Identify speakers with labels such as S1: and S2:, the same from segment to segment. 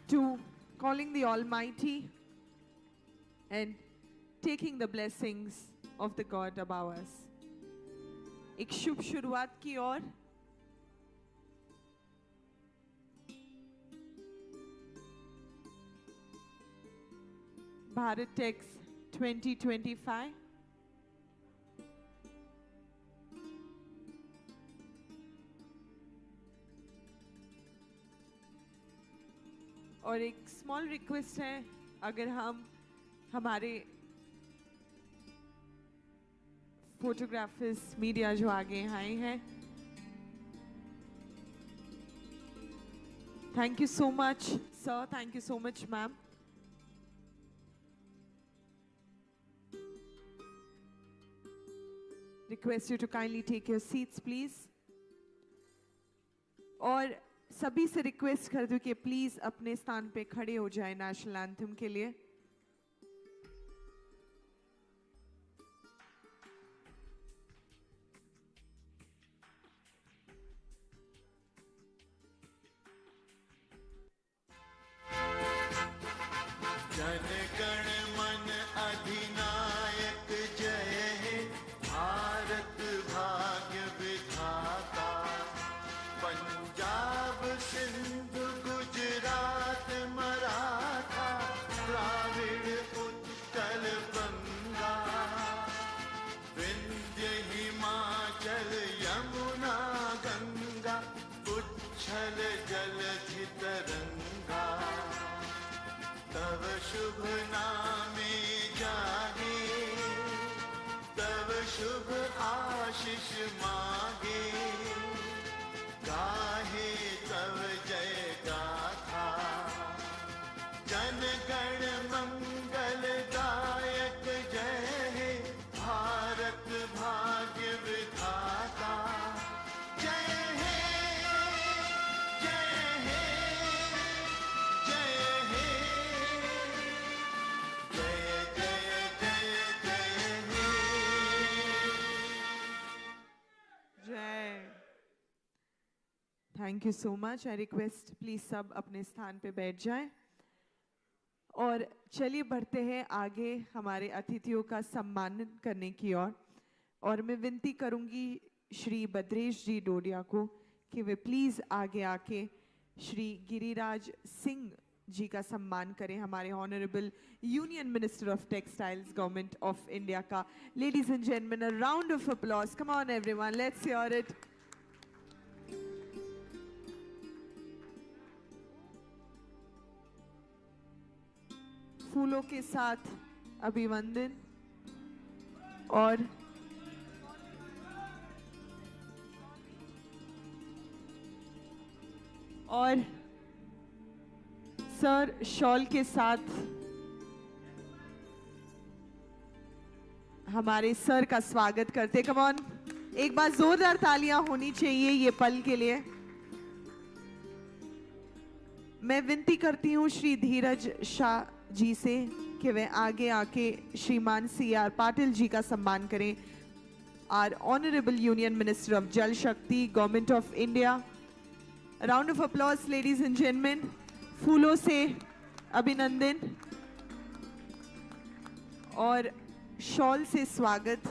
S1: to calling the Almighty and taking the blessings of the God above us. एक शुभ शुरुआत की ओर Bharat Tex 2025 और एक स्मॉल रिक्वेस्ट है, अगर हम हमारे फोटोग्राफर्स मीडिया जो आगे आए हैं, thank you so much sir, thank you so much ma'am. Request you to kindly take your seats, please. और सभी से रिक्वेस्ट कर दूं कि प्लीज अपने स्थान पे खड़े हो जाए नेशनल एंथम के लिए.
S2: शुभ नामे जागे, तब शुभ आशीष मांगे, गाहे तब जय गाथा. जन गण मंगल दायक जय हे, भारत भाग्य विधाता.
S1: Thank you so much. I request please सब अपने स्थान पे बैठ जाएं और चलिए बढ़ते हैं आगे हमारे अतिथियों का सम्मान करने की ओर. और मैं विनती करूंगी श्री बद्रेश जी डोडिया को कि वे प्लीज आगे आके श्री गिरिराज सिंह जी का सम्मान करें, हमारे honourable union minister of textiles government of India का. Ladies and gentleman, a round of applause. Come on everyone, let's hear it. फूलों के साथ अभिवंदन और सर शॉल के साथ हमारे सर का स्वागत करते. कम ऑन, एक बार जोरदार तालियां होनी चाहिए ये पल के लिए. मैं विनती करती हूँ श्री धीरज शाह जी से कि वे आगे आके श्रीमान C.R. पाटिल जी का सम्मान करें, our honourable union minister of Jal Shakti government of India. Round of applause ladies and gentleman. फूलों से अभिनंदन और शॉल से स्वागत.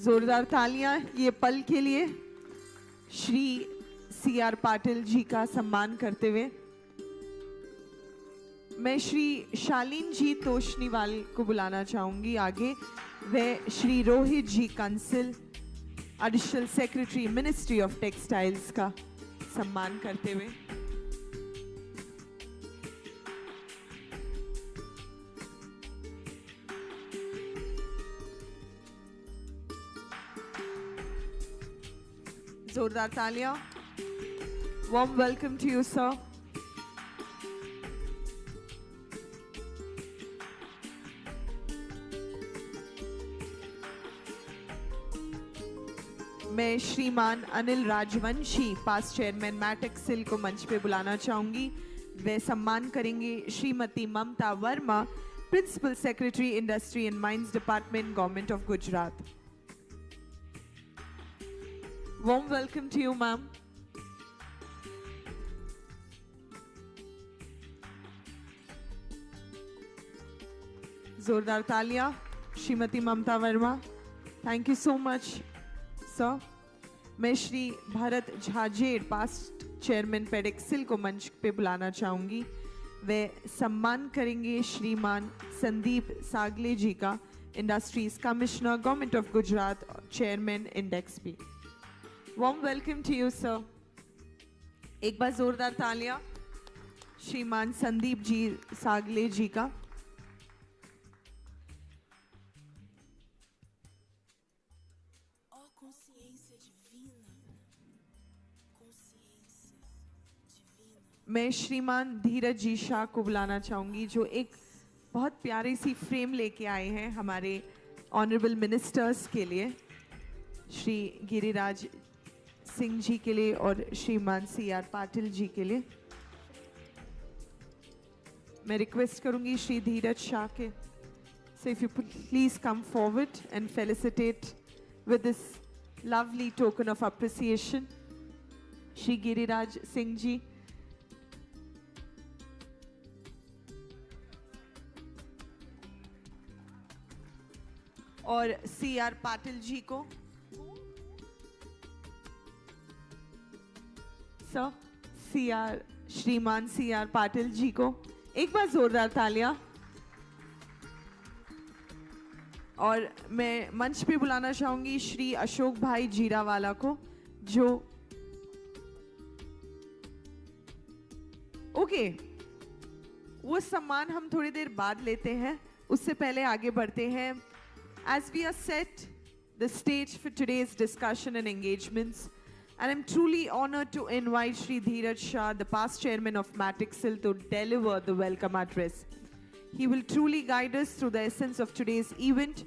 S1: जोरदार तालियां ये पल के लिए श्री C.R. पाटिल जी का सम्मान करते हुए. मैं श्री शालीन जी तोशनीवाल को बुलाना चाहूंगी आगे. वह Shri Rohit ji Kansal additional secretary ministry of textiles का सम्मान करते हुए. जोरदार तालियां. Warm welcome to you sir. मैं Shriman Anil Rajvanshi past chairman Matexil को मंच पे बुलाना चाहूंगी. वे सम्मान करेंगे Shrimati Mamta Verma Principal Secretary, Industry and Mines Department, Government of Gujarat. Warm welcome to you, ma'am. जोरदार तालियां Shrimati Mamta Verma. Thank you so much sir. मैं Shri Bharat Jhajed, past chairman Pdexcil को मंच पे बुलाना चाहूंगी. वे सम्मान करेंगे श्रीमान संदीप सागले जी का, industries commissioner, government of Gujarat, chairman index भी. Warm welcome to you sir. एक बार जोरदार तालियां श्रीमान संदीप जी सागले जी का. मैं श्रीमान धीरज जी शाह को बुलाना चाहूंगी, जो एक बहुत प्यारी सी फ्रेम लेके आए हैं हमारे ऑनरेबल मिनिस्टर्स के लिए, श्री गिरिराज सिंह जी के लिए और श्रीमान CR पाटिल जी के लिए. मैं रिक्वेस्ट करूंगी श्री धीरज शाह के, so if you please come forward and felicitate with this lovely token of appreciation Shri Giriraj Singh जी. और CR पाटिल जी को. सर श्रीमान CR पाटिल जी को एक बार जोरदार तालियां. और मैं मंच पे बुलाना चाहूंगी श्री अशोक भाई जीरावाला को, जो ओके वो सम्मान हम थोड़ी देर बाद लेते हैं. उससे पहले आगे बढ़ते हैं. As we are set the stage for today's discussion and engagements, and I'm truly honored to invite Shri Dheeraj Shah, the past chairman of Matixil, to deliver the welcome address. He will truly guide us through the essence of today's event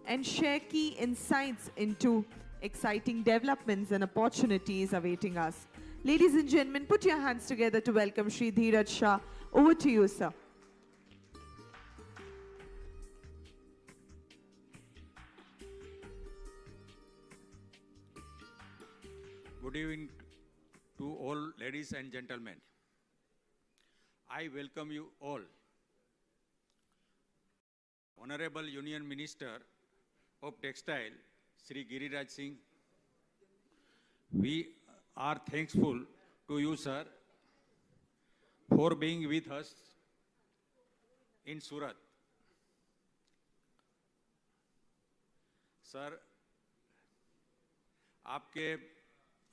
S1: and share key insights into exciting developments and opportunities awaiting us. Ladies and gentlemen, put your hands together to welcome Shri Dheeraj Shah. Over to you, sir.
S3: Good evening to all ladies and gentlemen. I welcome you all. Honorable Union Minister of Textile, Shri Giriraj Singh, we are thankful to you, sir, for being with us in Surat. Sir, आपके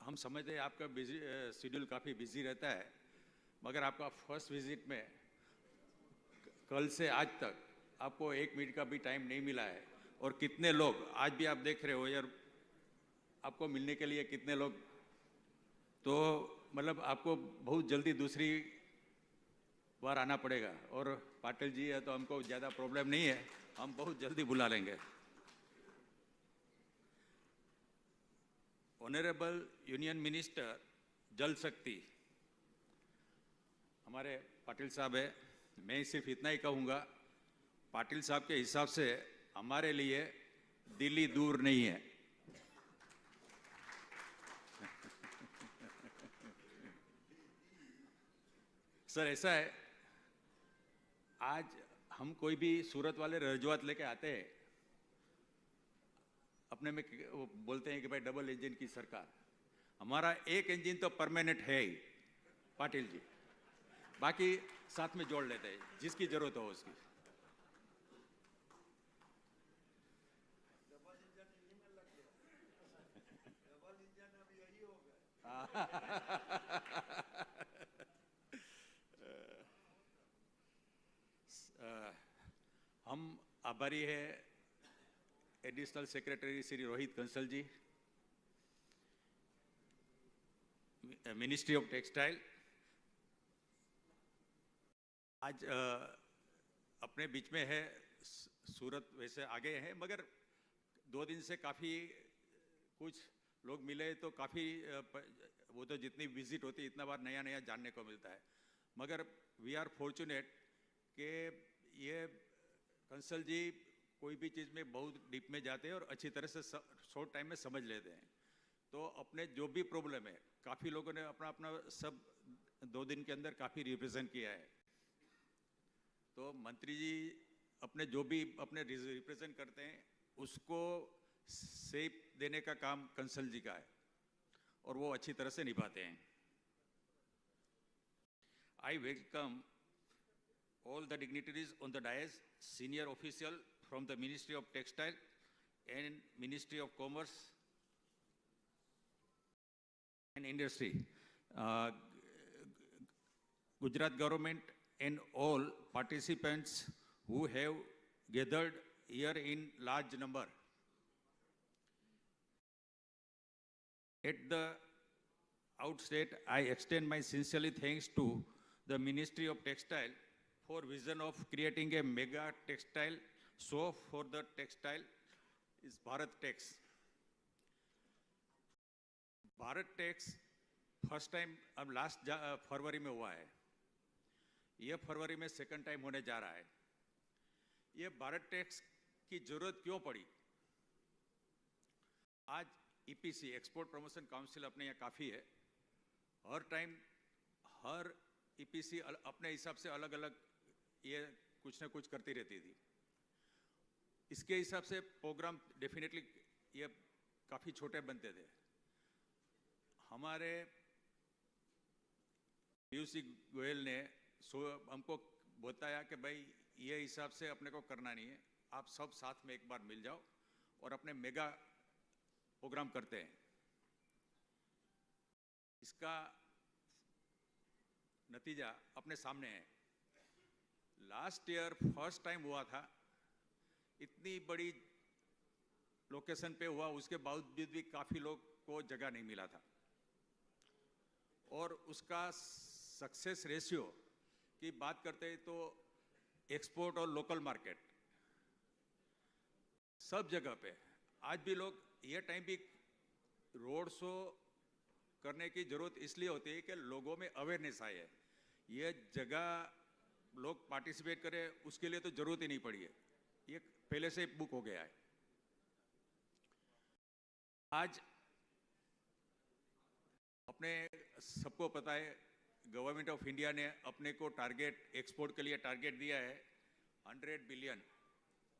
S3: हम समझते हैं आपका busy schedule काफ़ी busy रहता है, मगर आपका फर्स्ट विजिट में कल से आज तक आपको 1 मिनट का भी टाइम नहीं मिला है. और कितने लोग आज भी आप देख रहे हो यार, आपको मिलने के लिए कितने लोग, तो मतलब आपको बहुत जल्दी दूसरी बार आना पड़ेगा. और पाटिल जी है तो हमको ज़्यादा प्रॉब्लम नहीं है, हम बहुत जल्दी बुला लेंगे. ऑनरेबल यूनियन मिनिस्टर जल शक्ति हमारे पाटिल साहब है. मैं सिर्फ इतना ही कहूँगा, पाटिल साहब के हिसाब से हमारे लिए दिल्ली दूर नहीं है. सर ऐसा है, आज हम कोई भी सूरत वाले रजूआत लेके आते हैं, अपने में वो बोलते हैं कि भाई डबल इंजन की सरकार. हमारा एक इंजन तो परमानेंट है ही पाटिल जी, बाकी साथ में जोड़ लेते हैं जिसकी जरूरत हो उसकी. हम आभारी है additional secretary Shri Rohit Kansal ji, ministry of textile. आज अपने बीच में है. सूरत वैसे आगे है, मगर 2 दिन से काफ़ी कुछ लोग मिले तो काफ़ी वो तो जितनी विजिट होती है इतना बार नया नया जानने को मिलता है. मगर वी आर फॉर्चुनेट कि ये कंसल जी कोई भी चीज़ में बहुत डीप में जाते हैं और अच्छी तरह से शॉर्ट टाइम में समझ लेते हैं। तो अपने जो भी प्रॉब्लम है, काफ़ी लोगों ने अपना अपना सब 2 दिन के अंदर काफ़ी रिप्रेजेंट किया है। तो मंत्री जी अपने जो भी अपने रिप्रेजेंट करते हैं उसको शेप देने का काम कंसल जी का है और वो अच्छी तरह से निभाते हैं। I welcome all the dignitaries on the dais, senior official from the Ministry of Textile and Ministry of Commerce and Industry, Gujarat government and all participants who have gathered here in large number. At the outset, I extend my sincerely thanks to the Ministry of Textile for vision of creating a mega textile show for the textile is Bharat Tex. Bharat Tex first time अब last फरवरी में हुआ है, ये फरवरी में second time होने जा रहा है। ये भारत टेक्स की जरूरत क्यों पड़ी? आज ईपीसी एक्सपोर्ट प्रमोशन काउंसिल अपने यहाँ काफ़ी है, हर टाइम हर ईपीसी अपने हिसाब से अलग अलग ये कुछ ना कुछ करती रहती थी। इसके हिसाब से प्रोग्राम डेफिनेटली ये काफ़ी छोटे बनते थे। हमारे पीयूष गोयल ने हमको बताया कि भाई ये हिसाब से अपने को करना नहीं है, आप सब साथ में एक बार मिल जाओ और अपने मेगा प्रोग्राम करते हैं। इसका नतीजा अपने सामने है। लास्ट ईयर फर्स्ट टाइम हुआ था, इतनी बड़ी लोकेशन पे हुआ, उसके बावजूद भी काफ़ी लोग को जगह नहीं मिला था और उसका सक्सेस रेशियो की बात करते हैं तो एक्सपोर्ट और लोकल मार्केट सब जगह पे आज भी लोग ये टाइम भी रोड शो करने की जरूरत इसलिए होती है कि लोगों में अवेयरनेस आए है। ये जगह लोग पार्टिसिपेट करें उसके लिए तो जरूरत ही नहीं पड़ी है, ये पहले से बुक हो गया है। आज अपने सबको पता है गवर्नमेंट ऑफ इंडिया ने अपने को टारगेट एक्सपोर्ट के लिए टारगेट दिया है 100 बिलियन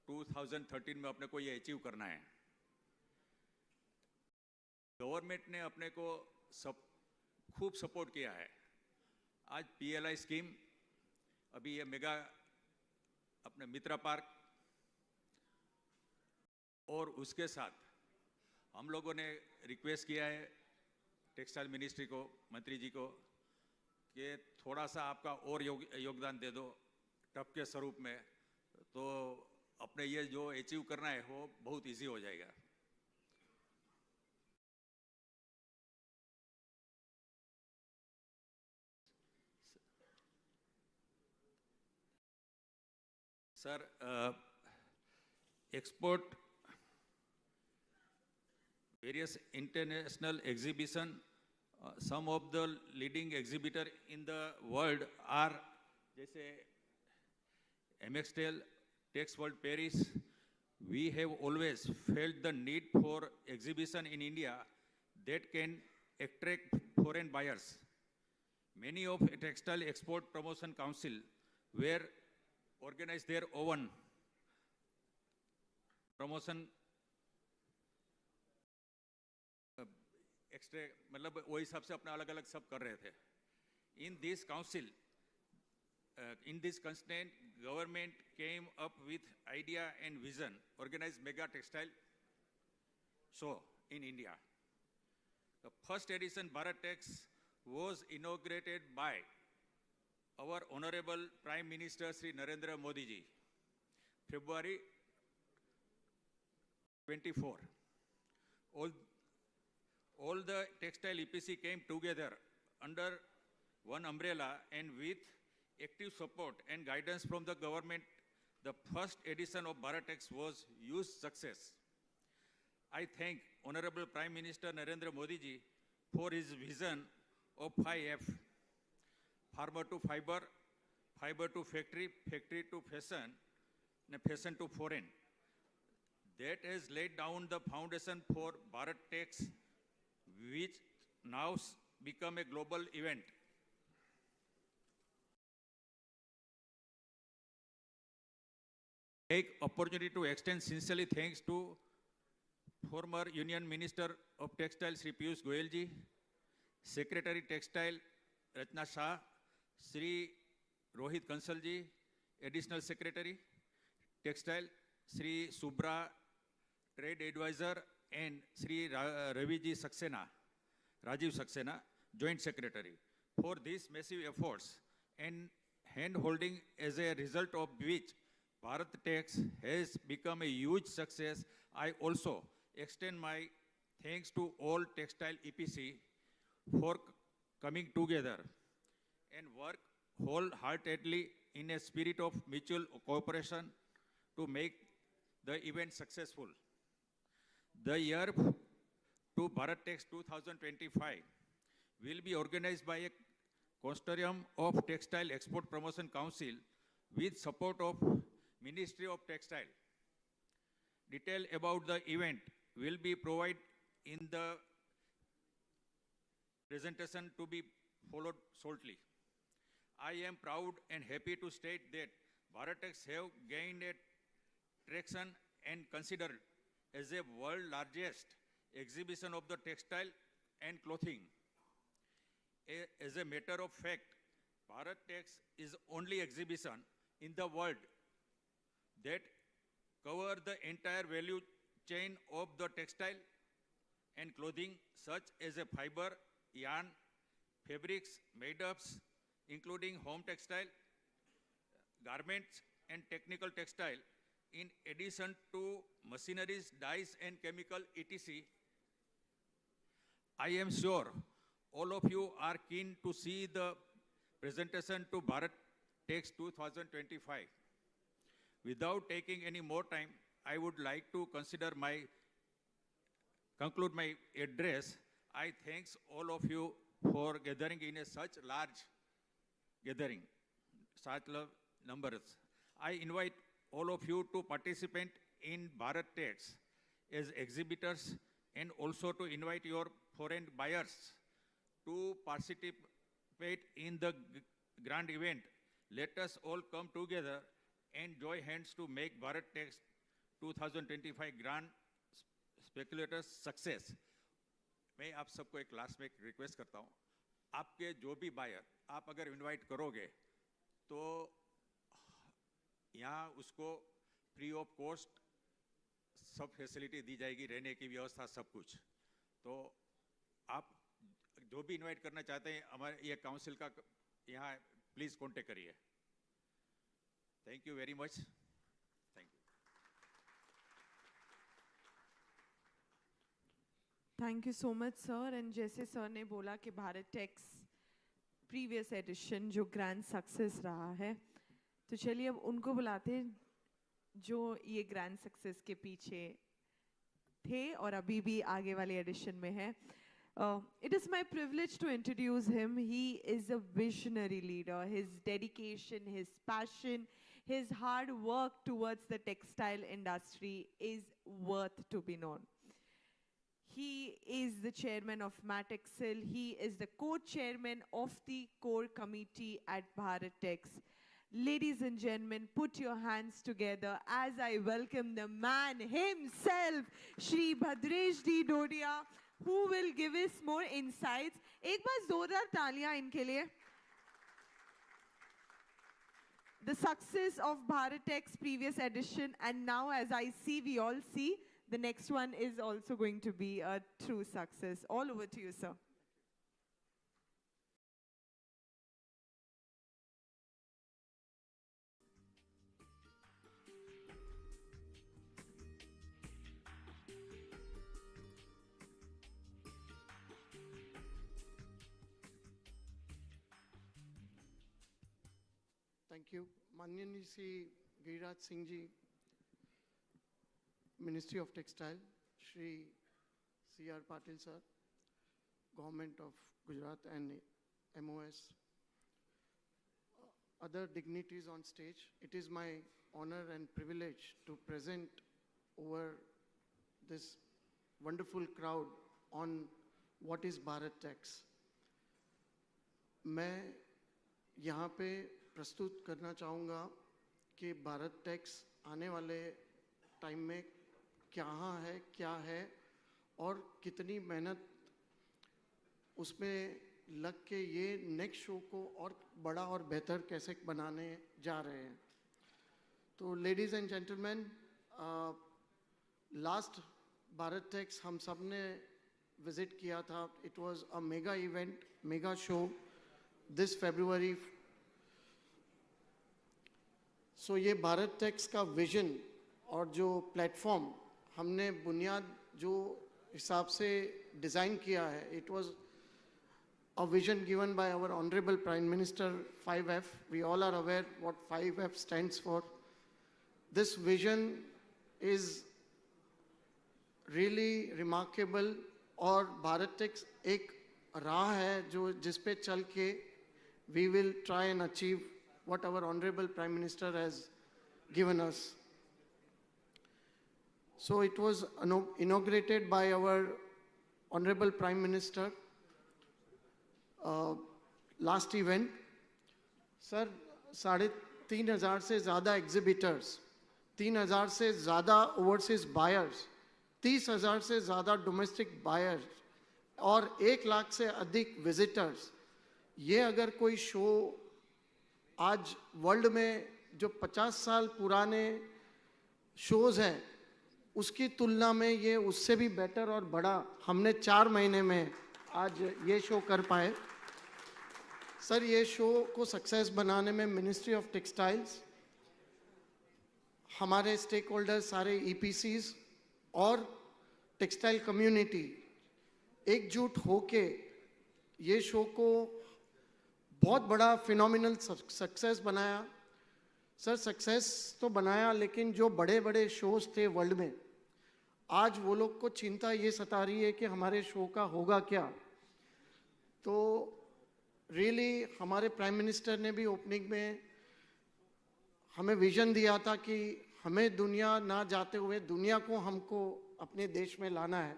S3: 2013 में अपने को ये अचीव करना है। गवर्नमेंट ने अपने को खूब सपोर्ट किया है। आज पीएलआई स्कीम, अभी ये मेगा अपने मित्रा पार्क और उसके साथ हम लोगों ने रिक्वेस्ट किया है टेक्सटाइल मिनिस्ट्री को, मंत्री जी को कि थोड़ा सा आपका और योगदान दे दो टब के स्वरूप में, तो अपने ये जो अचीव करना है वो बहुत इजी हो जाएगा। Sir, export various international exhibition, some of the leading exhibitor in the world are जैसे MXTEL, Tex World Paris. We have always felt the need for exhibition in India that can attract foreign buyers. Many of Textile Export Promotion Council were organized their own promotion extra, मतलब वो हिसाब से अपना अलग अलग सब कर रहे थे। In this council, in this constant government came up with idea and vision organise mega textile show in India. The first edition Bharat Tex was inaugurated by our Honorable Prime Minister Sri Narendra Modi ji, February 24. All the textile EPC came together under one umbrella and with active support and guidance from the government, the first edition of Bharatex was huge success. I thank Honorable Prime Minister Narendra Modi ji for his vision of 5F, farmer to fiber, fiber to factory, factory to fashion, and fashion to foreign. That has laid down the foundation for Bharat Tax, which now become a global event. Take opportunity to extend sincerely thanks to former Union Minister of Textile Sri Piyush Goyal ji, Secretary Textile Rachna Shah, Sri Rohit Kansal ji, Additional Secretary Textile Sri Subra, Trade Advisor, and Sri Ravi ji Saxena, Rajiv Saxena, Joint Secretary, for these massive efforts and hand-holding, as a result of which Bharat Tax has become a huge success. I also extend my thanks to all textile EPC for coming together and work wholeheartedly in a spirit of mutual cooperation to make the event successful. The year to Bharat Tax 2025 will be organized by a consortium of Textile Export Promotion Council with support of Ministry of Textile. Detail about the event will be provided in the presentation to be followed shortly. I am proud and happy to state that Bharat Tax have gained a traction and considered as a world largest exhibition of the textile and clothing. As a matter of fact, Bharat Tax is only exhibition in the world that cover the entire value chain of the textile and clothing, such as a fiber, yarn, fabrics, made-ups, including home textile, garments, and technical textile, in addition to machineries, dyes, and chemical etc. I am sure all of you are keen to see the presentation to Bharat Tax 2025. Without taking any more time, I would like to conclude my address. I thanks all of you for gathering in a such large gathering, such numbers. I invite all of you to participate in Bharat Tax as exhibitors, and also to invite your foreign buyers to participate in the grand event. Let us all come together and join hands to make Bharat Tax 2025 grand speculator's success. मैं आप सबको एक last में एक request करता हूँ, आपके जो भी बायर आप अगर इनवाइट करोगे तो यहाँ उसको फ्री ऑफ कॉस्ट सब फैसिलिटी दी जाएगी, रहने की व्यवस्था सब कुछ. तो आप जो भी इनवाइट करना चाहते हैं हमारे ये काउंसिल का यहाँ प्लीज कांटेक्ट करिए. Thank you very much. Thank you.
S1: Thank you so much sir. And जैसे सर ने बोला कि भारत टैक्स प्रीवियस एडिशन जो ग्रैंड सक्सेस रहा है, तो चलिए अब उनको बुलाते हैं जो ये ग्रैंड सक्सेस के पीछे थे और अभी भी आगे वाले एडिशन में है. It is my privilege to introduce him. He is a visionary leader. His dedication, his passion, his hard work towards the textile industry is worth to be known. He is the chairman of Matexcel. He is the co-chairman of the core committee at Bharat Tax. Ladies and gentlemen, put your hands together as I welcome the man himself, Shri Bhadresh D. Dodia, who will give us more insights. एक बार जोरदार तालियां इनके लिए. The success of Bharat Tax previous edition, and now as I see, we all see, the next one is also going to be a true success. All over to you, sir.
S4: Thank you. Manyani Sri Giriraj Singh Ji, Ministry of Textile, Shri C.R. Patil Sir, Government of Gujarat and MOS, other dignitaries on stage. It is my honor and privilege to present over this wonderful crowd on what is Bharat Tax. मैं यहाँ पे प्रस्तुत करना चाहूँगा कि Bharat tax आने वाले time में क्या है और कितनी मेहनत उसमें लग के ये नेक्स्ट शो को और बड़ा और बेहतर कैसे बनाने जा रहे हैं. तो ladies and gentleman, last Bharat Tex हम सब ने विज़िट किया था. It was a mega event, mega show this February. So ये भारत टैक्स का विजन और जो प्लेटफॉर्म हमने बुनियाद जो हिसाब से डिज़ाइन किया है, it was a vision given by our Honorable Prime Minister, 5F. We all are aware what 5F stands for. This vision is really remarkable और भारत टैक्स एक राह है जो जिस पे चल के we will try and achieve what our Honorable Prime Minister has given us. So it was inaugurated by our Honorable Prime Minister. Last event sir 3,500 से ज़्यादा एग्जिबिटर्स, 3,000 से ज़्यादा ओवरसीज बायर्स, 30,000 से ज़्यादा डोमेस्टिक बायर्स और 1 लाख से अधिक विजिटर्स. ये अगर कोई शो आज वर्ल्ड में जो 50 साल पुराने शोज़ हैं उसकी तुलना में ये उससे भी बेटर और बड़ा हमने 4 महीने में आज ये शो कर पाए. सर ये शो को सक्सेस बनाने में मिनिस्ट्री ऑफ टेक्सटाइल्स, हमारे स्टेक होल्डर्स सारे EPCs और टेक्सटाइल कम्युनिटी एकजुट होके ये शो को बहुत बड़ा फिनोमिनल सक्सेस बनाया. सर सक्सेस तो बनाया, लेकिन जो बड़े बड़े शोज थे वर्ल्ड में, आज वो लोग को चिंता ये सता रही है कि हमारे शो का होगा क्या. तो रियली हमारे प्राइम मिनिस्टर ने भी ओपनिंग में हमें विजन दिया था कि हमें दुनिया ना जाते हुए दुनिया को हमको अपने देश में लाना है.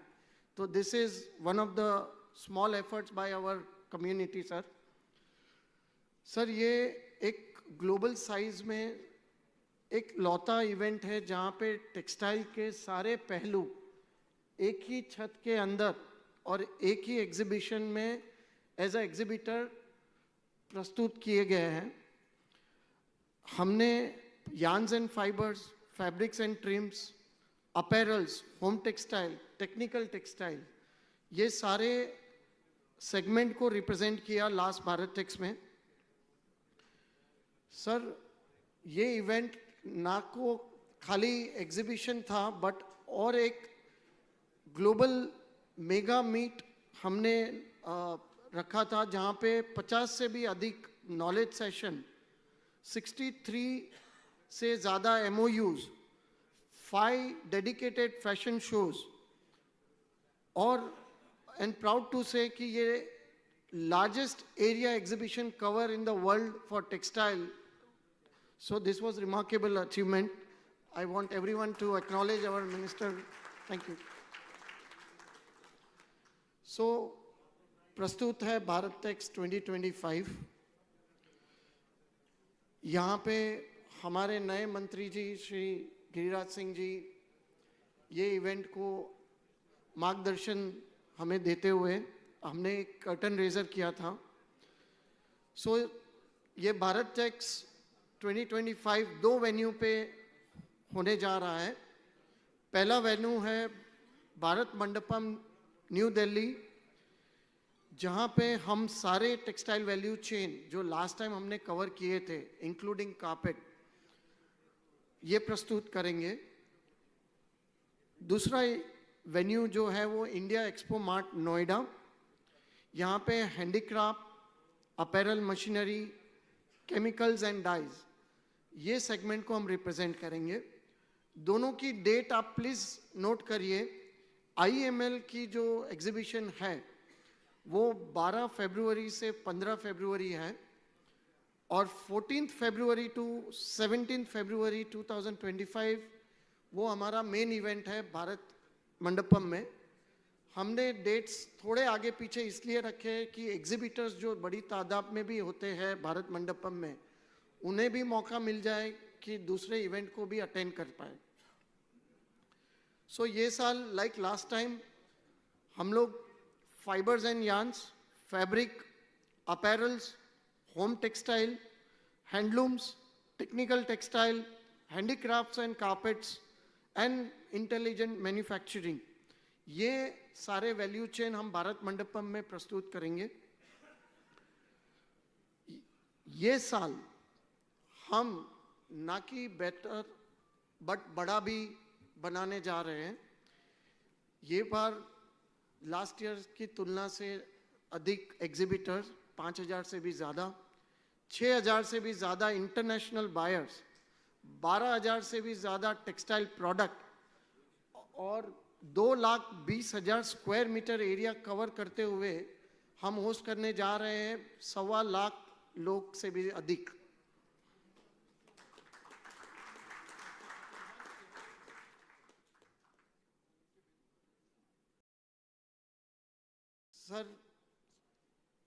S4: तो this is one of the small efforts by our community. Sir ये एक ग्लोबल साइज में एक लौता इवेंट है जहाँ पे टेक्सटाइल के सारे पहलू एक ही छत के अंदर और एक ही एग्जीबिशन में एज अ एग्जिबिटर प्रस्तुत किए गए हैं. हमने yarns and fibres, fabrics and TRIMS, apparels, home textile, technical textile, ये सारे सेगमेंट को रिप्रेजेंट किया लास्ट भारत टेक्स में. सर ये इवेंट ना को खाली एग्जीबिशन था बट और एक ग्लोबल मेगा मीट हमने रखा था जहाँ पे 50 से भी अधिक नॉलेज सेशन, 63 से ज़्यादा MOUs, 5 डेडिकेटेड फैशन शोज और एंड प्राउड टू से कि ये largest area exhibition cover in the world for textile. So this was remarkable achievement. I want everyone to acknowledge our minister. Thank you. So प्रस्तुत है Bharat tax 2025. यहाँ पे हमारे नए मंत्री जी श्री गिरिराज सिंह जी ये इवेंट को मार्गदर्शन हमें देते हुए हमने एक कर्टन रेजर किया था. सो ये भारत टैक्स 2025 2 वेन्यू पे होने जा रहा है. पहला वेन्यू है भारत मंडपम न्यू दिल्ली, जहाँ पे हम सारे टेक्सटाइल वैल्यू चेन जो लास्ट टाइम हमने कवर किए थे इंक्लूडिंग कार्पेट ये प्रस्तुत करेंगे. दूसरा वेन्यू जो है वो इंडिया एक्सपो मार्ट नोएडा, यहाँ पे handicraft, apparel machinery, chemicals and dyes ये सेगमेंट को हम रिप्रेजेंट करेंगे. दोनों की डेट आप प्लीज़ नोट करिए. IML की जो एग्जीबिशन है वो 12 फरवरी से 15 फरवरी है और 14 फरवरी टू 17 फरवरी 2025 वो हमारा मेन इवेंट है भारत मंडपम में। हमने डेट्स थोड़े आगे पीछे इसलिए रखे कि एग्जिबिटर्स जो बड़ी तादाद में भी होते हैं भारत मंडपम में, उन्हें भी मौका मिल जाए कि दूसरे इवेंट को भी अटेंड कर पाए। सो ये साल लाइक लास्ट टाइम हम लोग fibres and yarns, fabric, apparels, home textile, handlooms, technical textile, handicrafts and carpets and intelligent manufacturing, ये सारे वैल्यू चेन हम भारत मंडपम में प्रस्तुत करेंगे। ये साल हम ना कि बेटर बट बड़ा भी बनाने जा रहे हैं। ये बार लास्ट ईयर की तुलना से अधिक एग्जिबिटर्स, 5,000 से भी ज़्यादा, 6,000 से भी ज़्यादा इंटरनेशनल बायर्स, 12,000 से भी ज़्यादा टेक्सटाइल प्रोडक्ट और 2,20,000 स्क्वायर मीटर एरिया कवर करते हुए हम होस्ट करने जा रहे हैं 1.25 लाख लोग से भी अधिक। सर,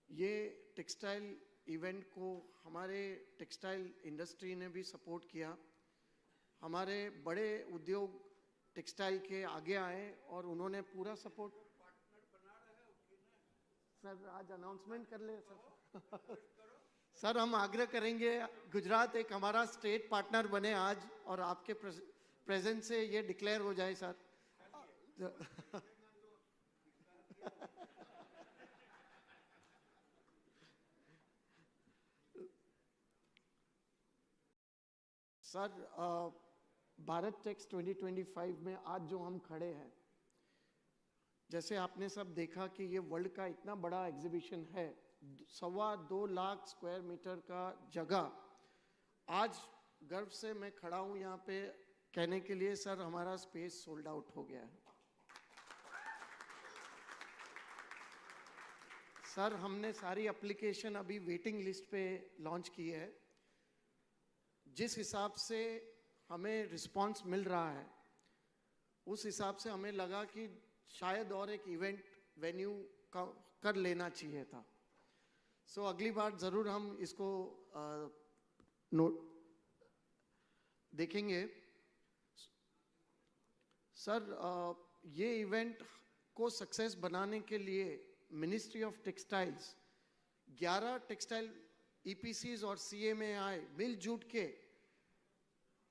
S4: ये टेक्सटाइल इवेंट को हमारे टेक्सटाइल इंडस्ट्री ने भी सपोर्ट किया। हमारे बड़े उद्योग टेक्सटाइल के आगे आए और उन्होंने पूरा सपोर्ट। सर आज अनाउंसमेंट कर ले सर। सर हम आग्रह करेंगे गुजरात एक हमारा स्टेट पार्टनर बने आज और आपके प्रेजेंस से ये डिक्लेयर हो जाए सर। सर भारत टेक्स 2025 में आज जो हम खड़े हैं, जैसे आपने सब देखा कि ये वर्ल्ड का इतना बड़ा एग्जीबिशन है, 2.25 लाख स्क्वायर मीटर का जगह। आज गर्व से मैं खड़ा हूँ यहाँ पे कहने के लिए सर हमारा स्पेस सोल्ड आउट हो गया है। सर हमने सारी एप्लीकेशन अभी वेटिंग लिस्ट पे लॉन्च की है। जिस हिसाब से हमें रिस्पांस मिल रहा है उस हिसाब से हमें लगा कि शायद और एक इवेंट वेन्यू कर लेना चाहिए था। सो अगली बार ज़रूर हम इसको देखेंगे। सर ये इवेंट को सक्सेस बनाने के लिए ministry of textiles 11 textile EPCs और CMAI मिलजुट के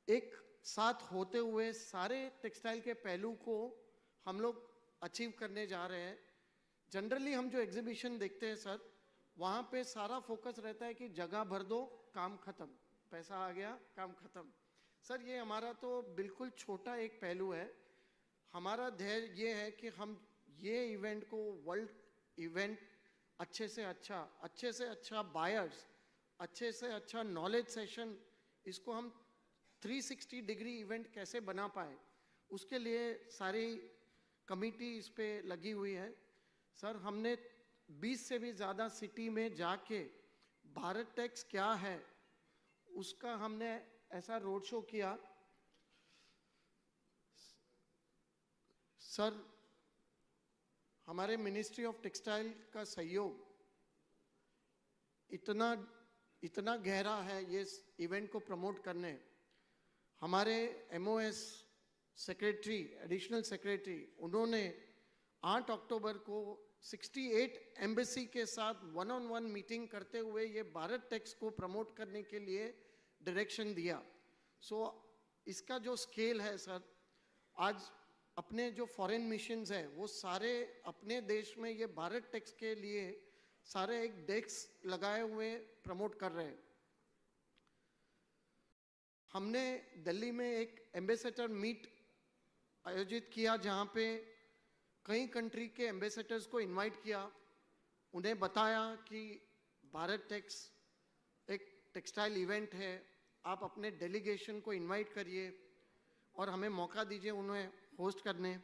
S4: एक साथ होते हुए सारे टेक्सटाइल के पहलू को हम लोग अचीव करने जा रहे हैं। जनरली हम जो एग्जीबिशन देखते हैं सर, वहाँ पे सारा फोकस रहता है कि जगह भर दो, काम खत्म, पैसा आ गया, काम खत्म। सर ये हमारा तो बिल्कुल छोटा एक पहलू है। हमारा ध्येय ये है कि हम ये इवेंट को वर्ल्ड इवेंट अच्छे से अच्छा बायर्स, अच्छे से अच्छा नॉलेज सेशन, इसको हम 360 डिग्री इवेंट कैसे बना पाए, उसके लिए सारी कमिटी इस पे लगी हुई है। सर हमने 20 से भी ज़्यादा सिटी में जाके भारत टेक्स क्या है उसका हमने ऐसा रोड शो किया। सर हमारे मिनिस्ट्री ऑफ टेक्सटाइल का सहयोग इतना गहरा है ये इवेंट को प्रमोट करने। हमारे MOS सेक्रेटरी, एडिशनल सेक्रेटरी, उन्होंने 8 अक्टूबर को 68 एम्बेसी के साथ 1-on-1 मीटिंग करते हुए ये भारत टेक्स को प्रमोट करने के लिए डायरेक्शन दिया। सो इसका जो स्केल है सर, आज अपने जो फॉरेन मिशंस है वो सारे अपने देश में ये भारत टेक्स के लिए सारे एक डेस्क लगाए हुए प्रमोट कर रहे हैं। हमने दिल्ली में एक एम्बेसडर मीट आयोजित किया जहाँ पे कई कंट्री के एम्बेसडर्स को इनवाइट किया, उन्हें बताया कि भारत टेक्स एक टेक्सटाइल इवेंट है, आप अपने डेलीगेशन को इनवाइट करिए और हमें मौका दीजिए उन्हें होस्ट करने।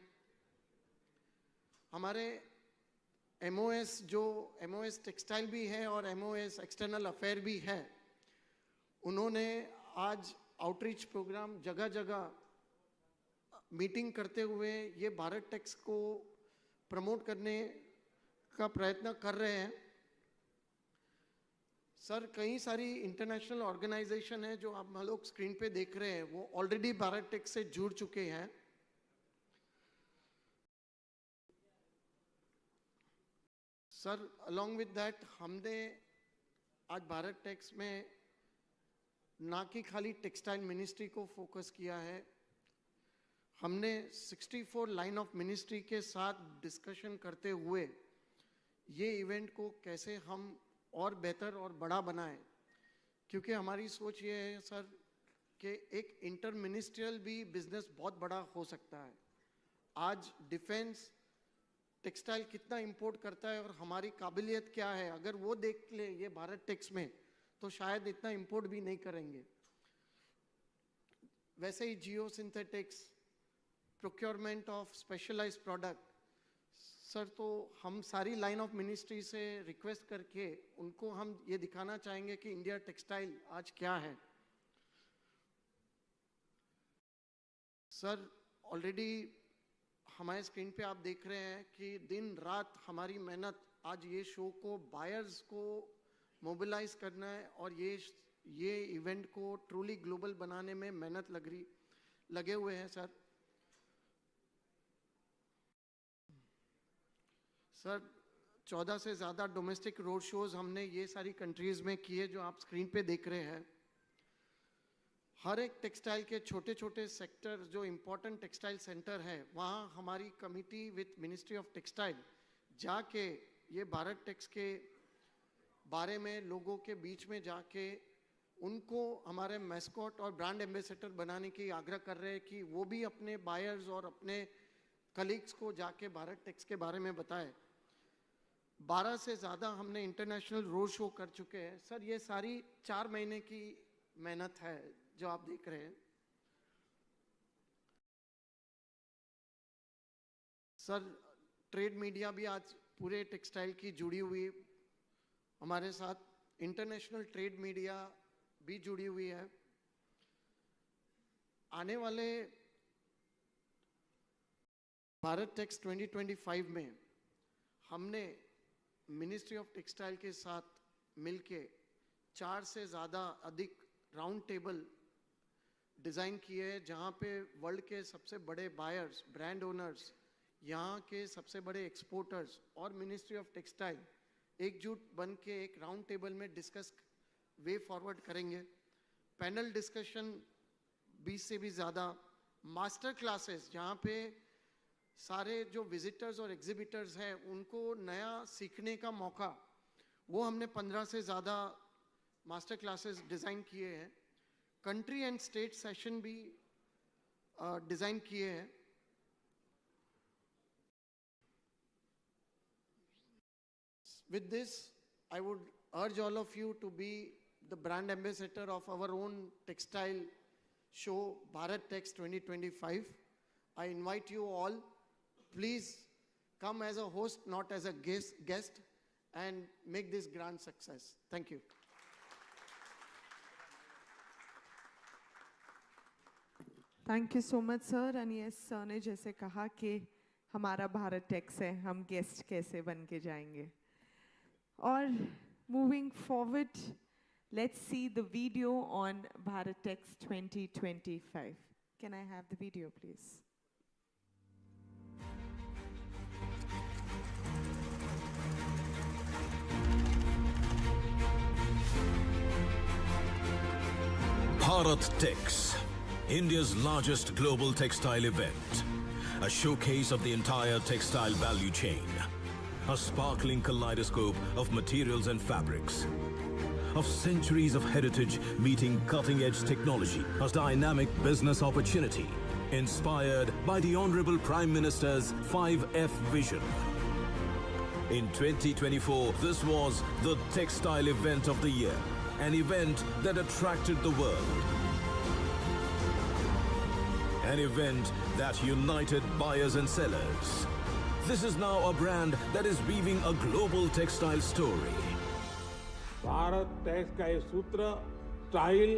S4: हमारे MOS जो MOS टेक्सटाइल भी है और MOS एक्सटर्नल अफेयर भी है, उन्होंने आज आउटरीच प्रोग्राम जगह जगह मीटिंग करते हुए ये भारत टेक्स को प्रमोट करने का प्रयत्न कर रहे हैं। सर, कई सारी इंटरनेशनल ऑर्गेनाइजेशन है जो आप हम लोग स्क्रीन पे देख रहे हैं, वो ऑलरेडी भारत टेक्स से जुड़ चुके हैं। सर, अलोंग विद दैट हमने आज भारत टेक्स में ना कि खाली टेक्सटाइल मिनिस्ट्री को फोकस किया है, हमने 64 लाइन ऑफ मिनिस्ट्री के साथ डिस्कशन करते हुए ये इवेंट को कैसे हम और बेहतर और बड़ा बनाएं, क्योंकि हमारी सोच ये है सर कि एक इंटर मिनिस्ट्रियल भी बिजनेस बहुत बड़ा हो सकता है। आज डिफेंस टेक्सटाइल कितना इंपोर्ट करता है और हमारी काबिलियत क्या है, अगर वो देख ले ये भारत टेक्स में, तो शायद इतना इंपोर्ट भी नहीं करेंगे। वैसे ही geosynthetics, procurement of specialised product, sir तो हम सारी लाइन ऑफ मिनिस्ट्री से रिक्वेस्ट करके उनको हम ये दिखाना चाहेंगे कि इंडिया टेक्सटाइल आज क्या है। सर, ऑलरेडी हमारे स्क्रीन पे आप देख रहे हैं कि दिन रात हमारी मेहनत आज ये शो को बायर्स को मोबिलाइज करना है और ये इवेंट को ट्रूली ग्लोबल बनाने में मेहनत लगे हुए हैं सर। सर, 14 से ज़्यादा डोमेस्टिक रोड शोज हमने ये सारी कंट्रीज़ में किए जो आप स्क्रीन पे देख रहे हैं। हर एक टेक्सटाइल के छोटे छोटे सेक्टर जो इम्पोर्टेंट टेक्सटाइल सेंटर है, वहाँ हमारी committee with ministry of textile जाके ये भारत टेक्स के बारे में लोगों के बीच में जाके उनको हमारे मैस्कॉट और ब्रांड एम्बेसडर बनाने की आग्रह कर रहे हैं कि वो भी अपने बायर्स और अपने कलीग्स को जाके भारत टेक्स के बारे में बताएं। 12 से ज़्यादा हमने इंटरनेशनल रोड शो कर चुके हैं। सर, ये सारी 4 महीने की मेहनत है जो आप देख रहे हैं। सर, ट्रेड मीडिया भी आज पूरे टेक्सटाइल की जुड़ी हुई हमारे साथ, इंटरनेशनल ट्रेड मीडिया भी जुड़ी हुई है। आने वाले भारत टेक्स 2025 में हमने मिनिस्ट्री ऑफ टेक्सटाइल के साथ मिलके 4 से ज़्यादा अधिक राउंड टेबल डिज़ाइन किए हैं, जहाँ पे वर्ल्ड के सबसे बड़े बायर्स, ब्रांड ओनर्स, यहाँ के सबसे बड़े एक्सपोर्टर्स और मिनिस्ट्री ऑफ टेक्सटाइल एकजुट बन के एक राउंड टेबल में डिस्कस वे फॉरवर्ड करेंगे। पैनल डिस्कशन 20 से भी ज़्यादा, मास्टर क्लासेस जहाँ पे सारे जो विजिटर्स और एग्जिबिटर्स हैं उनको नया सीखने का मौका, वो हमने 15 से ज़्यादा मास्टर क्लासेस डिज़ाइन किए हैं। कंट्री एंड स्टेट सेशन भी डिज़ाइन किए हैं। With this, I would urge all of you to be the brand ambassador of our own textile show, Bharat Tex 2025. I invite you all, please come as a host, not as a guest, and make this grand success. Thank you.
S1: Thank you so much sir. And yes, sir ने जैसे कहा कि हमारा Bharat takes है, हम guest कैसे बन के जाएंगे। और moving forward, let's see the video on Bharat Tex 2025। Can I have the video please?
S5: Bharat Tex, India's largest global textile event, a showcase of the entire textile value chain, a sparkling kaleidoscope of materials and fabrics, of centuries of heritage meeting cutting-edge technology, a dynamic business opportunity, inspired by the Honorable Prime Minister's 5F vision. In 2024, this was the textile event of the year, an event that attracted the world. An event that united buyers and sellers. This is now a brand that is weaving a global textile story.
S6: Bharat tax का ये सूत्र style,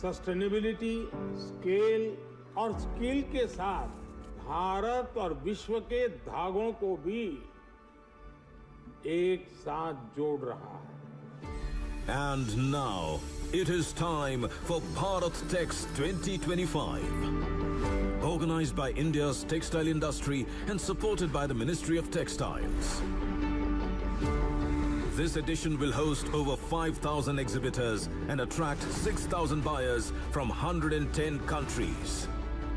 S6: sustainability, scale और skill के साथ भारत और विश्व के धागों को भी एक साथ जोड़ रहा है।
S5: And now, it is time for Bharat Tex 2025. Organized by India's textile industry and supported by the Ministry of Textiles. This edition will host over 5,000 exhibitors and attract 6,000 buyers from 110 countries.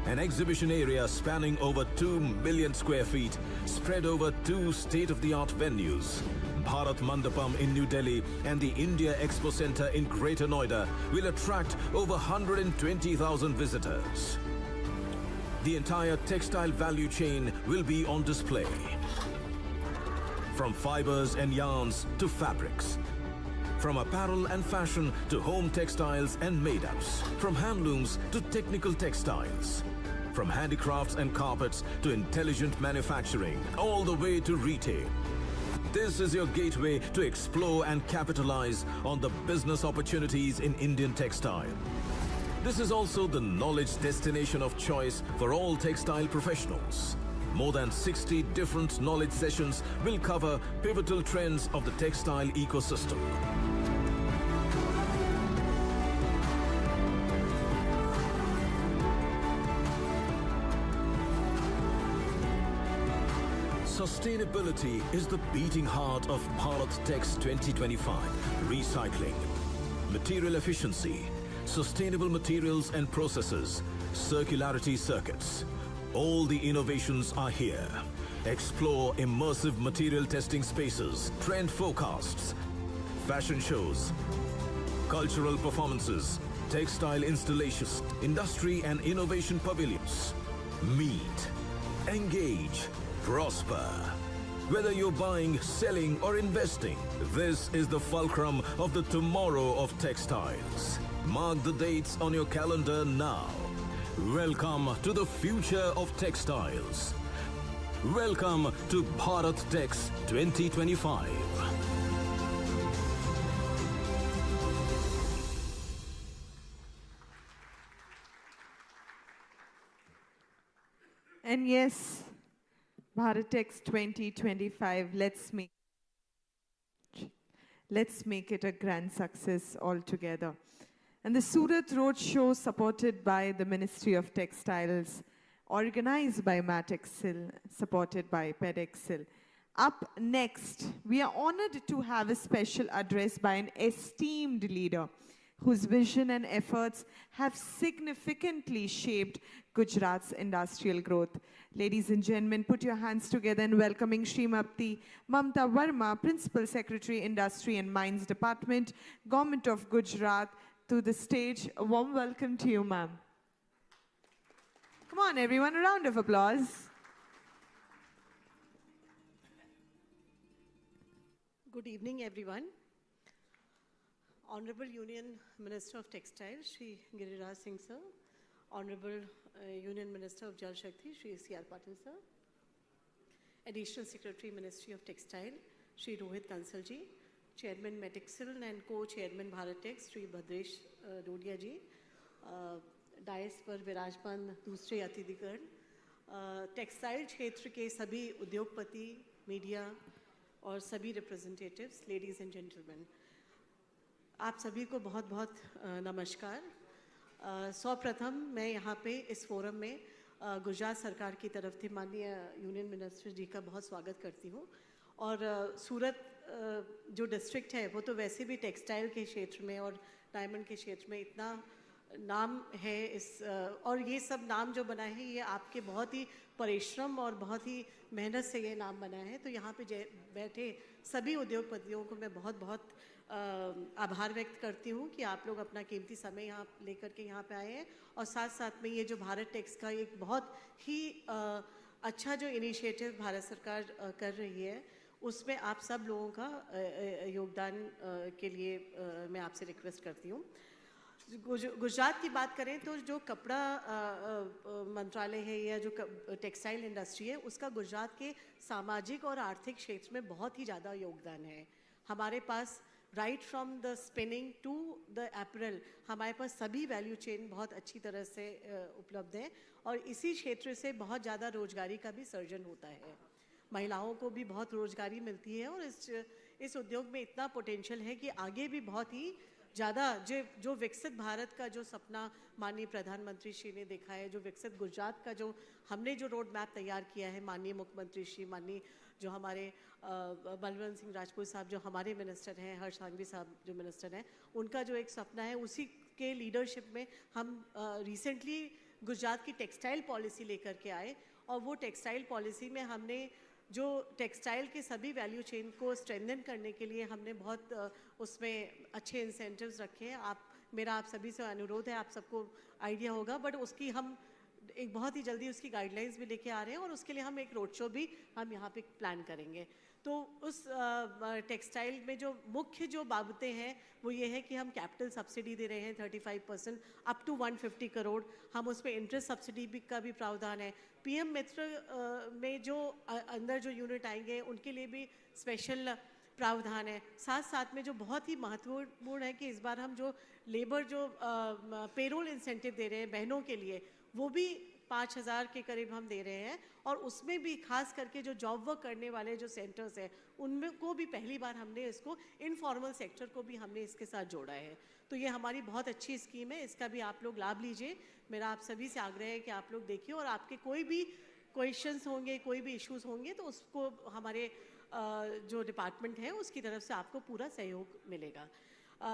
S5: An exhibition area spanning over 2 million square feet, spread over 2 state-of-the-art venues, Bharat Mandapam in New Delhi and the India Expo Center in Greater Noida, will attract over 120,000 visitors. The entire textile value chain will be on display. From fibers and yarns to fabrics. From apparel and fashion to home textiles and made-ups. From handlooms to technical textiles. From handicrafts and carpets to intelligent manufacturing, all the way to retail. This is your gateway to explore and capitalize on the business opportunities in Indian textile. This is also the knowledge destination of choice for all textile professionals. More than 60 different knowledge sessions will cover pivotal trends of the textile ecosystem. Sustainability is the beating heart of Bharat Tex 2025. Recycling, material efficiency, sustainable materials and processes, circularity circuits. All the innovations are here. Explore immersive material testing spaces, trend forecasts, fashion shows, cultural performances, textile installations, industry and innovation pavilions. Meet, engage, prosper. Whether you're buying, selling or investing, this is the fulcrum of the tomorrow of textiles. Mark the dates on your calendar now. Welcome to the future of textiles. Welcome to Bharat Tex 2025.
S1: And yes, Bharat Tex 2025, let's make it a grand success altogether. And the Surat Road Show, supported by the Ministry of Textiles, organized by Matexcel, supported by Pedexcel. Up next, we are honored to have a special address by an esteemed leader whose vision and efforts have significantly shaped Gujarat's industrial growth. Ladies and gentlemen, put your hands together in welcoming Srimati Mamta Verma, Principal Secretary, Industry and Mines Department, Government of Gujarat, to the stage. A warm welcome to you, ma'am. Come on, everyone, a round of applause.
S7: Good evening, everyone. Honorable Union Minister of Textiles, Shri Giriraj Singh sir, Honorable Union Minister of Jal Shakti, Shri C.R. Patil sir, Additional Secretary, Ministry of Textile, Shri Rohit Kansal ji, Chairman Matexcel and Co-Chairman Bharat Tex, Shri Bhadresh Dodia ji, dais पर विराजमान दूसरे अतिथिगण, textile क्षेत्र के सभी उद्योगपति, media और सभी representatives, ladies and gentleman, आप सभी को बहुत बहुत नमस्कार। सर्वप्रथम मैं यहाँ पे इस फोरम में गुजरात सरकार की तरफ से माननीय यूनियन मिनिस्टर जी का बहुत स्वागत करती हूँ। और सूरत जो डिस्ट्रिक्ट है वो तो वैसे भी टेक्सटाइल के क्षेत्र में और डायमंड के क्षेत्र में इतना नाम है, इस और ये सब नाम जो बना है ये आपके बहुत ही परिश्रम और बहुत ही मेहनत से ये नाम बना है। तो यहाँ पे बैठे सभी उद्योगपतियों को मैं बहुत बहुत आभार व्यक्त करती हूँ कि आप लोग अपना कीमती समय यहाँ लेकर के यहाँ पे आए हैं। और साथ साथ में ये जो भारत टेक्स का एक बहुत ही अच्छा जो इनिशिएटिव भारत सरकार कर रही है, उसमें आप सब लोगों का योगदान के लिए मैं आपसे रिक्वेस्ट करती हूँ। गुजरात की बात करें तो जो कपड़ा मंत्रालय है या जो टेक्सटाइल इंडस्ट्री है, उसका गुजरात के सामाजिक और आर्थिक क्षेत्र में बहुत ही ज़्यादा योगदान है। हमारे पास right from the spinning to the apparel, हमारे पास सभी वैल्यू चेन बहुत अच्छी तरह से उपलब्ध है और इसी क्षेत्र से बहुत ज़्यादा रोजगारी का भी सर्जन होता है। महिलाओं को भी बहुत रोजगारी मिलती है और इस उद्योग में इतना पोटेंशियल है कि आगे भी बहुत ही ज़्यादा जो विकसित भारत का जो सपना माननीय प्रधानमंत्री श्री ने देखा है, जो विकसित गुजरात का जो हमने जो रोड मैप तैयार किया है, माननीय मुख्यमंत्री श्री, माननीय जो हमारे बलवंत सिंह राजपूत साहब जो हमारे मिनिस्टर हैं, हर्ष संघवी साहब जो मिनिस्टर हैं, उनका जो एक सपना है, उसी के लीडरशिप में हम रिसेंटली गुजरात की टेक्सटाइल पॉलिसी लेकर के आए और वो टेक्सटाइल पॉलिसी में हमने जो टेक्सटाइल के सभी वैल्यू चेन को स्ट्रेंथन करने के लिए हमने बहुत उसमें अच्छे इंसेंटिव्स रखे हैं। मेरा आप सभी से अनुरोध है, आप सबको आइडिया होगा, बट उसकी हम एक बहुत ही जल्दी उसकी गाइडलाइंस भी लेके आ रहे हैं और उसके लिए हम एक रोड शो भी हम यहाँ पे प्लान करेंगे। तो उस टेक्सटाइल में जो मुख्य जो बाबतें हैं वो ये है कि हम कैपिटल सब्सिडी दे रहे हैं 35% अप टू 150 करोड़। हम उसमें इंटरेस्ट सब्सिडी भी का भी प्रावधान है। पीएम मित्र में जो अंदर जो यूनिट आएंगे उनके लिए भी स्पेशल प्रावधान है। साथ साथ में जो बहुत ही महत्वपूर्ण है कि इस बार हम जो लेबर जो पेरोल इंसेंटिव दे रहे हैं बहनों के लिए, वो भी 5,000 के करीब हम दे रहे हैं और उसमें भी खास करके जो जॉब वर्क करने वाले जो सेंटर्स हैं उनमें को भी पहली बार हमने इसको इनफॉर्मल सेक्टर को भी हमने इसके साथ जोड़ा है। तो ये हमारी बहुत अच्छी स्कीम है, इसका भी आप लोग लाभ लीजिए। मेरा आप सभी से आग्रह है कि आप लोग देखिए और आपके कोई भी क्वेश्चंस होंगे, कोई भी इश्यूज होंगे तो उसको हमारे जो डिपार्टमेंट है उसकी तरफ से आपको पूरा सहयोग मिलेगा।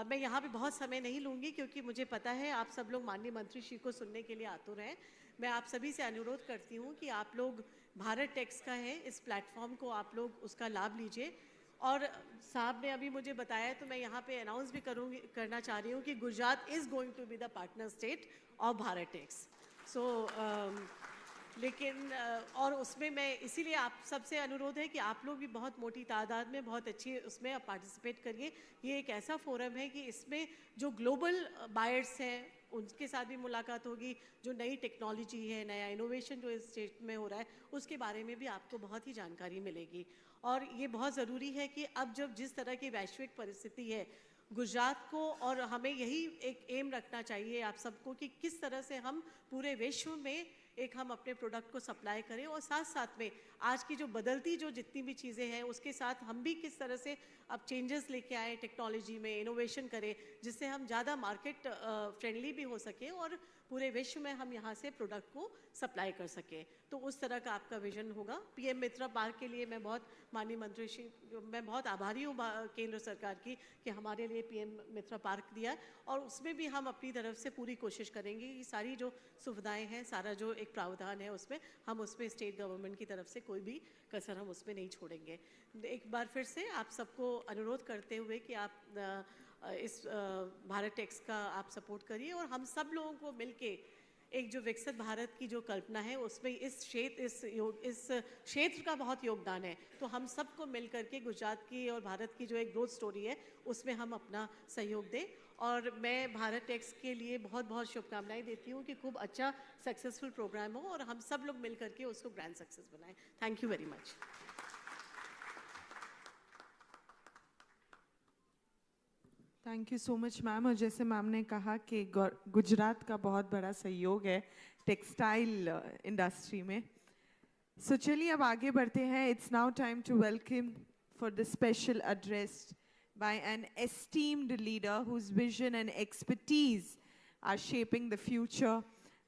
S7: मैं यहाँ पे बहुत समय नहीं लूँगी क्योंकि मुझे पता है आप सब लोग माननीय मंत्री श्री को सुनने के लिए आतुर हैं। मैं आप सभी से अनुरोध करती हूँ कि आप लोग भारत टैक्स का है इस प्लेटफॉर्म को आप लोग उसका लाभ लीजिए। और साहब ने अभी मुझे बताया तो मैं यहाँ पे अनाउंस भी करना चाह रही हूँ कि Gujarat is going to be the partner state of Bharat Tex. So लेकिन और उसमें मैं इसीलिए आप सबसे अनुरोध है कि आप लोग भी बहुत मोटी तादाद में बहुत अच्छी उसमें आप पार्टिसिपेट करिए। ये एक ऐसा फोरम है कि इसमें जो ग्लोबल बायर्स हैं उनके साथ भी मुलाकात होगी, जो नई टेक्नोलॉजी है, नया इनोवेशन जो इस स्टेट में हो रहा है उसके बारे में भी आपको बहुत ही जानकारी मिलेगी। और ये बहुत ज़रूरी है कि अब जब जिस तरह की वैश्विक परिस्थिति है गुजरात को, और हमें यही एक एम रखना चाहिए आप सबको कि किस तरह से हम पूरे विश्व में एक हम अपने प्रोडक्ट को सप्लाई करें और साथ साथ में आज की जो बदलती जो जितनी भी चीज़ें हैं उसके साथ हम भी किस तरह से अब चेंजेस लेके आए टेक्नोलॉजी में, इनोवेशन करें जिससे हम ज़्यादा मार्केट फ्रेंडली भी हो सके और पूरे विश्व में हम यहाँ से प्रोडक्ट को सप्लाई कर सकें। तो उस तरह का आपका विजन होगा। पीएम मित्र पार्क के लिए मैं बहुत माननीय मंत्री श्री, मैं बहुत आभारी हूँ केंद्र सरकार की कि हमारे लिए पीएम मित्र पार्क दिया और उसमें भी हम अपनी तरफ से पूरी कोशिश करेंगे कि सारी जो सुविधाएं हैं, सारा जो एक प्रावधान है उसमें हम उसमें स्टेट गवर्नमेंट की तरफ से कोई भी कसर हम उसमें नहीं छोड़ेंगे। एक बार फिर से आप सबको अनुरोध करते हुए कि आप इस भारत टैक्स का आप सपोर्ट करिए और हम सब लोगों को मिलके एक जो विकसित भारत की जो कल्पना है उसमें इस क्षेत्र का बहुत योगदान है। तो हम सबको मिल करके गुजरात की और भारत की जो एक ग्रोथ स्टोरी है उसमें हम अपना सहयोग दें। और मैं भारत टैक्स के लिए बहुत बहुत शुभकामनाएं देती हूँ कि खूब अच्छा सक्सेसफुल प्रोग्राम हो और हम सब लोग मिल करके उसको ग्रैंड सक्सेस बनाएं। Thank you very much.
S1: Thank you so much ma'am. और जैसे मैम ने कहा कि गुजरात का बहुत बड़ा सहयोग है टेक्सटाइल इंडस्ट्री में, सो चलिए अब आगे बढ़ते हैं। It's now time to welcome for the special address by an esteemed leader whose vision and expertise are shaping the future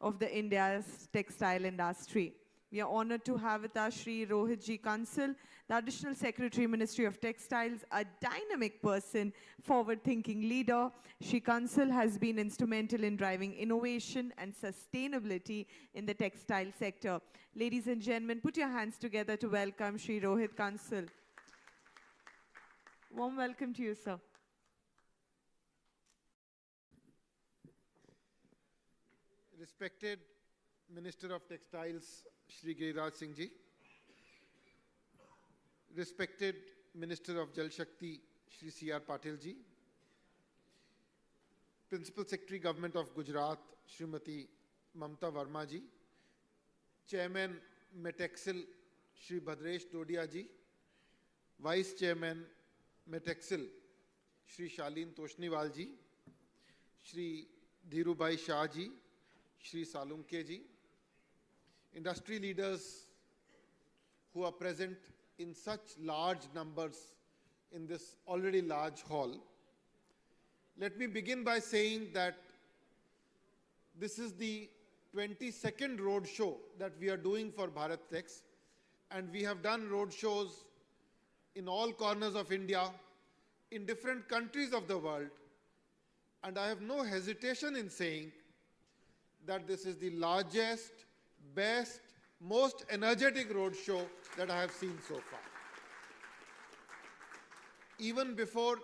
S1: of the India's textile industry. We are honored to have with us Shri Rohit Ji Kansal, the Additional Secretary, Ministry of Textiles, a dynamic person, forward-thinking leader. Shri Kansal has been instrumental in driving innovation and sustainability in the textile sector. Ladies and gentlemen, put your hands together to welcome Shri Rohit Kansal. Warm welcome to you, sir.
S8: Respected Minister of Textiles, Shri Giriraj Singh Ji. Respected Minister of Jal Shakti, Shri C.R. Patil Ji. Principal Secretary Government of Gujarat, Srimati Mamta Verma Ji. Chairman Metexil, Shri Bhadresh Dodia Ji. Vice Chairman Metexil, Shri Shalin Toshniwal ji, Shri Dhirubhai Shah ji, Shri Salunke ji, industry leaders who are present in such large numbers in this already large hall. Let me begin by saying that this is the 22nd road show that we are doing for BharatTex, and we have done road shows in all corners of India, in different countries of the world, and I have no hesitation in saying that this is the largest, best, most energetic road show that I have seen so far. Even before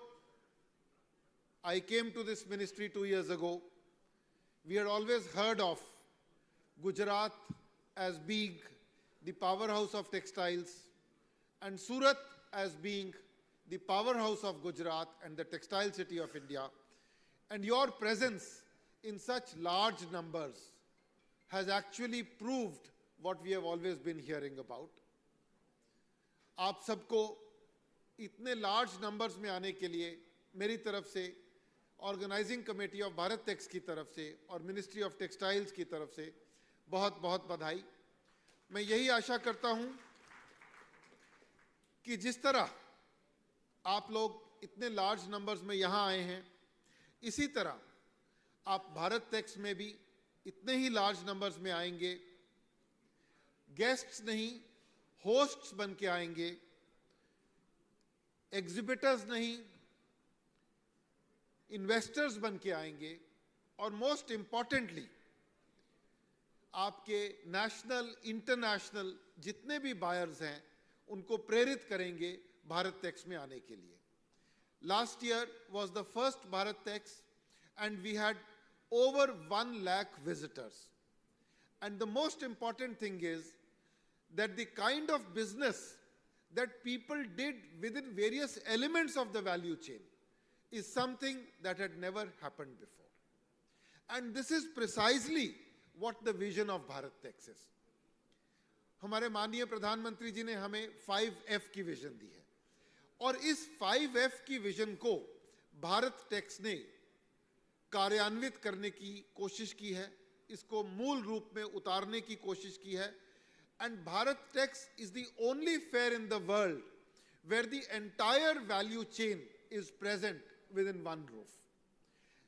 S8: I came to this ministry 2 years ago, we had always heard of Gujarat as being the powerhouse of textiles and Surat as being the powerhouse of Gujarat and the textile city of India. And your presence in such large numbers has actually proved what we have always been hearing about. आप सबको इतने large numbers में आने के लिए मेरी तरफ से, organising committee of Bharat Tex की तरफ से और मिनिस्ट्री ऑफ टेक्सटाइल्स की तरफ से बहुत बहुत बधाई। मैं यही आशा करता हूं कि जिस तरह आप लोग इतने लार्ज नंबर्स में यहां आए हैं, इसी तरह आप भारत टेक्स में भी इतने ही लार्ज नंबर्स में आएंगे, गेस्ट्स नहीं होस्ट्स बन के आएंगे, एग्जिबिटर्स नहीं इन्वेस्टर्स बन के आएंगे, और मोस्ट इंपॉर्टेंटली आपके नेशनल इंटरनेशनल जितने भी बायर्स हैं उनको प्रेरित करेंगे भारत टेक्स में आने के लिए। Last year was the first Bharat Tex and we had over 1 lakh visitors. And the most important thing is that the kind of business that people did within various elements of the value chain is something that had never happened before. And this is precisely what the vision of Bharat Tex is. हमारे माननीय प्रधानमंत्री जी ने हमें 5F की vision दी है, और इस 5F की विजन को भारत टेक्स ने कार्यान्वित करने की कोशिश की है, इसको मूल रूप में उतारने की कोशिश की है। And Bharat Tex is the only fair in the world where the entire value chain is present with in one roof.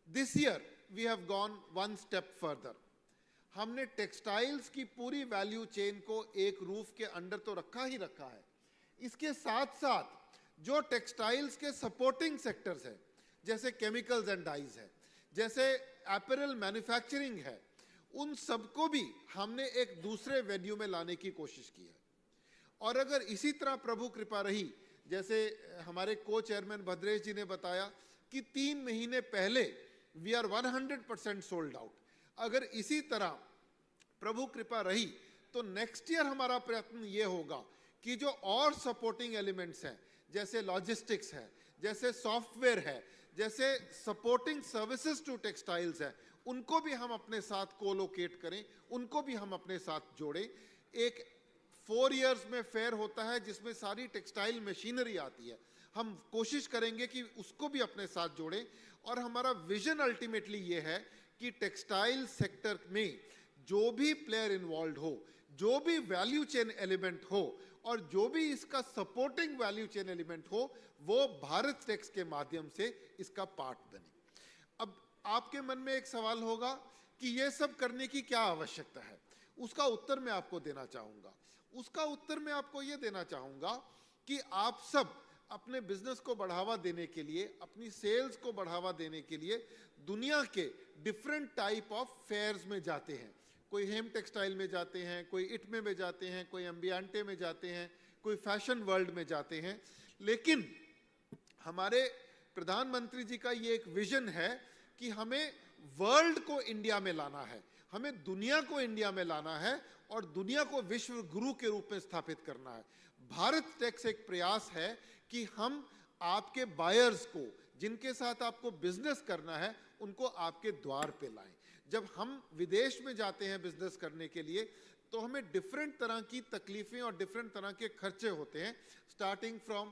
S8: This year we have gone one step further. हमने टेक्सटाइल्स की पूरी वैल्यू चेन को एक roof के under तो रखा ही रखा है, इसके साथ साथ जो टेक्सटाइल्स के सपोर्टिंग सेक्टर्स हैं, जैसे केमिकल्स एंड डाइज है, जैसे अपैरल मैन्युफैक्चरिंग है, उन सबको भी हमने एक दूसरे वेन्यू में लाने की कोशिश की है। और अगर इसी तरह प्रभु कृपा रही, जैसे हमारे को चेयरमैन भद्रेश जी ने बताया कि 3 महीने पहले वी आर 100% सोल्ड आउट, अगर इसी तरह प्रभु कृपा रही तो नेक्स्ट ईयर हमारा प्रयत्न ये होगा कि जो और सपोर्टिंग एलिमेंट्स हैं, जैसे लॉजिस्टिक्स है, जैसे सॉफ्टवेयर है, जैसे सपोर्टिंग सर्विसेज टू टेक्सटाइल्स है, उनको भी हम अपने साथ कोलोकेट करें, उनको भी हम अपने साथ जोड़ें। एक 4 इयर्स में फेयर होता है जिसमें सारी टेक्सटाइल मशीनरी आती है, हम कोशिश करेंगे कि उसको भी अपने साथ जोड़ें। और हमारा विजन अल्टीमेटली ये है कि टेक्सटाइल सेक्टर में जो भी प्लेयर इन्वॉल्व हो, जो भी वैल्यू चेन एलिमेंट हो और जो भी इसका सपोर्टिंग वैल्यू चेन एलिमेंट हो, वो भारत टेक्स के माध्यम से इसका पार्ट बने। अब आपके मन में एक सवाल होगा कि ये सब करने की क्या आवश्यकता है, उसका उत्तर मैं आपको देना चाहूँगा। उसका उत्तर मैं आपको ये देना चाहूँगा कि आप सब अपने बिजनेस को बढ़ावा देने के लिए, अपनी सेल्स को बढ़ावा देने के लिए दुनिया के डिफरेंट टाइप ऑफ फेयर्स में जाते हैं। कोई हेम टेक्सटाइल में जाते हैं, कोई इटमे में जाते हैं, कोई एम्बियांटे में जाते हैं, कोई फैशन वर्ल्ड में जाते हैं। लेकिन हमारे प्रधानमंत्री जी का ये एक विजन है कि हमें वर्ल्ड को इंडिया में लाना है, हमें दुनिया को इंडिया में लाना है और दुनिया को विश्व गुरु के रूप में स्थापित करना है। भारत टेक्स एक प्रयास है कि हम आपके बायर्स को, जिनके साथ आपको बिजनेस करना है, उनको आपके द्वार पे लाएं। जब हम विदेश में जाते हैं बिजनेस करने के लिए तो हमें डिफरेंट तरह की तकलीफें और डिफरेंट तरह के खर्चे होते हैं, starting from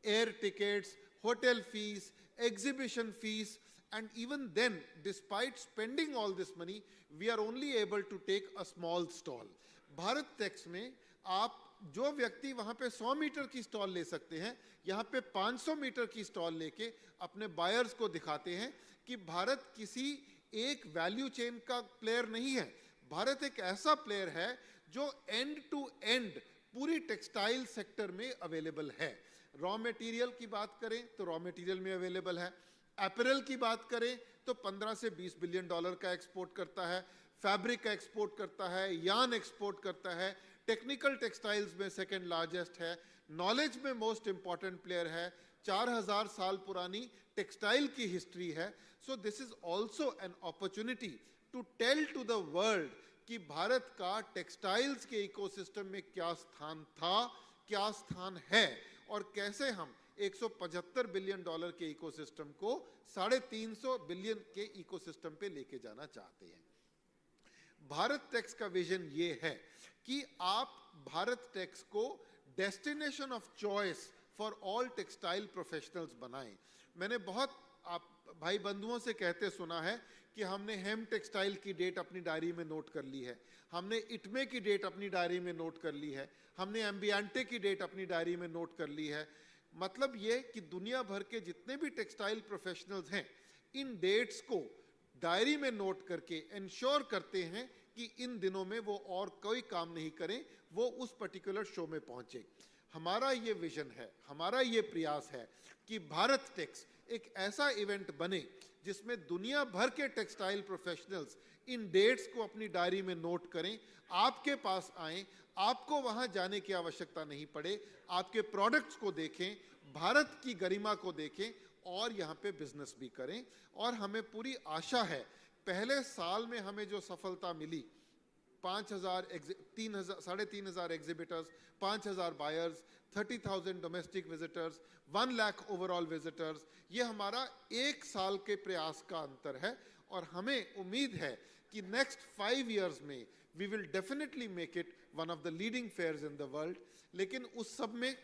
S8: air tickets, hotel fees, exhibition fees, and even then, despite spending all this money, we are only able to take a small stall. Bharat Tex में आप जो व्यक्ति वहां पे 100 मीटर की स्टॉल ले सकते हैं, यहाँ पे 500 मीटर की स्टॉल लेके अपने बायर्स को दिखाते हैं कि भारत किसी एक वैल्यू चेन का प्लेयर नहीं है। भारत एक ऐसा प्लेयर है जो एंड टू एंड पूरी टेक्सटाइल सेक्टर में अवेलेबल है। रॉ मटेरियल की बात करें तो रॉ मटेरियल में अवेलेबल है, अपैरल की बात करें तो 15 से 20 बिलियन डॉलर का एक्सपोर्ट करता है, फैब्रिक का एक्सपोर्ट करता है, यार्न एक्सपोर्ट करता है, टेक्निकल टेक्सटाइल्स में सेकंड लार्जेस्ट है, नॉलेज में मोस्ट इंपॉर्टेंट प्लेयर है, 4000 साल पुरानी टेक्सटाइल की हिस्ट्री है। So this is also an opportunity to tell to the world कि भारत का टेक्सटाइल्स के इकोसिस्टम में क्या स्थान था, क्या स्थान है, और कैसे हम 175 बिलियन डॉलर के इकोसिस्टम को 350 बिलियन के इकोसिस्टम पे लेके जाना चाहते हैं। भारत टेक्स का विजन ये है कि आप भारत टेक्स को destination of choice for all textile professionals बनाएं। मैंने बहुत आप भाई बंधुओं से कहते सुना है कि हमने हेम टेक्सटाइल की डेट अपनी डायरी में नोट कर ली है, हमने इटमे की डेट अपनी डायरी में नोट कर ली है, हमने एम्बियांटे की डेट अपनी डायरी में नोट कर ली है। मतलब ये कि दुनिया भर के जितने भी टेक्सटाइल प्रोफेशनल्स हैं, इन डेट्स को डायरी में नोट करके इंश्योर करते हैं कि इन दिनों में वो और कोई काम नहीं करें, वो उस पर्टिकुलर शो में पहुंचे। हमारा ये विजन है, हमारा ये प्रयास है कि भारत टेक्स एक ऐसा इवेंट बने जिसमें दुनिया भर के टेक्सटाइल प्रोफेशनल्स इन डेट्स को अपनी डायरी में नोट करें, आपके पास आएं, आपको वहां जाने की आवश्यकता नहीं पड़े, आपके प्रोडक्ट्स को देखें, भारत की गरिमा को देखें और यहाँ पे बिजनेस भी करें। और हमें पूरी आशा है, पहले साल में हमें जो सफलता मिली, 3,500 exhibitors, 5,000 buyers, 30,000 domestic visitors, 1 lakh overall visitors, ये हमारा एक साल के प्रयास का अंतर है। और हमें उम्मीद है कि नेक्स्ट 5 इयर्स में we will definitely make it one of the leading fairs in the world. लेकिन उस सब में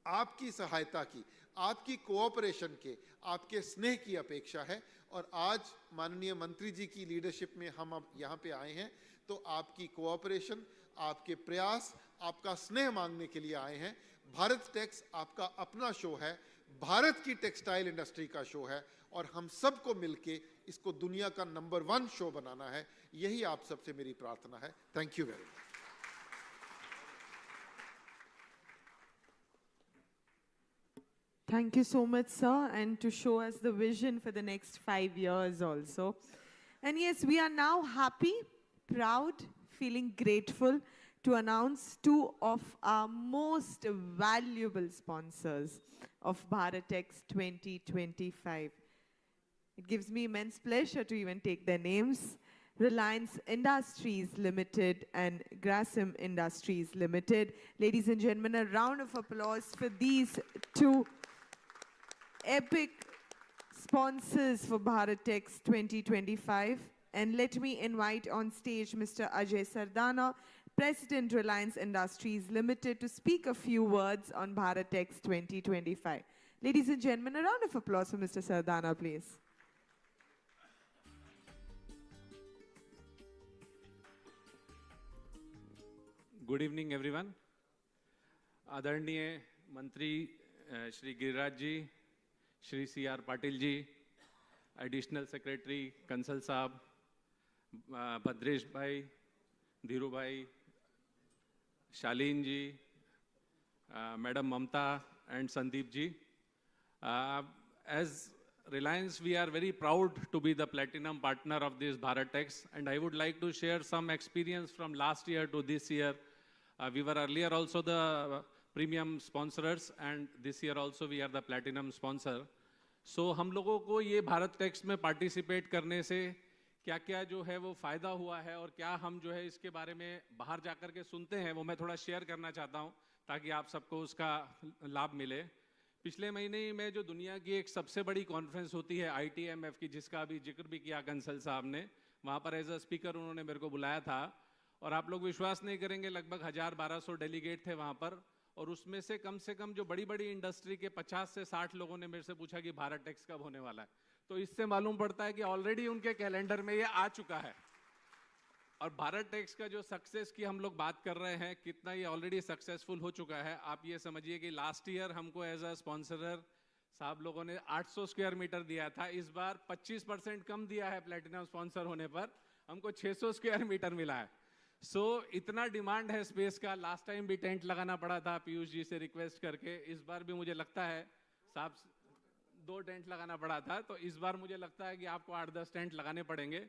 S8: आपकी सहायता की, आपकी कोऑपरेशन के, आपके स्नेह की अपेक्षा है। और आज माननीय मंत्री जी की लीडरशिप में हम अब यहाँ पे आए हैं, तो आपकी कोऑपरेशन, आपके प्रयास, आपका स्नेह मांगने के लिए आए हैं। भारत टेक्स आपका अपना शो है, भारत की टेक्सटाइल इंडस्ट्री का शो है, और हम सबको मिलके इसको दुनिया का नंबर 1 शो बनाना है। यही आप सबसे मेरी प्रार्थना है। Thank you very much.
S1: Thank you so much, sir, and to show us the vision for the next 5 years also. And yes, we are now happy, proud, feeling grateful to announce 2 of our most valuable sponsors of Bharatex 2025. It gives me immense pleasure to even take their names. Reliance Industries Limited and Grasim Industries Limited. Ladies and gentlemen, a round of applause for these 2 epic sponsors for Bharatex 2025. And let me invite on stage Mr. Ajay Sardana, President Reliance Industries Limited, to speak a few words on Bharatex 2025. Ladies and gentlemen, a round of applause for Mr. Sardana, please.
S9: Good evening everyone. आदरणीय मंत्री Shri Giriraj ji, Shri CR Patil ji, additional secretary Kansal Sahab, Bhadresh bhai, Dhiru bhai, Shalin ji, madam Mamta and Sandeep ji, as Reliance, we are very proud to be the platinum partner of this Bharatex, and I would like to share some experience from last year to this year. We were earlier also the premium sponsors, and this year also we are the platinum sponsor. So हम लोगों को ये Bharatex में participate करने से क्या क्या जो है वो फ़ायदा हुआ है, और क्या हम जो है इसके बारे में बाहर जाकर के सुनते हैं, वो मैं थोड़ा शेयर करना चाहता हूँ ताकि आप सबको उसका लाभ मिले। पिछले महीने ही में जो दुनिया की एक सबसे बड़ी कॉन्फ्रेंस होती है ITMF की, जिसका अभी जिक्र भी किया कंसल साहब ने, वहाँ पर एज अ स्पीकर उन्होंने मेरे को बुलाया था, और आप लोग विश्वास नहीं करेंगे, लगभग 1000-1200 डेलीगेट थे वहाँ पर, और उसमें से कम जो बड़ी बड़ी इंडस्ट्री के 50 से 60 लोगों ने मेरे से पूछा कि भारत टैक्स कब होने वाला है। तो इससे मालूम पड़ता है कि ऑलरेडी उनके कैलेंडर में ये आ चुका है। और भारत टैक्स का जो सक्सेस की हम लोग बात कर रहे हैं, कितना ये ऑलरेडी सक्सेसफुल हो चुका है, आप ये समझिए कि लास्ट ईयर हमको एज अ स्पॉन्सरर साहब लोगों ने 800 स्क्वायर मीटर दिया था। इस बार 25% कम दिया है प्लेटिनम स्पॉन्सर होने पर, हमको 600 स्क्वायर मीटर मिला है। सो इतना डिमांड है स्पेस का। लास्ट टाइम भी टेंट लगाना पड़ा था पीयूष जी से रिक्वेस्ट करके, इस बार भी मुझे लगता है साहब 2 टेंट लगाना पड़ा था, तो इस बार मुझे लगता है कि आपको 8-10 टेंट लगाने पड़ेंगे।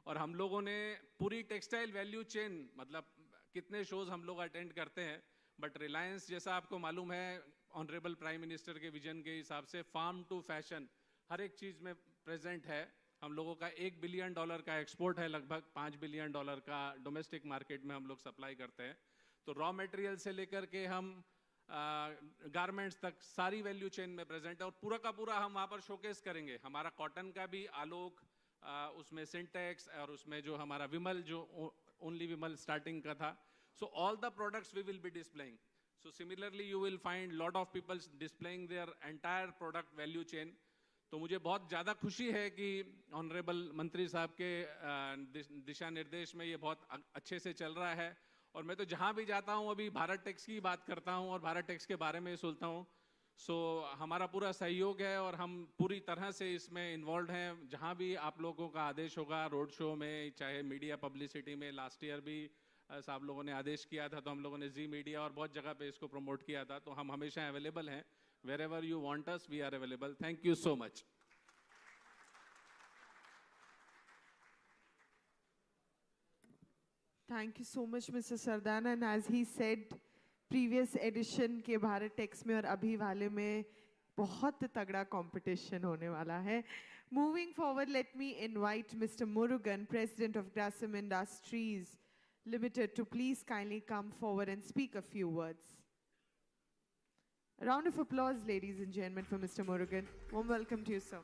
S9: और हम लोगों ने पूरी टेक्सटाइल वैल्यू चेन, मतलब कितने शोज हम लोग अटेंड करते हैं, बट रिलायंस जैसा आपको मालूम है ऑनरेबल प्राइम मिनिस्टर के विजन के हिसाब से फार्म टू फैशन हर एक चीज में प्रेजेंट है। हम लोगों का $1 बिलियन का एक्सपोर्ट है, लगभग $5 बिलियन का डोमेस्टिक मार्केट में हम लोग सप्लाई करते हैं। तो रॉ मटेरियल से लेकर के हम गारमेंट्स तक सारी वैल्यू चेन में प्रेजेंट है, और पूरा का पूरा हम वहाँ पर शोकेस करेंगे। हमारा कॉटन का भी आलोक, उसमें सिंटेक्स, और उसमें जो हमारा विमल, जो ओनली विमल स्टार्टिंग का था, so all the products we will be displaying. So similarly you will find lot of people displaying their entire product value chain. तो मुझे बहुत ज़्यादा खुशी है कि ऑनरेबल मंत्री साहब के दिशा निर्देश में ये बहुत अच्छे से चल रहा है। और मैं तो जहाँ भी जाता हूँ अभी भारत टैक्स की बात करता हूँ और भारत टैक्स के बारे में सोचता हूँ। सो हमारा पूरा सहयोग है और हम पूरी तरह से इसमें इन्वॉल्व हैं। जहाँ भी आप लोगों का आदेश होगा, रोड शो में, चाहे मीडिया पब्लिसिटी में, लास्ट ईयर भी साहब लोगों ने आदेश किया था तो हम लोगों ने जी मीडिया और बहुत जगह पे इसको प्रमोट किया था। तो हम हमेशा अवेलेबल हैं, wherever you want us, we are available. Thank you so much.
S1: Thank you so much, Mr. Sardana. And as he said, previous edition के भारत टैक्स में और अभी वाले में बहुत तगड़ा competition होने वाला है. Moving forward, let me invite Mr. Murugan, President of Grasim Industries Limited, to please kindly come forward and speak a few words. A round of applause, ladies and gentlemen, for Mr. Murugan. Warm welcome to you, sir.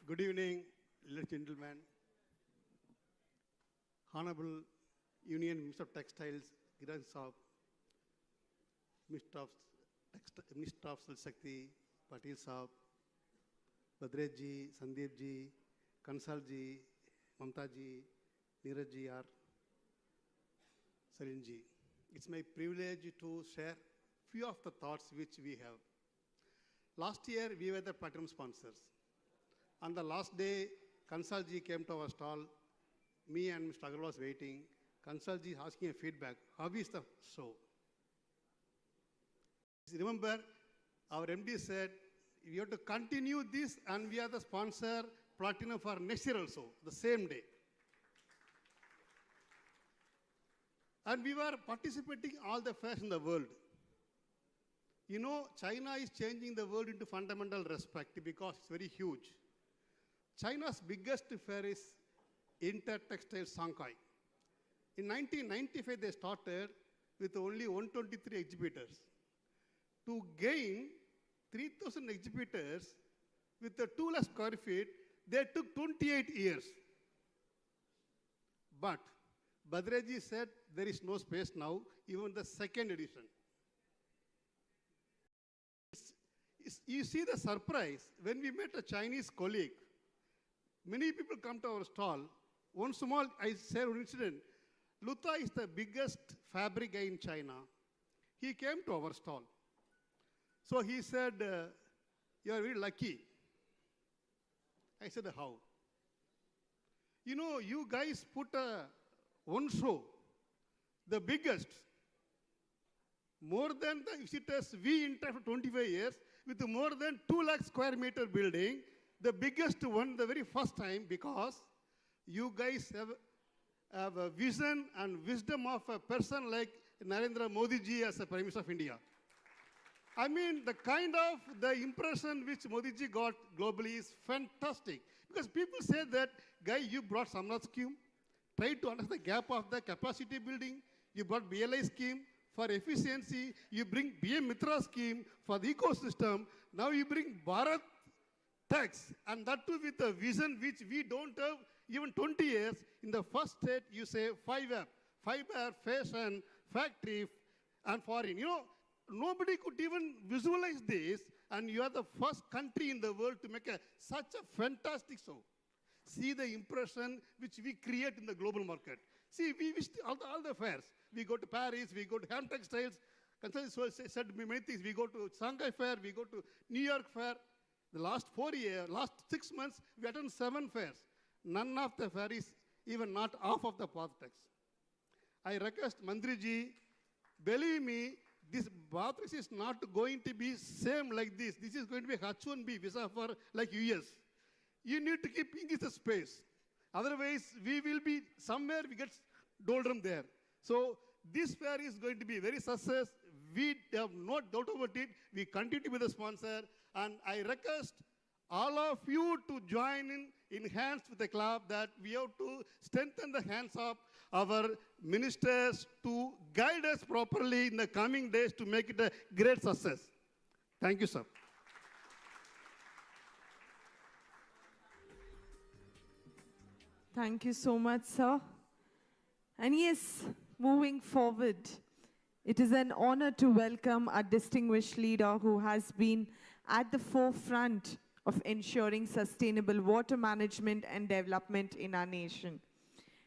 S10: Good evening, ladies and gentlemen. Honorable Union Minister of Textiles, Giran Saab, Minister of Jal Shakti, Patil Saab, Badrej ji, Sandeep ji, Kansal ji, Mamta ji, Neeraj ji, R. Sarin ji. It's my privilege to share few of the thoughts which we have. Last year, we were the platinum sponsors. On the last day, Kansal ji came to our stall. Me and Mr. Agarwal was waiting. Kansal ji asking a feedback. How is the show? Remember, our MD said, we have to continue this and we are the sponsor platinum for next year also, the same day. And we were participating all the fairs in the world. You know, China is changing the world into fundamental respect because it's very huge. China's biggest fair is Intertextile Shanghai. In 1995, they started with only 123 exhibitors. To gain 3,000 exhibitors with a 2 lakh square feet, they took 28 years. But Badreji said there is no space now, even the second edition. You see the surprise when we met a Chinese colleague. Many people come to our stall. One small, I share one incident. Luta is the biggest fabric guy in China. He came to our stall. So he said, you are very lucky. I said, how? You know, you guys put one show, the biggest, more than the visitors we interact for 25 years, with more than 2 lakh square meter building, the biggest one, the very first time, because you guys have a vision and wisdom of a person like Narendra Modi ji as a Prime Minister of India. I mean, the kind of the impression which Modi ji got globally is fantastic. Because people say that, guy, you brought Samrat scheme, try to understand the gap of the capacity building, you brought BLI scheme for efficiency, you bring BM Mitra scheme for the ecosystem, now you bring Bharat tax, and that too with a vision which we don't have even 20 years. In the first state, you say 5R, fashion, factory and foreign. You know, nobody could even visualize this, and you are the first country in the world to make such a fantastic show. See the impression which we create in the global market. See, we visit all the fairs. We go to Paris, we go to Ham Textiles. Consul said many things. We go to Shanghai Fair, we go to New York Fair. The last 6 months, we attended 7 fairs. None of the fair is even not half of the Bharat. I request Mandriji, believe me, this Bharat is not going to be same like this. This is going to be H1B visa for like US. You need to keep English space. Otherwise, we will be somewhere we get doldrum there. So this fair is going to be very success. We have no doubt about it. We continue to be the sponsor. And I request all of you to join in hands with the club that we have to strengthen the hands of our ministers to guide us properly in the coming days to make it a great success. Thank you, sir.
S1: Thank you so much, sir. And yes, moving forward, it is an honor to welcome a distinguished leader who has been at the forefront of ensuring sustainable water management and development in our nation.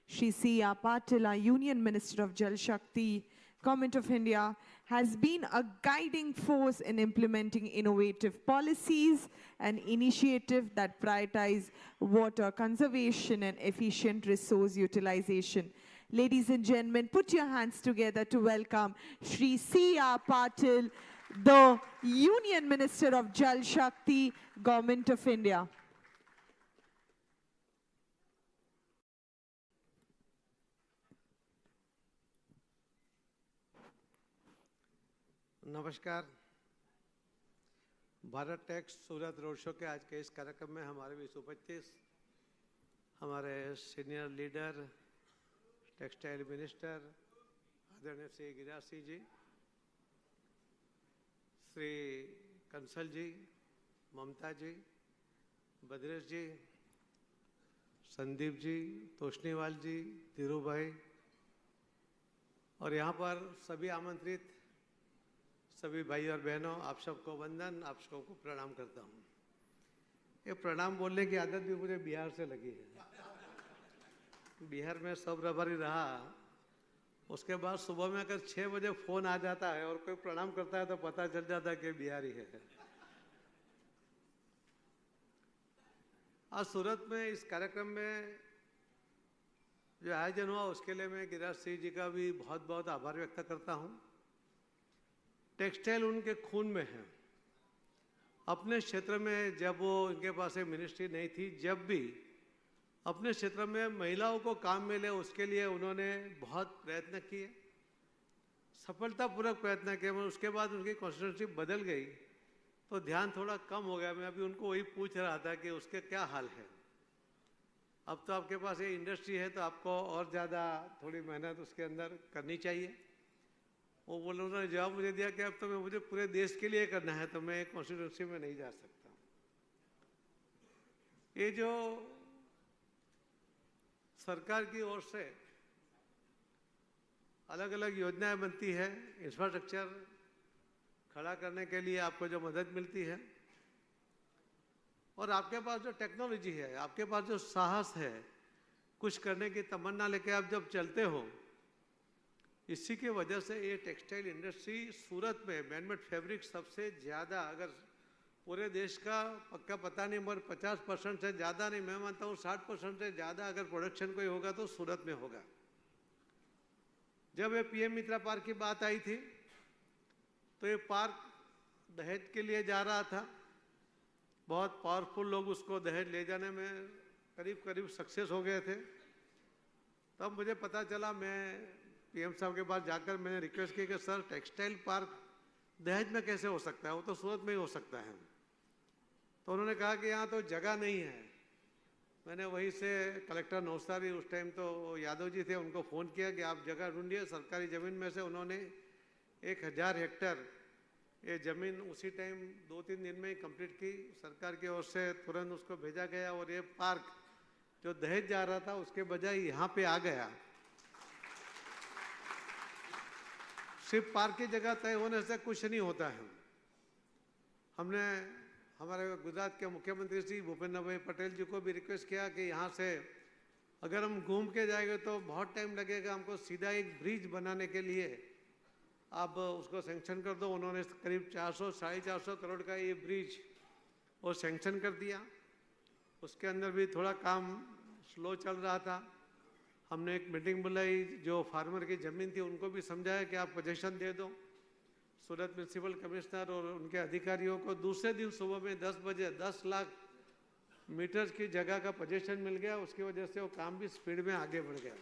S1: Shri C.R. Patil, our Union Minister of Jal Shakti, Government of India, has been a guiding force in implementing innovative policies and initiatives that prioritize water conservation and efficient resource utilization. Ladies and gentlemen, put your hands together to welcome Shri C.R. Patil, the Union Minister of Jal Shakti, Government of India.
S11: नमस्कार। Bharat takes सूरत road show के आज के इस कार्यक्रम में हमारे बीच उपस्थित हमारे सीनियर लीडर टेक्सटाइल मिनिस्टर आदरणीय श्री गिरिराज सिंह जी, श्री कंसल जी, ममता जी, बद्रेश जी, संदीप जी, तोष्णीवाल जी, धीरू भाई और यहाँ पर सभी आमंत्रित सभी भाई और बहनों, आप सबको वंदन, आप सबको प्रणाम करता हूँ। ये प्रणाम बोलने की आदत भी मुझे बिहार से लगी है। बिहार में सब रबरी रहा, उसके बाद सुबह में अगर 6 बजे फोन आ जाता है और कोई प्रणाम करता है तो पता चल जाता है कि बिहारी है। आज सूरत में इस कार्यक्रम में जो आयोजन हुआ उसके लिए मैं गिरिराज सिंह जी का भी बहुत बहुत आभार व्यक्त करता हूँ। टेक्सटाइल उनके खून में है। अपने क्षेत्र में जब वो इनके पास एक मिनिस्ट्री नहीं थी, जब भी अपने क्षेत्र में महिलाओं को काम मिले उसके लिए उन्होंने बहुत प्रयत्न किए, सफलतापूर्वक प्रयत्न किए। उसके बाद उनकी कॉन्स्टिट्यूंसी बदल गई तो ध्यान थोड़ा कम हो गया। मैं अभी उनको वही पूछ रहा था कि उसके क्या हाल है। अब तो आपके पास ये इंडस्ट्री है तो आपको और ज़्यादा थोड़ी मेहनत उसके अंदर करनी चाहिए। वो बोले, उन्होंने जवाब मुझे दिया कि अब तो मुझे पूरे देश के लिए करना है तो मैं कॉन्स्टिट्यूंसी में नहीं जा सकता। ये जो सरकार की ओर से अलग अलग योजनाएं बनती है, इंफ्रास्ट्रक्चर खड़ा करने के लिए आपको जो मदद मिलती है और आपके पास जो टेक्नोलॉजी है, आपके पास जो साहस है, कुछ करने की तमन्ना लेके आप जब चलते हो, इसी की वजह से ये टेक्सटाइल इंडस्ट्री सूरत में मैनमेड फैब्रिक सबसे ज़्यादा, अगर पूरे देश का पक्का पता नहीं मगर 50% से ज़्यादा नहीं, मैं मानता हूँ 60% से ज़्यादा अगर प्रोडक्शन कोई होगा तो सूरत में होगा। जब ये पीएम मित्रा पार्क की बात आई थी तो ये पार्क दहेज के लिए जा रहा था। बहुत पावरफुल लोग उसको दहेज ले जाने में करीब करीब सक्सेस हो गए थे। तब मुझे पता चला, मैं पीएम साहब के पास जाकर मैंने रिक्वेस्ट की कि सर टेक्सटाइल पार्क दहेज में कैसे हो सकता है, वो तो सूरत में ही हो सकता है। तो उन्होंने कहा कि यहाँ तो जगह नहीं है। मैंने वहीं से कलेक्टर नौसारी, उस टाइम तो यादव जी थे, उनको फ़ोन किया कि आप जगह ढूंढिए। सरकारी ज़मीन में से उन्होंने 1000 हेक्टेयर ये ज़मीन उसी टाइम 2-3 दिन में ही कंप्लीट की। सरकार की ओर से तुरंत उसको भेजा गया और ये पार्क जो दहेज जा रहा था उसके बजाय यहाँ पे आ गया। सिर्फ पार्क की जगह तय होने से कुछ नहीं होता है। हमने हमारे गुजरात के मुख्यमंत्री श्री भूपेंद्र भाई पटेल जी को भी रिक्वेस्ट किया कि यहाँ से अगर हम घूम के जाएंगे तो बहुत टाइम लगेगा, हमको सीधा एक ब्रिज बनाने के लिए आप उसको सैंक्शन कर दो। उन्होंने करीब 400-450 करोड़ का ये ब्रिज वो सैंक्शन कर दिया। उसके अंदर भी थोड़ा काम स्लो चल रहा था। हमने एक मीटिंग बुलाई, जो फार्मर की ज़मीन थी उनको भी समझाया कि आप पोजीशन दे दो। सूरत म्यूनसिपल कमिश्नर और उनके अधिकारियों को दूसरे दिन सुबह में 10 बजे 10 लाख मीटर की जगह का पोजीशन मिल गया। उसकी वजह से वो काम भी स्पीड में आगे बढ़ गया।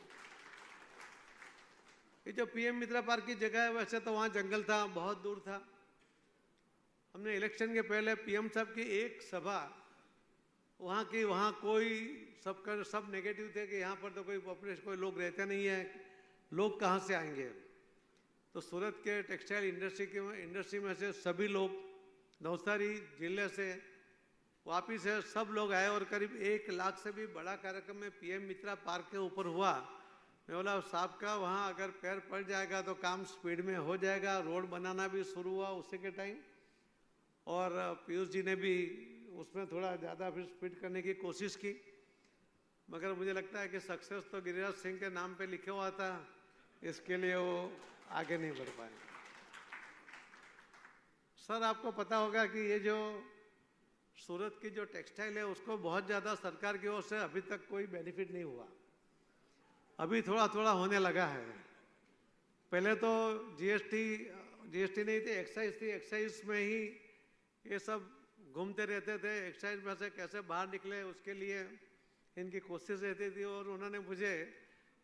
S11: ये जो पीएम मित्रा पार्क की जगह है, वैसे तो वहाँ जंगल था, बहुत दूर था। हमने इलेक्शन के पहले पीएम साहब की एक सभा वहाँ कोई सब नेगेटिव थे कि यहाँ पर तो कोई पॉपुलेशन, कोई लोग रहते नहीं है, लोग कहाँ से आएंगे। तो सूरत के टेक्सटाइल इंडस्ट्री में से सभी लोग नवसारी जिले से वापिस है, सब लोग आए और करीब 1 लाख से भी बड़ा कार्यक्रम में पीएम मित्रा पार्क के ऊपर हुआ। मैं बोला साहब का वहाँ अगर पैर पड़ जाएगा तो काम स्पीड में हो जाएगा। रोड बनाना भी शुरू हुआ उसी के टाइम, और पीयूष जी ने भी उसमें थोड़ा ज़्यादा फिर स्पीड करने की कोशिश की, मगर मुझे लगता है कि सक्सेस तो गिरिराज सिंह के नाम पे लिखे हुआ था, इसके लिए वो आगे नहीं बढ़ पाए। सर आपको पता होगा कि ये जो सूरत की जो टेक्सटाइल है उसको बहुत ज़्यादा सरकार की ओर से अभी तक कोई बेनिफिट नहीं हुआ। अभी थोड़ा थोड़ा होने लगा है। पहले तो जीएसटी नहीं थी, एक्साइज थी। एक्साइज में ही ये सब घूमते रहते थे। एक्साइज में से कैसे बाहर निकले उसके लिए इनकी कोशिश रहती थी। और उन्होंने मुझे,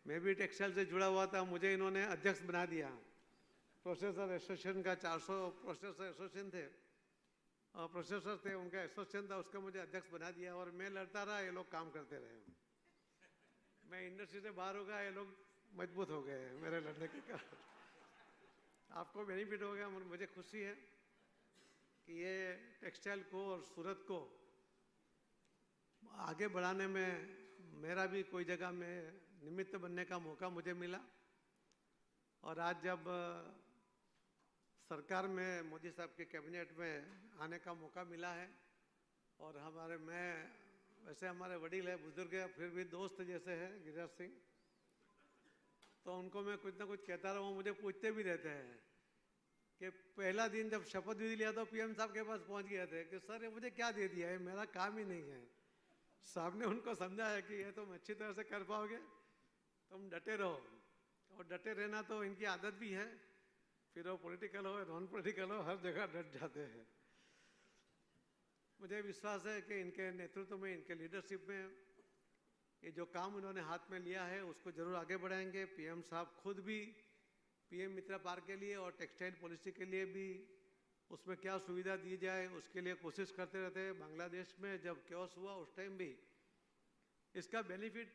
S11: मैं भी टेक्सटाइल से जुड़ा हुआ था, मुझे इन्होंने अध्यक्ष बना दिया। प्रोसेसर एसोसिएशन का 400 प्रोसेसर एसोसिएशन थे और प्रोसेसर थे, उनका एसोसिएशन था, उसका मुझे अध्यक्ष बना दिया। और मैं लड़ता रहा, ये लोग काम करते रहे। मैं इंडस्ट्री से बाहर हो गया, ये लोग मजबूत हो गए मेरे लड़ने के कारण। आपको बेनिफिट हो गया, मुझे खुशी है कि ये टेक्सटाइल को और सूरत को आगे बढ़ाने में मेरा भी कोई जगह में निमित्त बनने का मौका मुझे मिला। और आज जब सरकार में मोदी साहब के कैबिनेट में आने का मौका मिला है, और वैसे हमारे वडील है, बुजुर्ग है, फिर भी दोस्त जैसे हैं गिरिराज सिंह, तो उनको मैं कुछ ना कुछ कहता रहा हूँ। मुझे पूछते भी रहते हैं कि पहला दिन जब शपथ विधि लिया तो पीएम साहब के पास पहुँच गए थे कि सर ये मुझे क्या दे दिया है, मेरा काम ही नहीं है। साहब ने उनको समझाया कि ये तुम अच्छी तरह से कर पाओगे, तुम डटे रहो। और डटे रहना तो इनकी आदत भी है, फिर वो पॉलिटिकल हो नॉन पॉलिटिकल हो, हर जगह डट जाते हैं। मुझे विश्वास है कि इनके नेतृत्व में, इनके लीडरशिप में ये जो काम उन्होंने हाथ में लिया है उसको जरूर आगे बढ़ाएंगे। पीएम साहब खुद भी पीएम मित्रा पार्क के लिए और टेक्सटाइल पॉलिसी के लिए भी उसमें क्या सुविधा दी जाए उसके लिए कोशिश करते रहते हैं। बांग्लादेश में जब क्योस हुआ उस टाइम भी इसका बेनिफिट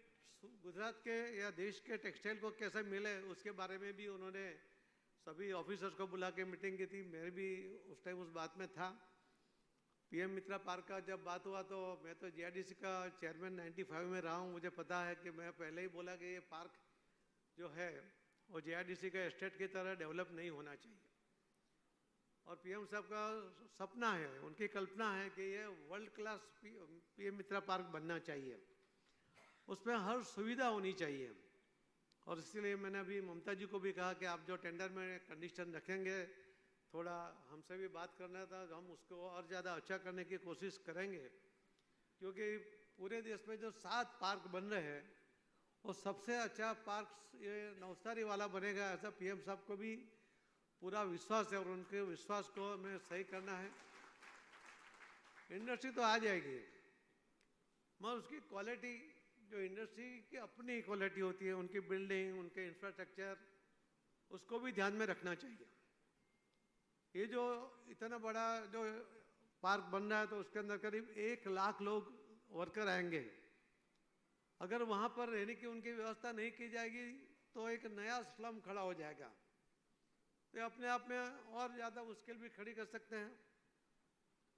S11: गुजरात के या देश के टेक्सटाइल को कैसे मिले उसके बारे में भी उन्होंने सभी ऑफिसर्स को बुला के मीटिंग की थी। मैं भी उस टाइम उस बात में था। पीएम मित्रा पार्क का जब बात हुआ तो मैं तो जीआईडीसी का चेयरमैन 95 में रहा हूँ। मुझे पता है कि मैं पहले ही बोला कि ये पार्क जो है वो जीआईडीसी का एस्टेट की तरह डेवलप नहीं होना चाहिए। और पीएम साहब का सपना है, उनकी कल्पना है कि ये वर्ल्ड क्लास पीएम मित्रा पार्क बनना चाहिए, उसमें हर सुविधा होनी चाहिए। और इसलिए मैंने अभी ममता जी को भी कहा कि आप जो टेंडर में कंडीशन रखेंगे, थोड़ा हमसे भी बात करना था, हम उसको और ज़्यादा अच्छा करने की कोशिश करेंगे। क्योंकि पूरे देश में जो 7 पार्क बन रहे हैं वो सबसे अच्छा पार्क ये नवसारी वाला बनेगा, ऐसा पीएम साहब को भी पूरा विश्वास है। और उनके विश्वास को हमें सही करना है। इंडस्ट्री तो आ जाएगी, मगर उसकी क्वालिटी, जो इंडस्ट्री की अपनी क्वालिटी होती है, उनकी बिल्डिंग, उनके इंफ्रास्ट्रक्चर, उसको भी ध्यान में रखना चाहिए। ये जो इतना बड़ा जो पार्क बन रहा है तो उसके अंदर करीब 1 लाख लोग वर्कर आएंगे। अगर वहाँ पर रहने की उनकी व्यवस्था नहीं की जाएगी तो एक नया स्लम खड़ा हो जाएगा। तो अपने आप में और ज़्यादा मुश्किल भी खड़ी कर सकते हैं।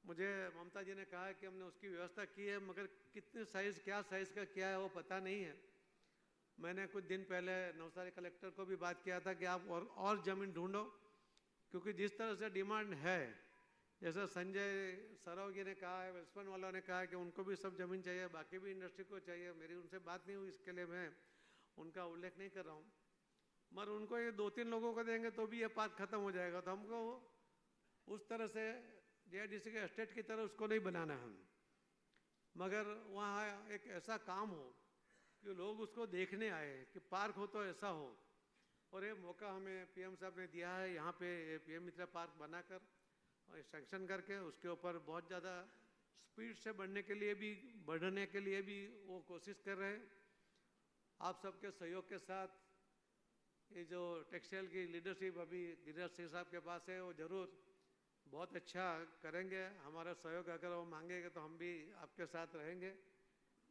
S11: मुझे ममता जी ने कहा है कि हमने उसकी व्यवस्था की है, मगर कितने साइज़, क्या साइज़ का क्या है वो पता नहीं है। मैंने कुछ दिन पहले नवसारी कलेक्टर को भी बात किया था कि आप और ज़मीन ढूंढो, क्योंकि जिस तरह से डिमांड है, जैसा संजय सरावगी ने कहा है, वेल्सपन वालों ने कहा है कि उनको भी सब ज़मीन चाहिए, बाकी भी इंडस्ट्री को चाहिए। मेरी उनसे बात नहीं हुई, इसके लिए मैं उनका उल्लेख नहीं कर रहा हूँ। मगर उनको ये 2-3 लोगों को देंगे तो भी ये पार्क खत्म हो जाएगा। तो हमको उस तरह से JIDC के एस्टेट की तरह उसको नहीं बनाना है, मगर वहाँ एक ऐसा काम हो कि लोग उसको देखने आए कि पार्क हो तो ऐसा हो। और ये मौका हमें PM साहब ने दिया है, यहाँ पे PM मित्रा पार्क बनाकर और सैंक्शन करके उसके ऊपर बहुत ज़्यादा स्पीड से बढ़ने के लिए भी वो कोशिश कर रहे हैं। आप सबके सहयोग के साथ ये जो टेक्सटाइल की लीडरशिप अभी गिरिराज सिंह साहब के पास है, वो ज़रूर बहुत अच्छा करेंगे। हमारा सहयोग अगर वो मांगेंगे तो हम भी आपके साथ रहेंगे,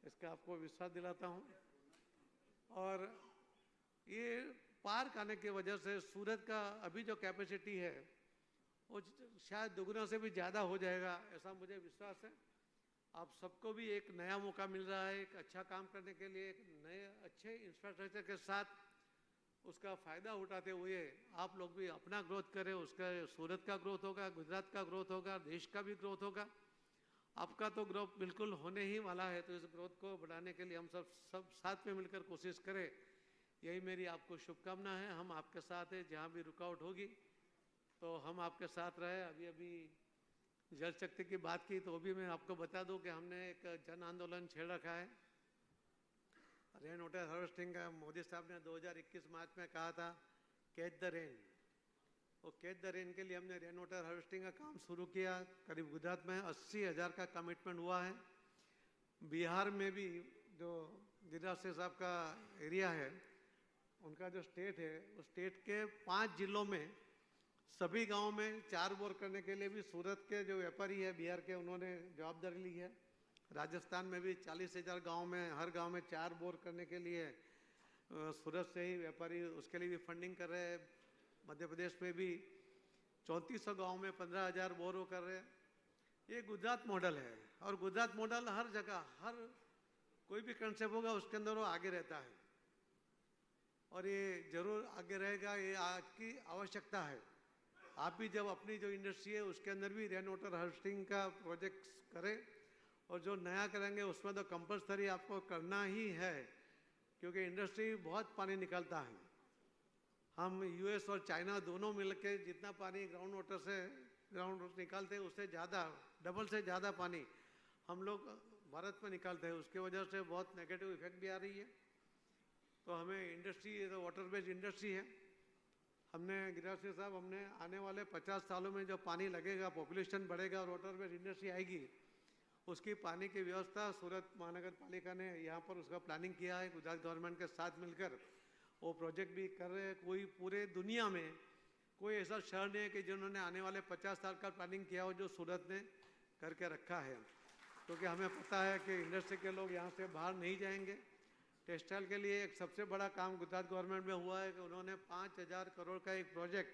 S11: इसका आपको विश्वास दिलाता हूँ। और ये पार्क आने की वजह से सूरत का अभी जो कैपेसिटी है वो शायद दुगना से भी ज़्यादा हो जाएगा, ऐसा मुझे विश्वास है। आप सबको भी एक नया मौका मिल रहा है एक अच्छा काम करने के लिए, एक नए अच्छे इंफ्रास्ट्रक्चर के साथ उसका फ़ायदा उठाते हुए आप लोग भी अपना ग्रोथ करें। उसका सूरत का ग्रोथ होगा, गुजरात का ग्रोथ होगा, देश का भी ग्रोथ होगा। आपका तो ग्रोथ बिल्कुल होने ही वाला है, तो इस ग्रोथ को बढ़ाने के लिए हम सब साथ में मिलकर कोशिश करें, यही मेरी आपको शुभकामना है। हम आपके साथ हैं, जहाँ भी रुकावट होगी तो हम आपके साथ रहे। अभी जल शक्ति की बात की तो भी मैं आपको बता दूं कि हमने एक जन आंदोलन छेड़ रखा है रेन वाटर हार्वेस्टिंग का। मोदी साहब ने 2021 मार्च में कहा था कैच द रेन, वो कैच द रेन के लिए हमने रेन वाटर हार्वेस्टिंग का काम शुरू किया। करीब गुजरात में 80,000 का कमिटमेंट हुआ है। बिहार में भी जो गिरिराज सिंह साहब का एरिया है, उनका जो स्टेट है, उस स्टेट के 5 जिलों में सभी गांव में 4 बोर करने के लिए भी सूरत के जो व्यापारी है बिहार के, उन्होंने जवाबदारी ली है। राजस्थान में भी 40,000 गांव में, हर गांव में 4 बोर करने के लिए सूरत से ही व्यापारी उसके लिए भी फंडिंग कर रहे हैं। मध्य प्रदेश में भी 3400 गांव में 15,000 बोर वो कर रहे हैं। ये गुजरात मॉडल है, और गुजरात मॉडल हर जगह, हर कोई भी कंसेप्ट होगा उसके अंदर वो आगे रहता है, और ये जरूर आगे रहेगा। ये आज की आवश्यकता है। आप भी जब अपनी जो इंडस्ट्री है उसके अंदर भी रेन वाटर हार्वेस्टिंग का प्रोजेक्ट करें, और जो नया करेंगे उसमें तो कंपलसरी आपको करना ही है, क्योंकि इंडस्ट्री बहुत पानी निकालता है। हम US और चाइना दोनों मिलकर जितना पानी ग्राउंड वाटर निकालते हैं उससे ज़्यादा, डबल से ज़्यादा पानी हम लोग भारत में निकालते हैं। उसके वजह से बहुत नेगेटिव इफेक्ट भी आ रही है। तो हमें इंडस्ट्री, ये तो वाटर बेस्ड इंडस्ट्री है। हमने गिरिराज सिंह साहब, हमने आने वाले 50 सालों में जो पानी लगेगा, पॉपुलेशन बढ़ेगा और वाटर बेस्ड इंडस्ट्री आएगी, उसकी पानी की व्यवस्था सूरत महानगर पालिका ने यहाँ पर उसका प्लानिंग किया है। गुजरात गवर्नमेंट के साथ मिलकर वो प्रोजेक्ट भी कर रहे हैं। कोई पूरे दुनिया में कोई ऐसा शहर नहीं है कि जिन्होंने आने वाले 50 साल का प्लानिंग किया हो जो सूरत ने करके रखा है, क्योंकि हमें पता है कि इंडस्ट्री के लोग यहाँ से बाहर नहीं जाएंगे। टेक्सटाइल के लिए एक सबसे बड़ा काम गुजरात गवर्नमेंट में हुआ है कि उन्होंने 5,000 करोड़ का एक प्रोजेक्ट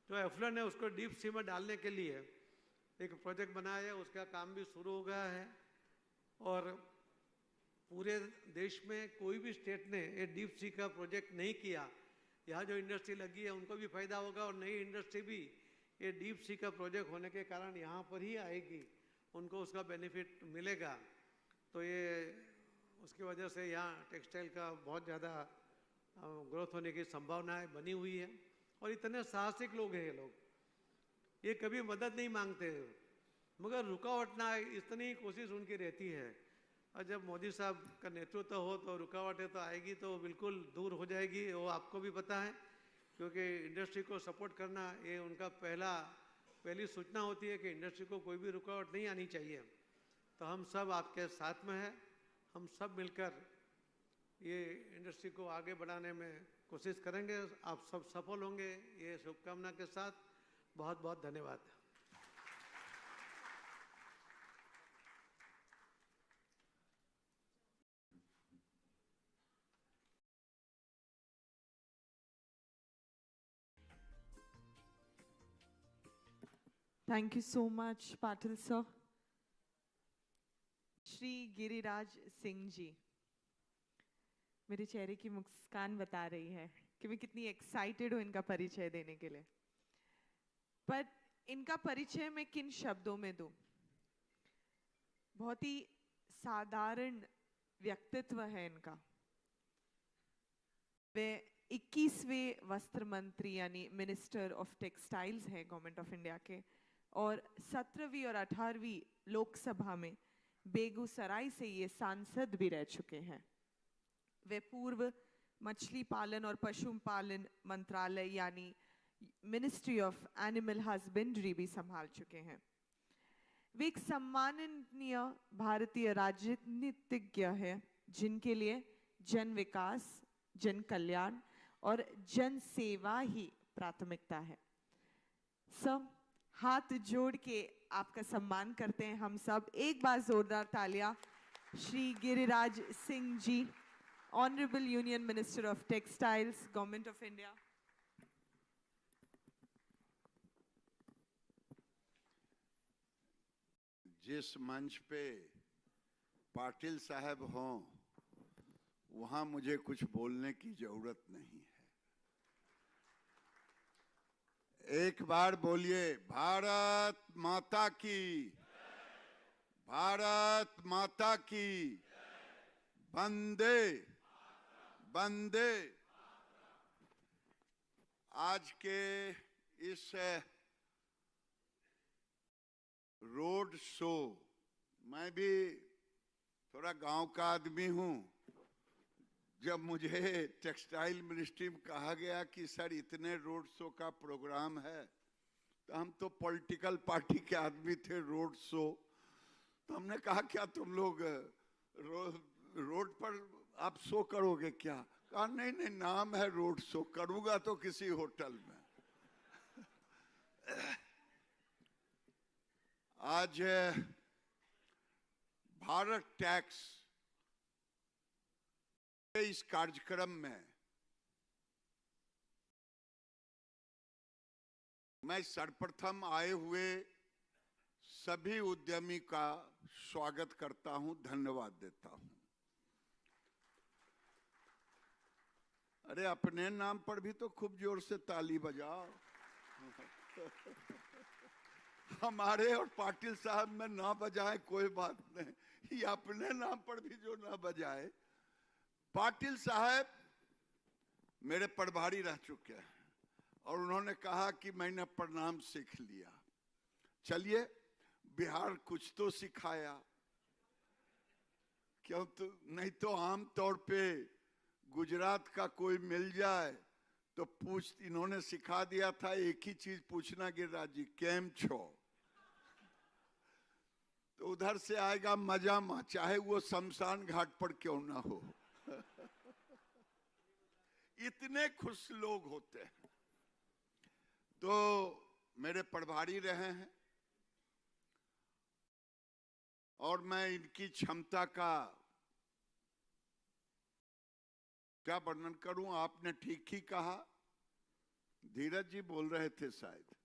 S11: जो एफ्लुएंट है उसको डीप सी में डालने के लिए एक प्रोजेक्ट बनाया है। उसका काम भी शुरू हो गया है, और पूरे देश में कोई भी स्टेट ने ये डीप सी का प्रोजेक्ट नहीं किया। यहाँ जो इंडस्ट्री लगी है उनको भी फायदा होगा, और नई इंडस्ट्री भी ये डीप सी का प्रोजेक्ट होने के कारण यहाँ पर ही आएगी, उनको उसका बेनिफिट मिलेगा। तो ये उसकी वजह से यहाँ टेक्सटाइल का बहुत ज़्यादा ग्रोथ होने की संभावनाएं बनी हुई है। और इतने साहसिक लोग हैं ये लोग, ये कभी मदद नहीं मांगते, मगर रुकावट ना आए इतनी कोशिश उनकी रहती है। और जब मोदी साहब का नेतृत्व हो तो रुकावटें तो आएगी तो बिल्कुल दूर हो जाएगी, वो आपको भी पता है, क्योंकि इंडस्ट्री को सपोर्ट करना ये उनका पहली सूचना होती है कि इंडस्ट्री को कोई भी रुकावट नहीं आनी चाहिए। तो हम सब आपके साथ में हैं, हम सब मिलकर ये इंडस्ट्री को आगे बढ़ाने में कोशिश करेंगे। आप सब सफल होंगे, ये शुभकामना के साथ बहुत बहुत धन्यवाद।
S1: Thank you so much, Patil sir. Shri Giriraj Singh ji. मेरे चेहरे की मुस्कान बता रही है कि मैं कितनी एक्साइटेड हूँ इनका परिचय देने के लिए। पर इनका परिचय मैं किन शब्दों में दूं? बहुत ही साधारण व्यक्तित्व है इनका। वे 21वें वस्त्र मंत्री यानी मिनिस्टर ऑफ टेक्सटाइल्स हैं गवर्नमेंट ऑफ इंडिया के, और 17वीं और 18वीं लोकसभा में बेगूसराय से ये सांसद भी रह चुके हैं। वे पूर्व मछली पालन और पशुपालन मंत्रालय यानी मिनिस्ट्री ऑफ एनिमल हस्बेंड्री भी संभाल चुके हैं। वे एक सम्माननीय भारतीय राजनीतिज्ञ है जिनके लिए जन विकास, जन कल्याण और जन सेवा ही प्राथमिकता है। सब हाथ जोड़ के आपका सम्मान करते हैं हम सब। एक बार जोरदार तालियां Shri Giriraj Singh ji, honourable union minister of textiles, government of India.
S12: जिस मंच पे पाटिल साहब हों वहां मुझे कुछ बोलने की जरूरत नहीं है। एक बार बोलिए भारत माता की, भारत माता की, वंदे वंदे। आज के इस रोड शो, मैं भी थोड़ा गांव का आदमी हूं। जब मुझे टेक्सटाइल मिनिस्ट्री में कहा गया कि सर इतने रोड शो का प्रोग्राम है, तो हम तो पॉलिटिकल पार्टी के आदमी थे, रोड शो। तो हमने कहा क्या तुम लोग रोड पर आप शो करोगे क्या? कहा नहीं नहीं, नाम है रोड शो, करूंगा तो किसी होटल में। आज भारत टैक्स इस कार्यक्रम में मैं सर्वप्रथम आए हुए सभी उद्यमी का स्वागत करता हूं, धन्यवाद देता हूं। अरे अपने नाम पर भी तो खूब जोर से ताली बजाओ। हमारे और पाटिल साहब में ना बजाए कोई बात नहीं, ये अपने नाम पर भी जो ना बजाए। पाटिल साहब मेरे प्रभारी रह चुके हैं और उन्होंने कहा कि मैंने प्रणाम सीख लिया। चलिए, बिहार कुछ तो सिखाया, क्यों तो नहीं तो आम तौर पे गुजरात का कोई मिल जाए तो इन्होंने सिखा दिया था एक ही चीज पूछना, गिरिराज जी केम छो, तो उधर से आएगा मजा मा, चाहे वो शमशान घाट पर क्यों ना हो। इतने खुश लोग होते हैं। तो मेरे प्रभारी रहे हैं और मैं इनकी क्षमता का क्या वर्णन करूं। आपने ठीक ही कहा, धीरज जी बोल रहे थे शायद,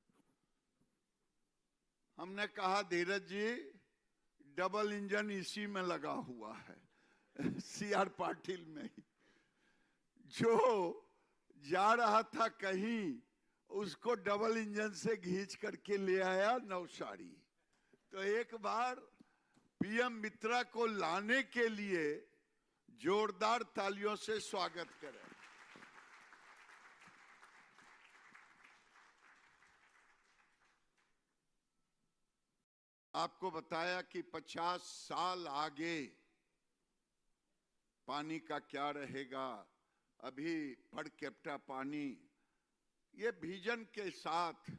S12: हमने कहा धीरज जी डबल इंजन इसी में लगा हुआ है, सीआर पाटिल में ही। जो जा रहा था कहीं उसको डबल इंजन से खींच करके ले आया नवसारी। तो एक बार पीएम मित्रा को लाने के लिए जोरदार तालियों से स्वागत करें। आपको बताया कि 50 साल आगे पानी का क्या रहेगा, अभी पर कैप्टा पानी, ये विजन के साथ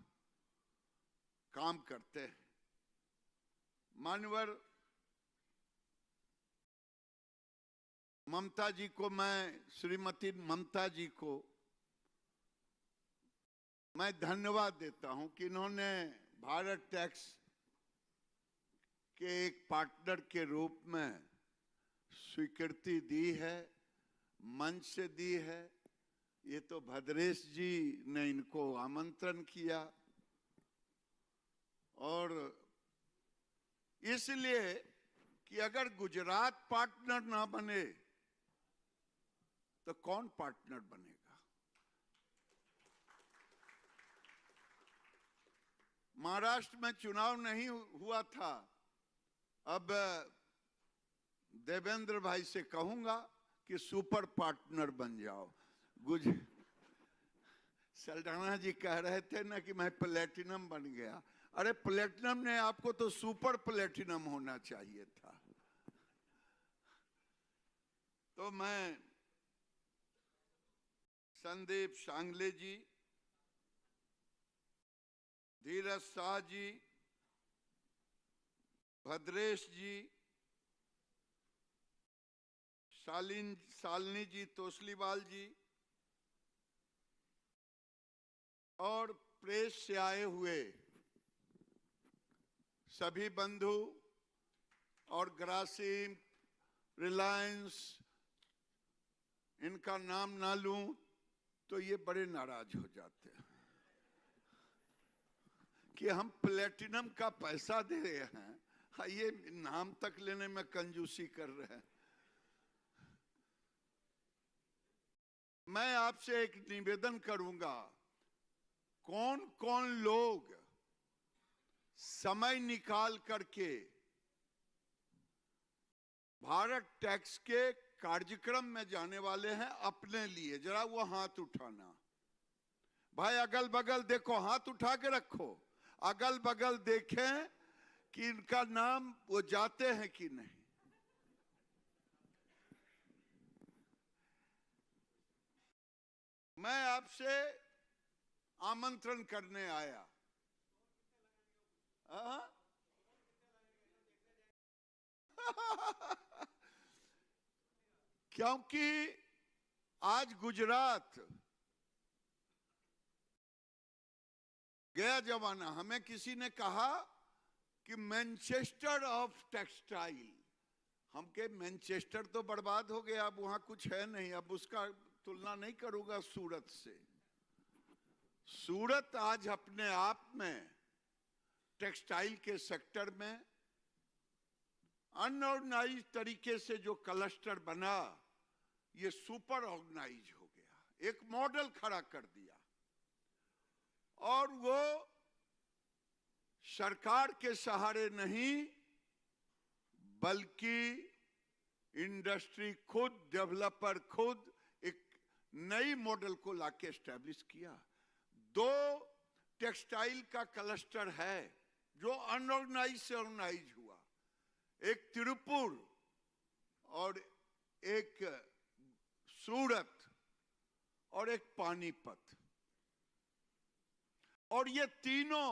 S12: काम करते हैं। मानवर ममता जी को, मैं श्रीमती ममता जी को मैं धन्यवाद देता हूं कि इन्होंने भारत टैक्स के एक पार्टनर के रूप में स्वीकृति दी है, मंच से दी है। ये तो भद्रेश जी ने इनको आमंत्रण किया और इसलिए कि अगर गुजरात पार्टनर ना बने तो कौन पार्टनर बनेगा? महाराष्ट्र में चुनाव नहीं हुआ था, अब देवेंद्र भाई से कहूंगा कि सुपर पार्टनर बन जाओ। सल्डाना जी कह रहे थे ना कि मैं प्लेटिनम बन गया। अरे प्लेटिनम ने आपको तो सुपर प्लेटिनम होना चाहिए था। तो मैं संदीप सांगले जी, धीरज शाह जी, भद्रेश जी, शालिनी जी तोसलीवाल जी और प्रेस से आए हुए सभी बंधु और ग्रासिम, रिलायंस, इनका नाम ना लूं तो ये बड़े नाराज हो जाते हैं कि हम प्लेटिनम का पैसा दे रहे हैं, ये नाम तक लेने में कंजूसी कर रहे हैं। मैं आपसे एक निवेदन करूंगा, कौन कौन लोग समय निकाल करके भारत टैक्स के कार्यक्रम में जाने वाले हैं अपने लिए, जरा वो हाथ उठाना। भाई अगल बगल देखो, हाथ उठा के रखो, अगल बगल देखें कि इनका नाम वो जाते हैं कि नहीं। मैं आपसे आमंत्रण करने आया। क्योंकि आज गुजरात गया जमाना। हमें किसी ने कहा कि मैनचेस्टर ऑफ टेक्सटाइल। हम के मैनचेस्टर तो बर्बाद हो गया, अब वहां कुछ है नहीं, अब उसका तुलना नहीं करूंगा सूरत से। सूरत आज अपने आप में टेक्सटाइल के सेक्टर में अनऑर्गेनाइज तरीके से जो क्लस्टर बना, ये सुपर ऑर्गेनाइज हो गया, एक मॉडल खड़ा कर दिया। और वो सरकार के सहारे नहीं बल्कि इंडस्ट्री खुद, डेवलपर खुद एक नई मॉडल को लाके एस्टैब्लिश किया। 2 टेक्सटाइल का क्लस्टर है जो अनऑर्गेनाइज से ऑर्गेनाइज हुआ, एक तिरुपुर और एक सूरत और एक पानीपत। और ये तीनों,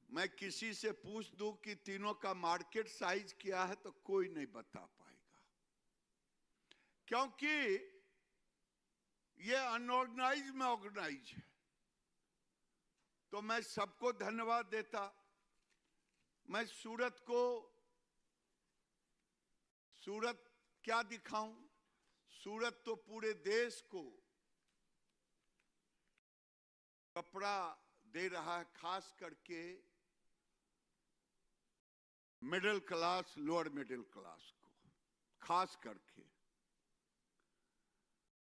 S12: मैं किसी से पूछ दूं कि तीनों का मार्केट साइज क्या है तो कोई नहीं बता पाएगा, क्योंकि ये अनऑर्गेनाइज में ऑर्गेनाइज है। तो मैं सबको धन्यवाद देता। मैं सूरत क्या दिखाऊं? सूरत तो पूरे देश को कपड़ा दे रहा है, खास करके middle class, lower middle class को। खास करके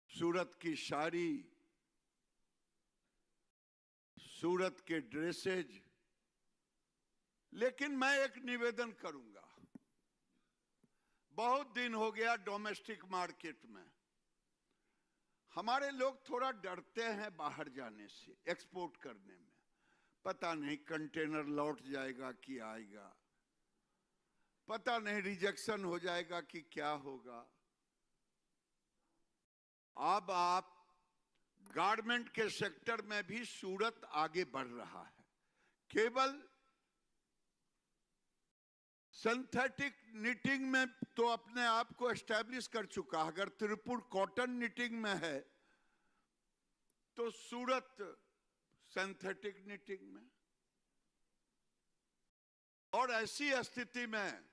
S12: सूरत की साड़ी, सूरत के ड्रेसेज। लेकिन मैं एक निवेदन करूंगा, बहुत दिन हो गया डोमेस्टिक मार्केट में हमारे लोग थोड़ा डरते हैं बाहर जाने से, एक्सपोर्ट करने में। पता नहीं कंटेनर लौट जाएगा कि आएगा, पता नहीं रिजेक्शन हो जाएगा कि क्या होगा। अब आप गारमेंट के सेक्टर में भी सूरत आगे बढ़ रहा है। केवल सिंथेटिक निटिंग में तो अपने आप को एस्टैब्लिश कर चुका। अगर त्रिपुर कॉटन निटिंग में है तो सूरत सिंथेटिक निटिंग में। और ऐसी स्थिति में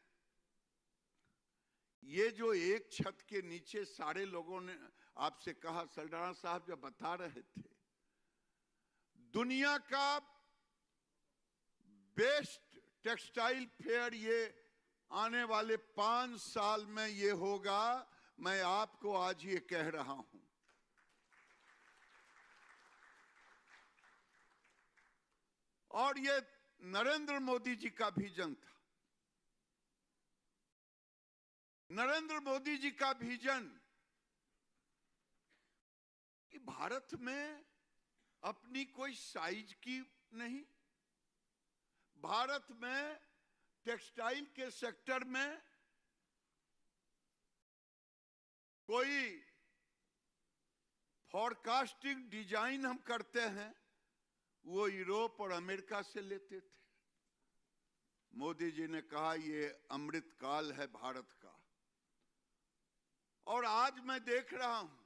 S12: ये जो एक छत के नीचे सारे लोगों ने आपसे कहा, सल्डाना साहब जब बता रहे थे, दुनिया का बेस्ट टेक्सटाइल फेयर ये आने वाले 5 साल में ये होगा मैं आपको आज ये कह रहा हूं। और ये नरेंद्र मोदी जी का विजन था। नरेंद्र मोदी जी का विजन कि भारत में अपनी कोई साइज की नहीं, भारत में टेक्सटाइल के सेक्टर में कोई फॉरकास्टिंग डिजाइन हम करते हैं वो यूरोप और अमेरिका से लेते थे। मोदी जी ने कहा ये अमृत काल है भारत का। और आज मैं देख रहा हूं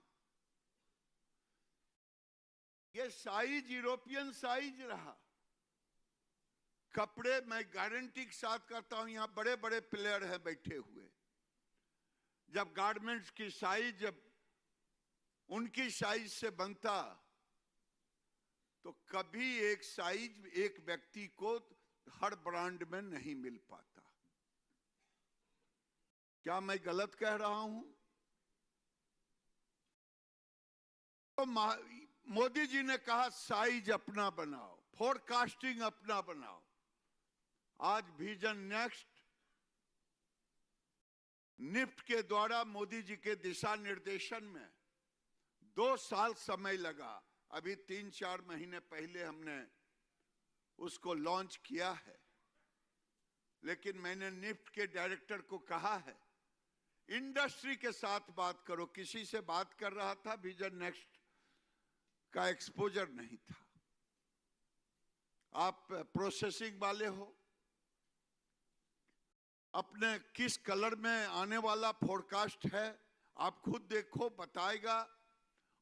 S12: ये साइज यूरोपियन साइज रहा। कपड़े मैं गारंटी के साथ कहता हूं, यहां बड़े बड़े प्लेयर हैं बैठे हुए। जब गारमेंट्स की साइज जब उनकी साइज से बनता तो कभी एक साइज एक व्यक्ति को हर ब्रांड में नहीं मिल पाता। क्या मैं गलत कह रहा हूं? तो मोदी जी ने कहा साइज अपना बनाओ, फोरकास्टिंग अपना बनाओ। आज विजन नेक्स्ट निफ्ट के द्वारा मोदी जी के दिशा निर्देशन में 2 साल समय लगा। अभी 3-4 महीने पहले हमने उसको लॉन्च किया है। लेकिन मैंने निफ्ट के डायरेक्टर को कहा है इंडस्ट्री के साथ बात करो। किसी से बात कर रहा था, विजन नेक्स्ट का एक्सपोजर नहीं था। आप प्रोसेसिंग वाले हो, अपने किस कलर में आने वाला फोरकास्ट है आप खुद देखो, बताएगा।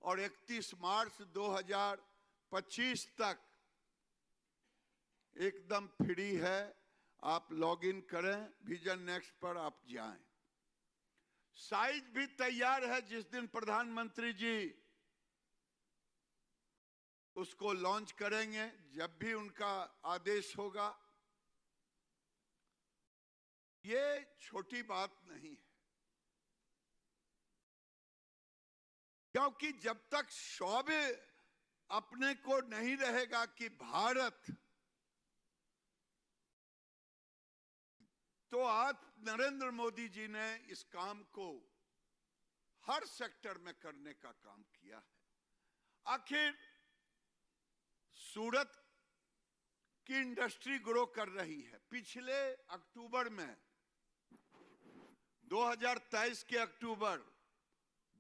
S12: और 31 मार्च 2025 तक एकदम फ्री है। आप लॉगिन करें, विजन नेक्स्ट पर आप जाएं। साइज भी तैयार है। जिस दिन प्रधानमंत्री जी उसको लॉन्च करेंगे, जब भी उनका आदेश होगा, ये छोटी बात नहीं है। क्योंकि जब तक शौबे अपने को नहीं रहेगा कि भारत, तो आज नरेंद्र मोदी जी ने इस काम को हर सेक्टर में करने का काम किया है। आखिर सूरत की इंडस्ट्री ग्रो कर रही है। पिछले अक्टूबर में 2023 के अक्टूबर,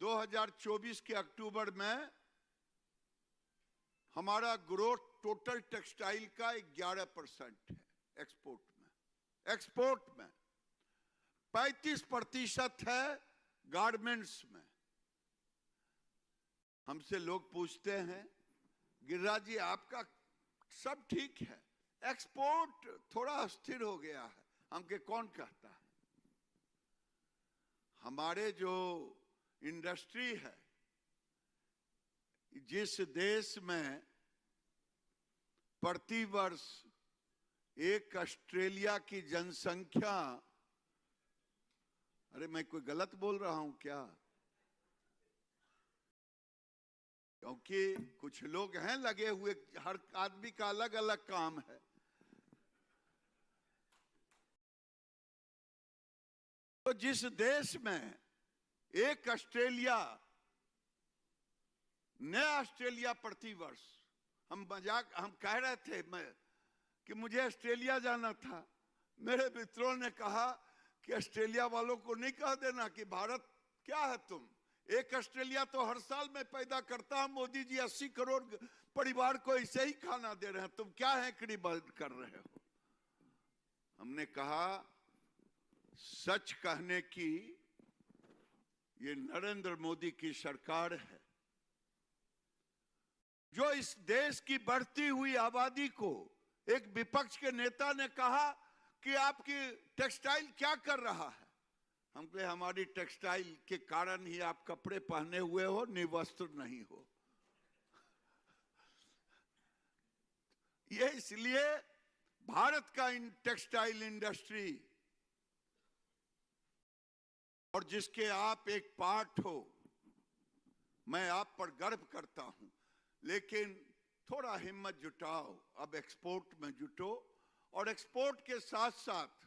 S12: 2024 के अक्टूबर में हमारा ग्रोथ टोटल टेक्सटाइल का 11% है। एक्सपोर्ट में 35% है गारमेंट्स में। हमसे लोग पूछते हैं गिरिराज जी आपका सब ठीक है, एक्सपोर्ट थोड़ा अस्थिर हो गया है। हमके कौन कहता है? हमारे जो इंडस्ट्री है, जिस देश में प्रतिवर्ष एक ऑस्ट्रेलिया की जनसंख्या, अरे मैं कोई गलत बोल रहा हूं क्या? क्योंकि कुछ लोग हैं लगे हुए, हर आदमी का अलग अलग काम है। तो जिस देश में एक ऑस्ट्रेलिया, नया ऑस्ट्रेलिया प्रतिवर्ष, हम कह रहे थे कि मुझे ऑस्ट्रेलिया जाना था। मेरे मित्रों ने कहा कि ऑस्ट्रेलिया वालों को नहीं कह देना कि भारत क्या है तुम, एक ऑस्ट्रेलिया तो हर साल में पैदा करता है। मोदी जी 80 करोड़ परिवार को ऐसे ही खाना दे रहे हैं, तुम क्या हैंकड़ी बंद कर रहे हो? हमने कहा सच कहने की ये नरेंद्र मोदी की सरकार है जो इस देश की बढ़ती हुई आबादी को, एक विपक्ष के नेता ने कहा कि आपकी टेक्सटाइल क्या कर रहा है। हम कहे हमारी टेक्सटाइल के कारण ही आप कपड़े पहने हुए हो, निवस्त्र नहीं हो। ये इसलिए भारत का टेक्सटाइल इंडस्ट्री और जिसके आप एक पार्ट हो, मैं आप पर गर्व करता हूं। लेकिन थोड़ा हिम्मत जुटाओ, अब एक्सपोर्ट में जुटो, और एक्सपोर्ट के साथ साथ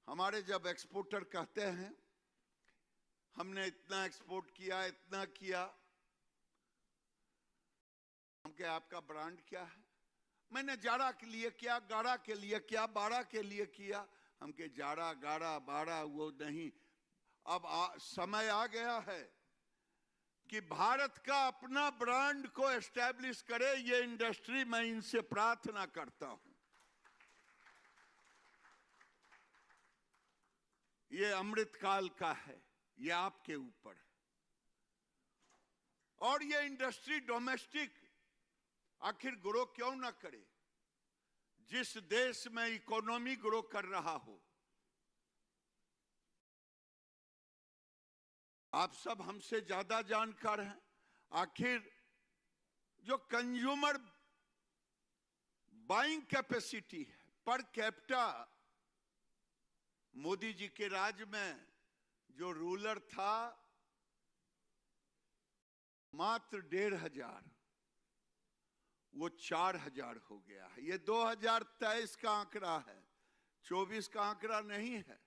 S12: हमारे जब एक्सपोर्टर कहते हैं हमने इतना एक्सपोर्ट किया, इतना किया, हम क्या, आपका ब्रांड क्या है? मैंने जाड़ा के लिए किया, गाड़ा के लिए किया, बाड़ा के लिए किया। हम के जाड़ा, गाड़ा, बाड़ा वो नहीं। अब समय आ गया है कि भारत का अपना ब्रांड को एस्टैब्लिश करे। ये इंडस्ट्री, मैं इनसे प्रार्थना करता हूं। ये अमृत काल का है, ये आपके ऊपर है। और ये इंडस्ट्री डोमेस्टिक आखिर ग्रो क्यों ना करे? जिस देश में इकोनॉमी ग्रो कर रहा हो, आप सब हमसे ज्यादा जानकार हैं। आखिर जो कंज्यूमर बाइंग कैपेसिटी है पर कैपिटा, मोदी जी के राज में जो रूलर था मात्र 1,500, वो 4,000 हो गया है। ये 2023 का आंकड़ा है, 24 का आंकड़ा नहीं है।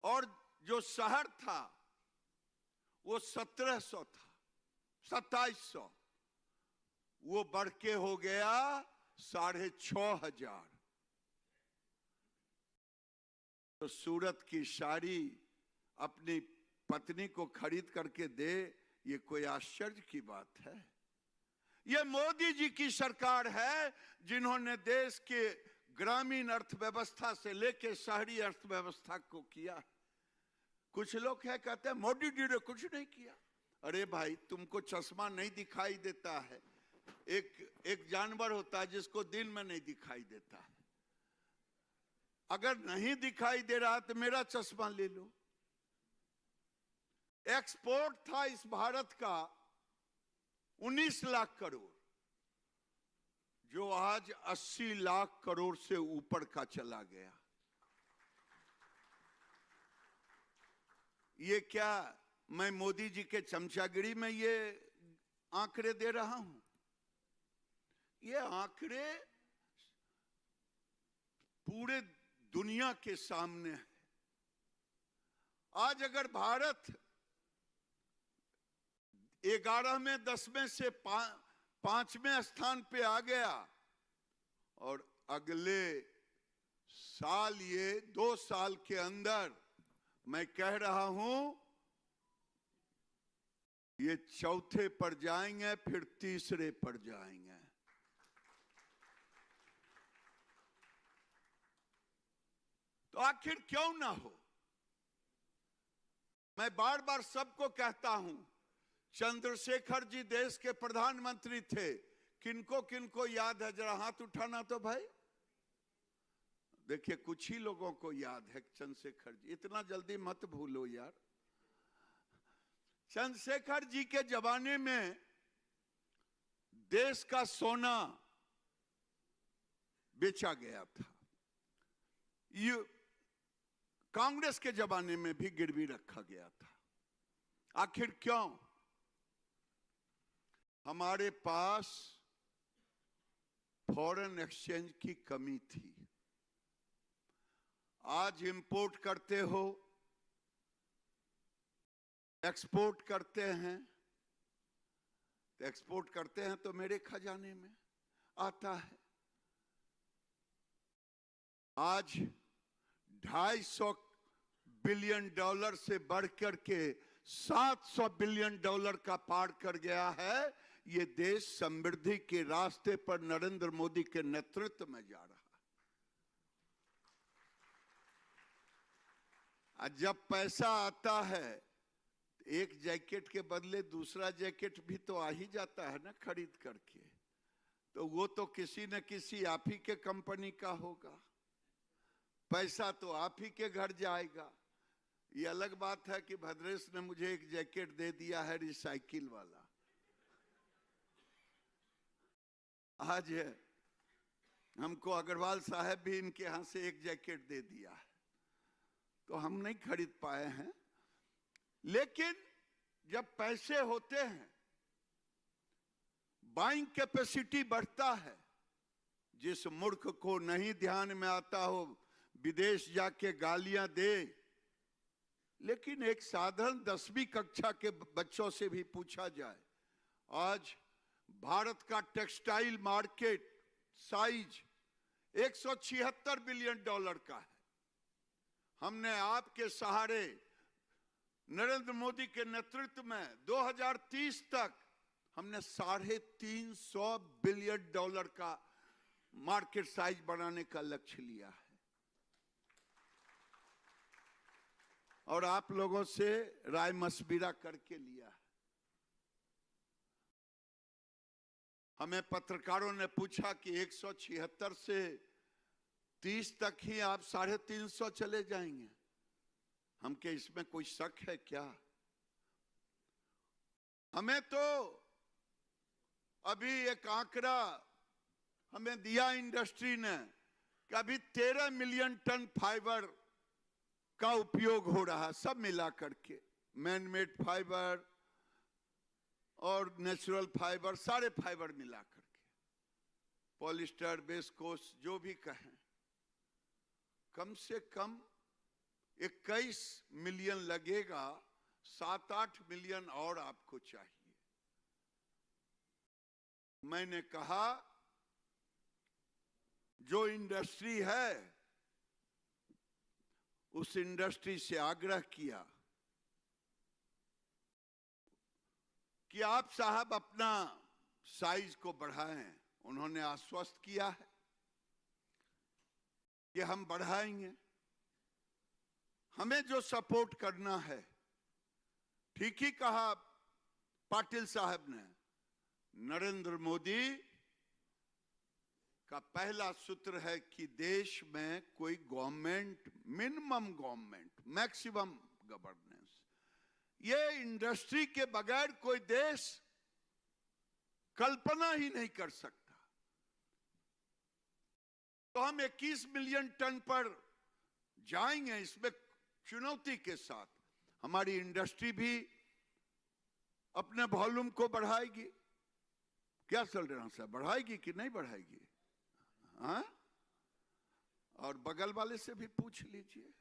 S12: और जो शहर था वो 1,700 था, 2,700, वो बढ़ के हो गया 6,500। तो सूरत की साड़ी अपनी पत्नी को खरीद करके दे, ये कोई आश्चर्य की बात है? ये मोदी जी की सरकार है जिन्होंने देश के ग्रामीण अर्थव्यवस्था से लेकर शहरी अर्थव्यवस्था को किया। कुछ लोग है कहते हैं मोदी जी ने कुछ नहीं किया। अरे भाई, तुमको चश्मा नहीं दिखाई देता है? एक जानवर होता है जिसको दिन में नहीं दिखाई देता है। अगर नहीं दिखाई दे रहा तो मेरा चश्मा ले लो। एक्सपोर्ट था इस भारत का 19 लाख करोड़, जो आज 80 लाख करोड़ से ऊपर का चला गया। ये क्या मैं मोदी जी के चमचागिरी में ये आंकड़े दे रहा हूं? ये आंकड़े पूरे दुनिया के सामने है। आज अगर भारत 11 में 10 में से 5वें स्थान पे आ गया और अगले साल, ये 2 साल के अंदर मैं कह रहा हूं ये चौथे पर जाएंगे, फिर तीसरे पर जाएंगे। तो आखिर क्यों ना हो? मैं बार बार सबको कहता हूं, चंद्रशेखर जी देश के प्रधानमंत्री थे। किनको किनको याद है? जरा हाथ उठाना तो भाई। देखिए, कुछ ही लोगों को याद है चंद्रशेखर जी। इतना जल्दी मत भूलो यार। चंद्रशेखर जी के जमाने में देश का सोना बेचा गया था। कांग्रेस के जमाने में भी गिरवी रखा गया था। आखिर क्यों? हमारे पास फॉरेन एक्सचेंज की कमी थी। आज इंपोर्ट करते हो, एक्सपोर्ट करते हैं। तो एक्सपोर्ट करते हैं तो मेरे खजाने में आता है। आज $250 बिलियन से बढ़कर के $700 बिलियन का पार कर गया है। ये देश समृद्धि के रास्ते पर नरेंद्र मोदी के नेतृत्व में जा रहा है। जब पैसा आता है, एक जैकेट के बदले दूसरा जैकेट भी तो आ ही जाता है ना खरीद करके। तो वो तो किसी न किसी आप ही के कंपनी का होगा। पैसा तो आप ही के घर जाएगा। ये अलग बात है कि भद्रेश ने मुझे एक जैकेट दे दिया है रिसाइकिल वाला। आज हमको अग्रवाल साहब भी इनके यहां से एक जैकेट दे दिया है। तो हम नहीं खरीद पाए हैं। लेकिन जब पैसे होते हैं, बाइंग कैपेसिटी बढ़ता है। जिस मूर्ख को नहीं ध्यान में आता हो विदेश जाके गालियां दे, लेकिन एक साधारण 10वीं कक्षा के बच्चों से भी पूछा जाए, आज भारत का टेक्सटाइल मार्केट साइज $176 बिलियन का है। हमने आपके सहारे नरेंद्र मोदी के नेतृत्व में 2030 तक हमने $350 बिलियन का मार्केट साइज बनाने का लक्ष्य लिया है। और आप लोगों से राय मशविरा करके लिया है। हमें पत्रकारों ने पूछा कि 176 से 30 तक ही आप 350 चले जाएंगे। हम के इसमें कोई शक है क्या? हमें तो अभी एक आंकड़ा हमें दिया इंडस्ट्री ने कि अभी 13 मिलियन टन फाइबर का उपयोग हो रहा है, सब मिला करके, मैन मेड फाइबर और नेचुरल फाइबर, सारे फाइबर मिला करके, पॉलिस्टर, बेस्कोस, जो भी कहें। कम से कम 21 मिलियन लगेगा, 7-8 मिलियन और आपको चाहिए। मैंने कहा जो इंडस्ट्री है उस इंडस्ट्री से आग्रह किया कि आप साहब अपना साइज को बढ़ाएं। उन्होंने आश्वस्त किया है कि हम बढ़ाएंगे। हमें जो सपोर्ट करना है, ठीक ही कहा पाटिल साहब ने, नरेंद्र मोदी का पहला सूत्र है कि देश में कोई government, minimum government, maximum governance, ये इंडस्ट्री के बगैर कोई देश कल्पना ही नहीं कर सकता। तो हम 21 मिलियन टन पर जाएंगे, इसमें चुनौती के साथ। हमारी इंडस्ट्री भी अपने वॉल्यूम को बढ़ाएगी। क्या चल रहा है, बढ़ाएगी कि नहीं बढ़ाएगी? हाँ? और बगल वाले से भी पूछ लीजिए।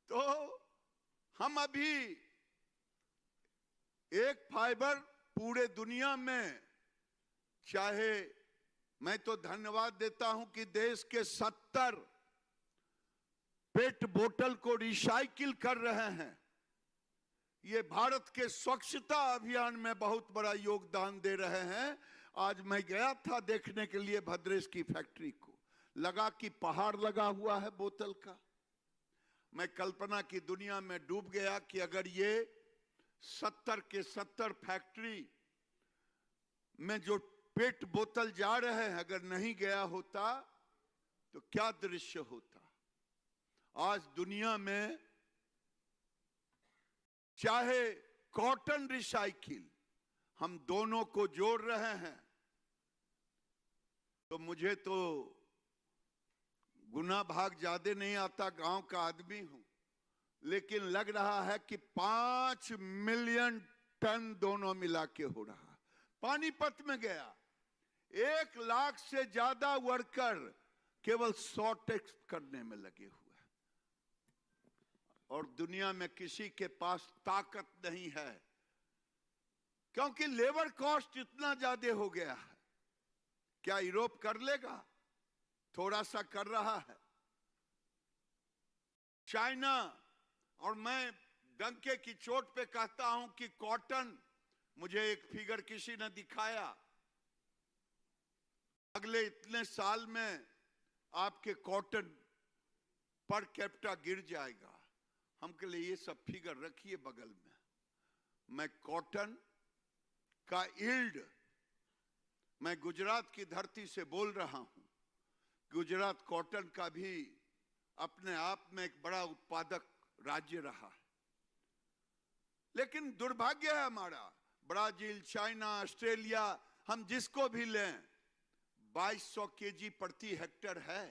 S12: तो हम अभी एक फाइबर पूरे दुनिया में, चाहे मैं तो धन्यवाद देता हूं कि देश के 70 पेट बोतल को रिसाइकिल कर रहे हैं। ये भारत के स्वच्छता अभियान में बहुत बड़ा योगदान दे रहे हैं। आज मैं गया था देखने के लिए भद्रेश की फैक्ट्री को, लगा कि पहाड़ लगा हुआ है बोतल का। मैं कल्पना की दुनिया में डूब गया कि अगर ये 70 के 70 फैक्ट्री में जो पेट बोतल जा रहे हैं अगर नहीं गया होता तो क्या दृश्य होता। आज दुनिया में चाहे कॉटन रिसाइकिल, हम दोनों को जोड़ रहे हैं। तो मुझे तो गुना भाग ज्यादा नहीं आता, गांव का आदमी हूं, लेकिन लग रहा है कि 5 मिलियन टन दोनों मिला के हो रहा। पानीपत में गया, 1 लाख से ज्यादा वर्कर केवल शॉर्टेज करने में लगे हुए, और दुनिया में किसी के पास ताकत नहीं है, क्योंकि लेबर कॉस्ट इतना ज्यादा हो गया है। क्या यूरोप कर लेगा? थोड़ा सा कर रहा है। चाइना, और मैं डंके की चोट पे कहता हूं कि कॉटन, मुझे एक फिगर किसी ने दिखाया, अगले इतने साल में आपके कॉटन पर कैपिटा गिर जाएगा। हमके लिए ये सब फिगर रखिए बगल में। मैं कॉटन का यील्ड, मैं गुजरात की धरती से बोल रहा हूं। गुजरात कॉटन का भी अपने आप में एक बड़ा उत्पादक राज्य रहा है, लेकिन दुर्भाग्य है हमारा, ब्राजील, चाइना, ऑस्ट्रेलिया, हम जिसको भी लें 2200 केजी प्रति हेक्टेयर है।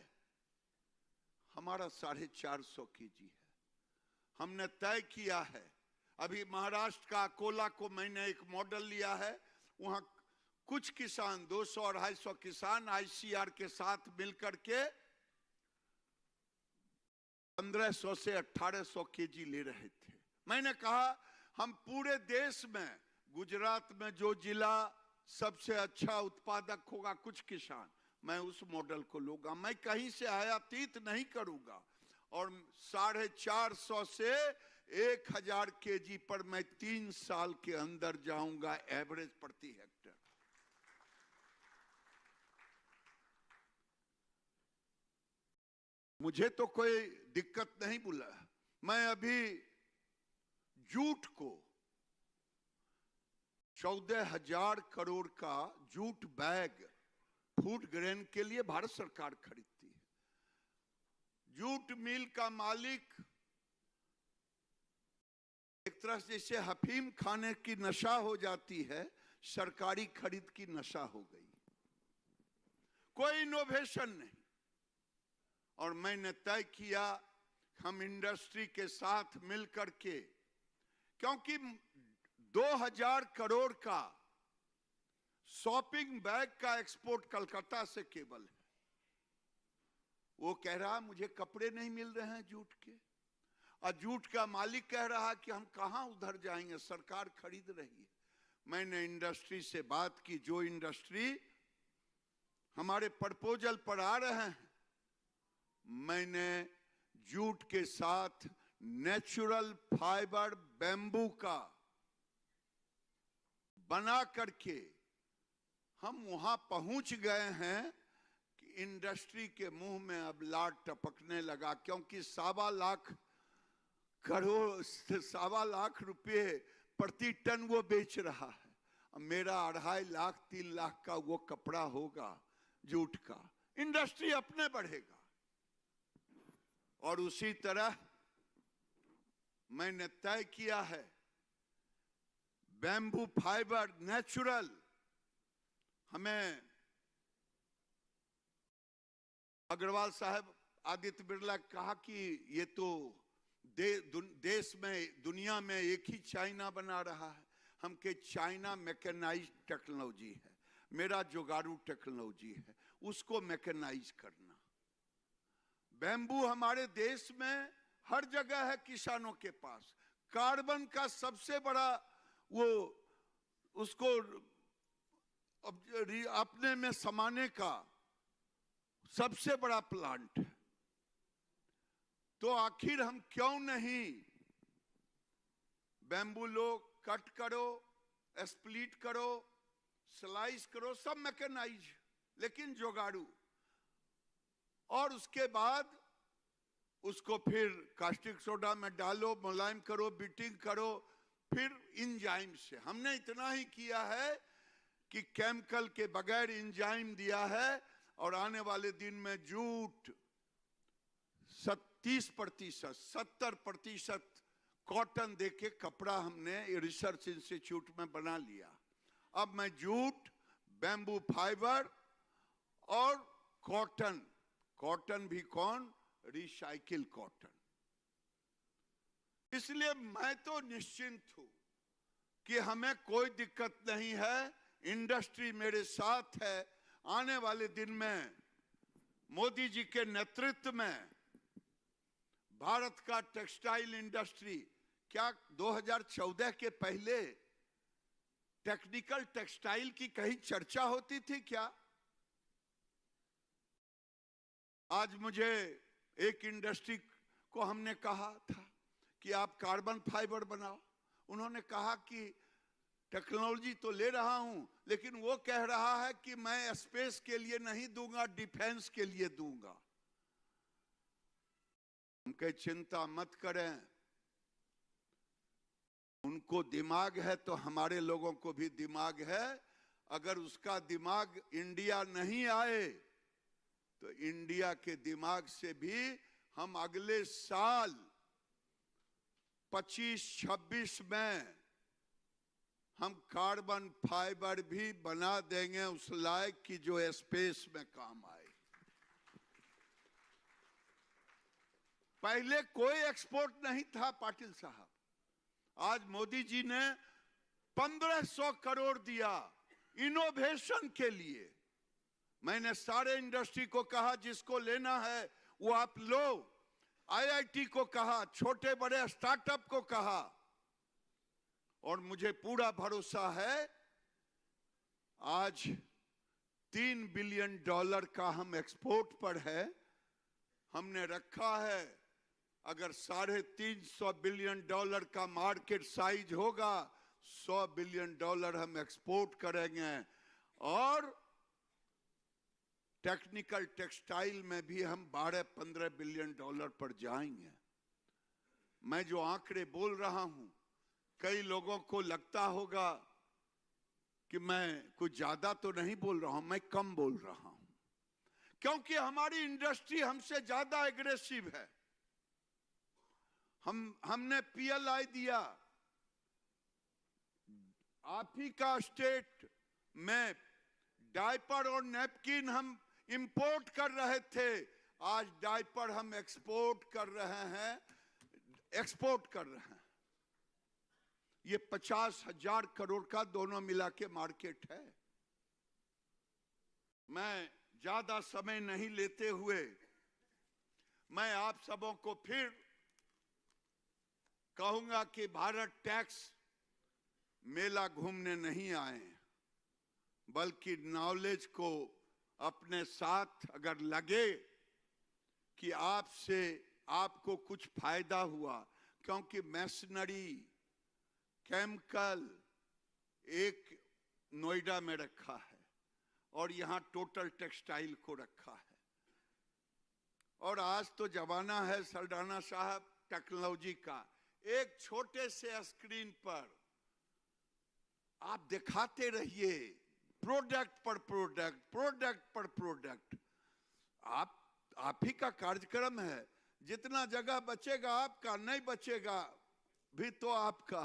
S12: हमारा 450 केजी है। हमने तय किया है, अभी महाराष्ट्र का अकोला को मैंने एक मॉडल लिया है, वहां कुछ किसान 200-250 किसान आईसीआर के साथ मिलकर के 1500 से 1800 केजी ले रहे थे। मैंने कहा हम पूरे देश में, गुजरात में जो जिला सबसे अच्छा उत्पादक होगा कुछ किसान, मैं उस मॉडल को लूंगा, मैं कहीं से आयातित नहीं करूंगा और 450 से 1000 केजी पर मैं 3 साल के अंदर जाऊंगा एवरेज प्रति हेक्टेयर। मुझे तो कोई दिक्कत नहीं बोला। मैं अभी जूट को 14,000 करोड़ का जूट बैग फूड ग्रेन के लिए भारत सरकार खरीदती है। जूट मिल का मालिक एक तरह से जैसे अफीम खाने की नशा हो जाती है, सरकारी खरीद की नशा हो गई, कोई इनोवेशन नहीं। और मैंने तय किया हम इंडस्ट्री के साथ मिलकर के, क्योंकि 2000 करोड़ का शॉपिंग बैग का एक्सपोर्ट कलकत्ता से केवल है। वो कह रहा मुझे कपड़े नहीं मिल रहे हैं जूट के, और जूट का मालिक कह रहा कि हम कहां उधर जाएंगे, सरकार खरीद रही है। मैंने इंडस्ट्री से बात की, जो इंडस्ट्री हमारे प्रपोजल पर आ रहे हैं, मैंने जूट के साथ नेचुरल फाइबर बैम्बू का बना करके हम वहां पहुंच गए हैं कि इंडस्ट्री के मुंह में अब लार टपकने लगा, क्योंकि 1.25 लाख करोड़ 1.25 लाख रुपए प्रति टन वो बेच रहा है। अब मेरा 2.5 लाख 3 लाख का वो कपड़ा होगा जूट का, इंडस्ट्री अपने बढ़ेगा। और उसी तरह मैंने तय किया है बैम्बू फाइबर नेचुरल, हमें अग्रवाल साहब आदित्य बिरला कहा कि ये तो देश में दुनिया में एक ही चाइना बना रहा है। हम के चाइना मैकेनाइज टेक्नोलॉजी है, मेरा जुगाड़ू टेक्नोलॉजी है, उसको मैकेनाइज करना। बैम्बू हमारे देश में हर जगह है किसानों के पास। कार्बन का सबसे बड़ा वो उसको अपने में समाने का सबसे बड़ा प्लांट है। तो आखिर हम क्यों नहीं बैम्बू लो, कट करो, स्प्लिट करो, स्लाइस करो, सब मैकेनाइज, लेकिन जुगाड़ू। और उसके बाद उसको फिर कास्टिक सोडा में डालो, मुलायम करो, बीटिंग करो, फिर इंजाइम से। हमने इतना ही किया है कि केमिकल के बगैर इंजाइम दिया है, और आने वाले दिन में जूट 30%, 70% कॉटन देके कपड़ा हमने रिसर्च इंस्टीट्यूट में बना लिया। अब मैं जूट, बैम्बू फाइबर और कॉटन, कॉटन भी कौन, रिसाइकिल कॉटन। इसलिए मैं तो निश्चिंत हूं कि हमें कोई दिक्कत नहीं है, इंडस्ट्री मेरे साथ है। आने वाले दिन में मोदी जी के नेतृत्व में भारत का टेक्सटाइल इंडस्ट्री, क्या 2014 के पहले टेक्निकल टेक्सटाइल की कहीं चर्चा होती थी क्या? आज मुझे एक इंडस्ट्री को हमने कहा था कि आप कार्बन फाइबर बनाओ, उन्होंने कहा कि टेक्नोलॉजी तो ले रहा हूं, लेकिन वो कह रहा है कि मैं स्पेस के लिए नहीं दूंगा, डिफेंस के लिए दूंगा। उनके चिंता मत करें, उनको दिमाग है तो हमारे लोगों को भी दिमाग है। अगर उसका दिमाग इंडिया नहीं आए तो इंडिया के दिमाग से भी हम अगले साल 25-26 में हम कार्बन फाइबर भी बना देंगे उस लायक की जो स्पेस में काम आए। पहले कोई एक्सपोर्ट नहीं था पाटिल साहब। आज मोदी जी ने 1500 करोड़ दिया इनोवेशन के लिए। मैंने सारे इंडस्ट्री को कहा जिसको लेना है वो आप लो। आईआईटी को कहा, छोटे बड़े स्टार्टअप को कहा, और मुझे पूरा भरोसा है आज $3 बिलियन का हम एक्सपोर्ट पर है। हमने रखा है अगर $350 बिलियन का मार्केट साइज होगा, $100 बिलियन हम एक्सपोर्ट करेंगे। और टेक्निकल टेक्सटाइल में भी हम $12-15 बिलियन पर जाएंगे। मैं जो आंकड़े बोल रहा हूं, कई लोगों को लगता होगा कि मैं कुछ ज्यादा तो नहीं बोल रहा हूं, मैं कम बोल रहा हूं, क्योंकि हमारी इंडस्ट्री हमसे ज्यादा एग्रेसिव है। हमने पीएलआई दिया। आप ही का स्टेट में डायपर और नैपकिन हम इंपोर्ट कर रहे थे, आज डायपर हम एक्सपोर्ट कर रहे हैं। ये 50,000 करोड़ का दोनों मिला के मार्केट है। मैं ज्यादा समय नहीं लेते हुए मैं आप सबों को फिर कहूंगा कि भारत टैक्स मेला घूमने नहीं आए, बल्कि नॉलेज को अपने साथ अगर लगे कि आपसे आपको कुछ फायदा हुआ, क्योंकि मैशनरी केमिकल एक नोएडा में रखा है और यहां टोटल टेक्सटाइल को रखा है। और आज तो जमाना है सरदाना साहब टेक्नोलॉजी का। एक छोटे से स्क्रीन पर आप दिखाते रहिए प्रोडक्ट पर प्रोडक्ट। आप ही का कार्यक्रम है। जितना जगह बचेगा आपका, नहीं बचेगा भी तो आपका।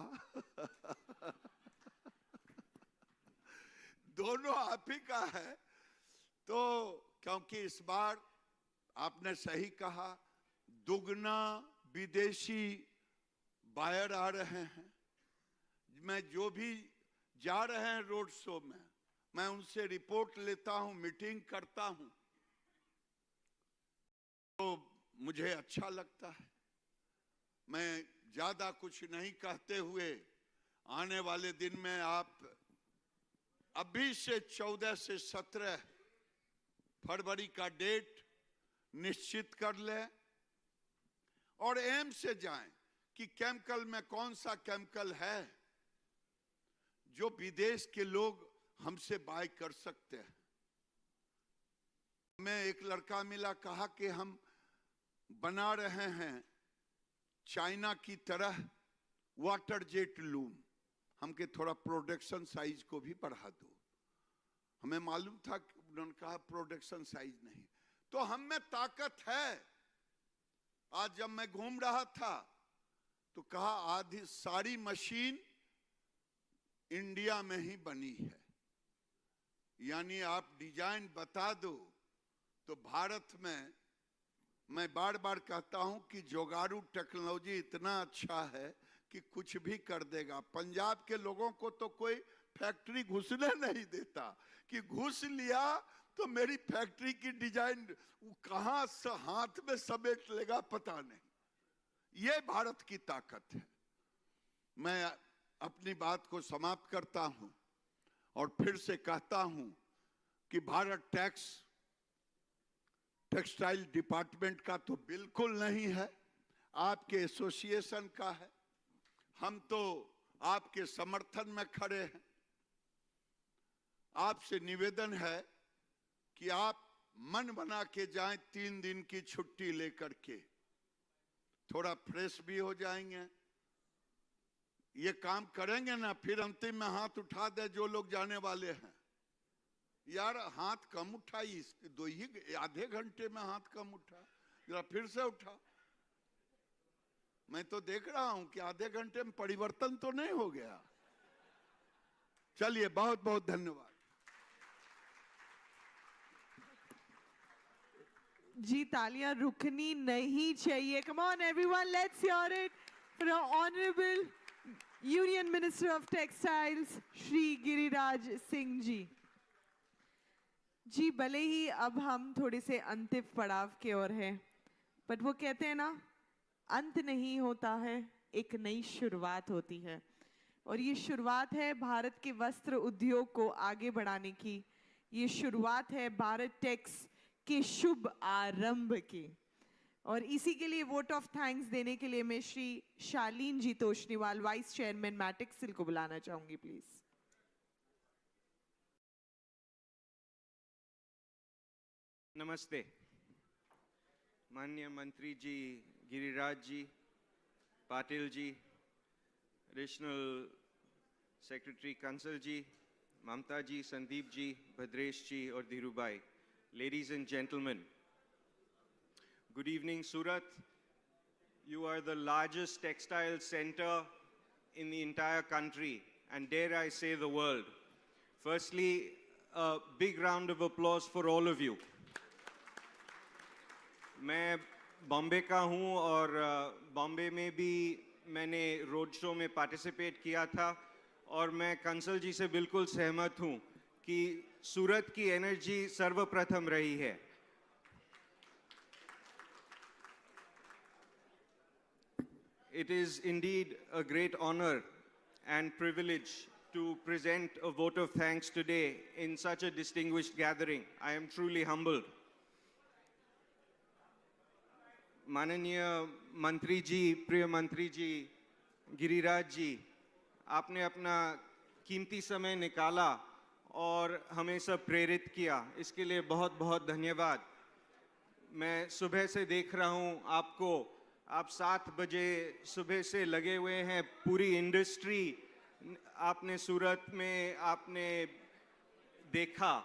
S12: दोनों आप ही का है। तो क्योंकि इस बार आपने सही कहा, दुगना विदेशी बायर आ रहे हैं। मैं जो भी जा रहे हैं रोड शो में, मैं उनसे रिपोर्ट लेता हूं, मीटिंग करता हूं, तो मुझे अच्छा लगता है। मैं ज्यादा कुछ नहीं कहते हुए आने वाले दिन में आप अभी से 14 से 17 फरवरी का डेट निश्चित कर लें और एम से जाएं कि केमिकल में कौन सा केमिकल है जो विदेश के लोग हमसे बाय कर सकते हैं। मैं एक लड़का मिला, कहा कि हम बना रहे हैं चाइना की तरह वाटर जेट लूम, हमके थोड़ा प्रोडक्शन साइज को भी बढ़ा दो। हमें मालूम था कि उन्होंने कहा प्रोडक्शन साइज नहीं, तो हम में ताकत है। आज जब मैं घूम रहा था तो कहा आधी सारी मशीन इंडिया में ही बनी है, यानी आप डिजाइन बता दो तो भारत में। मैं बार बार कहता हूं कि जोगाड़ू टेक्नोलॉजी इतना अच्छा है कि कुछ भी कर देगा। पंजाब के लोगों को तो कोई फैक्ट्री घुसने नहीं देता, कि घुस लिया तो मेरी फैक्ट्री की डिजाइन वो कहां से हाथ में समेट लेगा पता नहीं। ये भारत की ताकत है। मैं अपनी बात को समाप्त करता हूं और फिर से कहता हूं कि भारत टैक्स टेक्सटाइल डिपार्टमेंट का तो बिल्कुल नहीं है, आपके एसोसिएशन का है। हम तो आपके समर्थन में खड़े हैं। आपसे निवेदन है कि आप मन बना के जाएं, 3 दिन की छुट्टी लेकर के, थोड़ा फ्रेश भी हो जाएंगे। ये काम करेंगे ना, फिर अंतिम में हाथ उठा दे जो लोग जाने वाले हैं। यार हाथ कम उठाई, आधे घंटे में हाथ कम उठा, जरा फिर से उठा। मैं तो देख रहा हूं कि आधे घंटे में परिवर्तन तो नहीं हो गया। चलिए, बहुत बहुत धन्यवाद।
S1: जी तालियां रुकनी नहीं चाहिए. Come on everyone, let's hear it for our Honorable Union Minister of Textiles, Shri Giriraj Singh जी. जी भले ही अब हम थोड़े से अंतिम पड़ाव के ओर हैं, बट वो कहते हैं ना, अंत नहीं होता है, एक नई शुरुआत होती है. और ये शुरुआत है भारत के वस्त्र उद्योग को आगे बढ़ाने की. ये शुरुआत है भारत टेक्स के शुभ आरंभ की. और इसी के लिए वोट ऑफ थैंक्स देने के लिए मैं श्री शालीन जी तोशनीवाल, वाइस चेयरमैन मैटेक्सिल को बुलाना चाहूंगी प्लीज.
S13: नमस्ते. माननीय मंत्री जी गिरिराज जी, पाटिल जी, एडिशनल सेक्रेटरी कंसल जी, ममता जी, संदीप जी, भद्रेश जी और धीरू भाई, ladies and gentlemen, good evening Surat. You are the largest textile center in the entire country and dare I say the world. Firstly, a big round of applause for all of you. मैं बॉम्बे का हूँ और बॉम्बे में भी मैंने road show में participate किया था और मैं कंसल जी से बिल्कुल सहमत हूँ कि सूरत की एनर्जी सर्वप्रथम रही है. It is indeed a great honor and privilege to present a vote of thanks today in such a distinguished gathering. I am truly humbled. माननीय मंत्री जी, प्रिय मंत्री जी, गिरिराज जी, आपने अपना कीमती समय निकाला और हमें सब प्रेरित किया, इसके लिए बहुत बहुत धन्यवाद. मैं सुबह से देख रहा हूँ आपको, आप 7 बजे सुबह से लगे हुए हैं. पूरी इंडस्ट्री आपने सूरत में आपने देखा,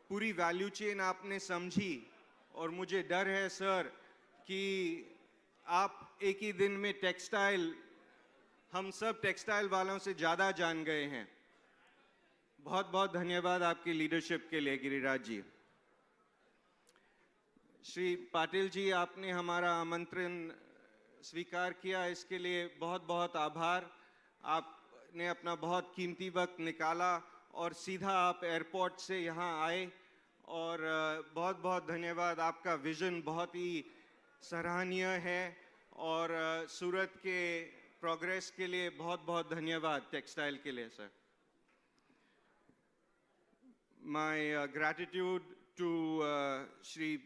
S13: पूरी वैल्यू चेन आपने समझी और मुझे डर है सर कि आप एक ही दिन में टेक्सटाइल, हम सब टेक्सटाइल वालों से ज़्यादा जान गए हैं. बहुत बहुत धन्यवाद आपकी लीडरशिप के लिए गिरिराज जी. श्री पाटिल जी, आपने हमारा आमंत्रण स्वीकार किया, इसके लिए बहुत बहुत आभार. आपने अपना बहुत कीमती वक्त निकाला और सीधा आप एयरपोर्ट से यहाँ आए और बहुत बहुत धन्यवाद. आपका विजन बहुत ही सराहनीय है और सूरत के प्रोग्रेस के लिए बहुत बहुत धन्यवाद टेक्सटाइल के लिए sir. My gratitude to Shri,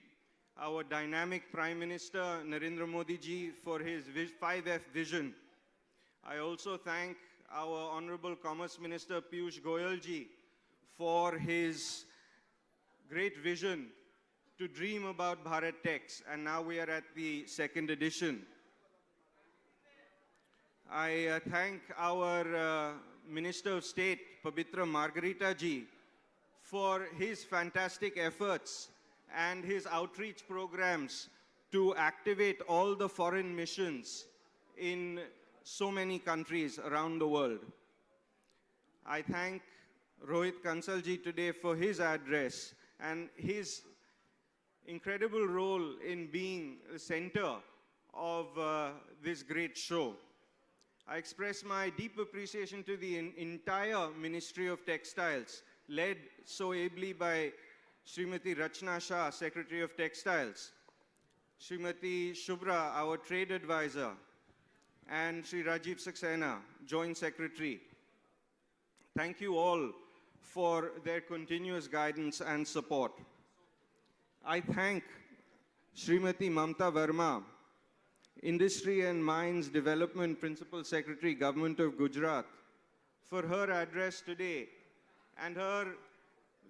S13: our dynamic Prime Minister Narendra Modi ji for his 5F vision. I also thank our Honorable Commerce Minister Piyush Goyal ji for his great vision to dream about Bharat Tex, and now we are at the 2nd edition. I thank our Minister of State, Pabitra Margarita ji, for his fantastic efforts and his outreach programs to activate all the foreign missions in so many countries around the world. I thank Rohit Kansal ji today for his address and his incredible role in being the center of this great show. I express my deep appreciation to the entire Ministry of Textiles, led so ably by Srimati Rachna Shah, Secretary of Textiles, Srimati Shubhra, our Trade Advisor, and Sri Rajiv Saxena, Joint Secretary. Thank you all for their continuous guidance and support. I thank Srimati Mamta Verma, Industry and Mines Development Principal Secretary, Government of Gujarat, for her address today and her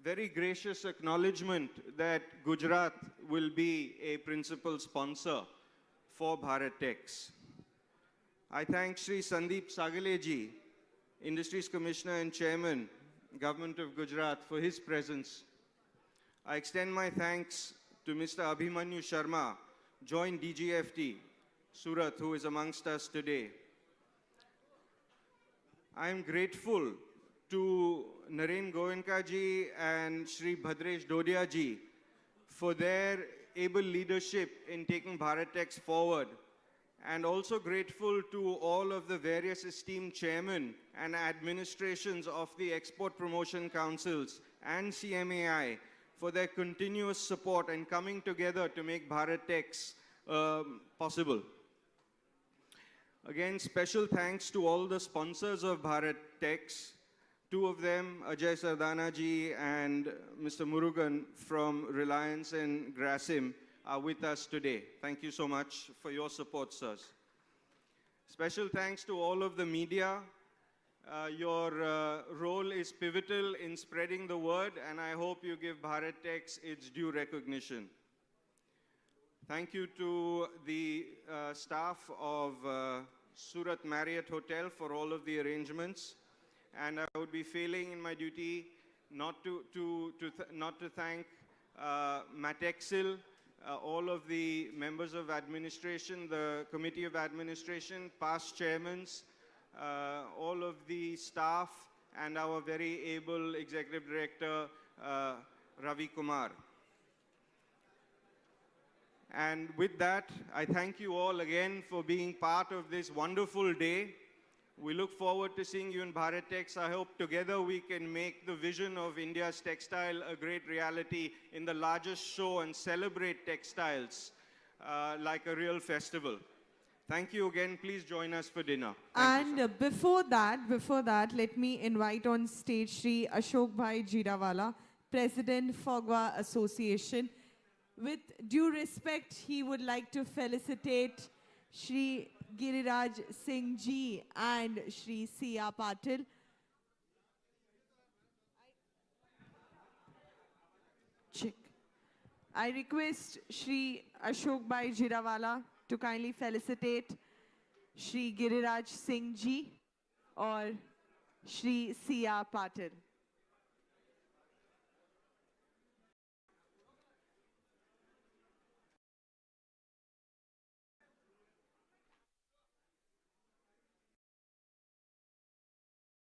S13: very gracious acknowledgement that Gujarat will be a principal sponsor for Bharat Tex. I thank Sri Sandeep Sagale ji, Industries Commissioner and Chairman, Government of Gujarat, for his presence. I extend my thanks to Mr. Abhimanyu Sharma, Joint DGFT, Surat, who is amongst us today. I am grateful to Naren Goenka ji and Shri Bhadresh Dodia ji for their able leadership in taking BharatTex forward. And also grateful to all of the various esteemed chairmen and administrations of the Export Promotion Councils and CMAI for their continuous support and coming together to make BharatTex possible. Again, special thanks to all the sponsors of BharatTex. Two of them, Ajay Sardana ji and Mr. Murugan from Reliance and Grasim, are with us today. Thank you so much for your support, sirs. Special thanks to all of the media. Your role is pivotal in spreading the word, and I hope you give BharatTex its due recognition. Thank you to the staff of Surat Marriott Hotel for all of the arrangements. And I would be failing in my duty not to thank Matexil, all of the members of administration, the committee of administration, past chairmen, all of the staff, and our very able executive director, Ravi Kumar. And with that, I thank you all again for being part of this wonderful day. We look forward to seeing you in BharatTex. I hope together we can make the vision of India's textile a great reality in the largest show and celebrate textiles like a real festival. Thank you again. Please join us for dinner. Thank you,
S1: before that, let me invite on stage Shri Ashok Bhai Jirawala, President Phagwa Association. With due respect, he would like to felicitate Shri Giriraj Singh Ji and Shri Sia Patil. Check. I request Shri Ashok Bhai Jirawala to kindly felicitate Shri Giriraj Singh Ji or Shri Sia Patil.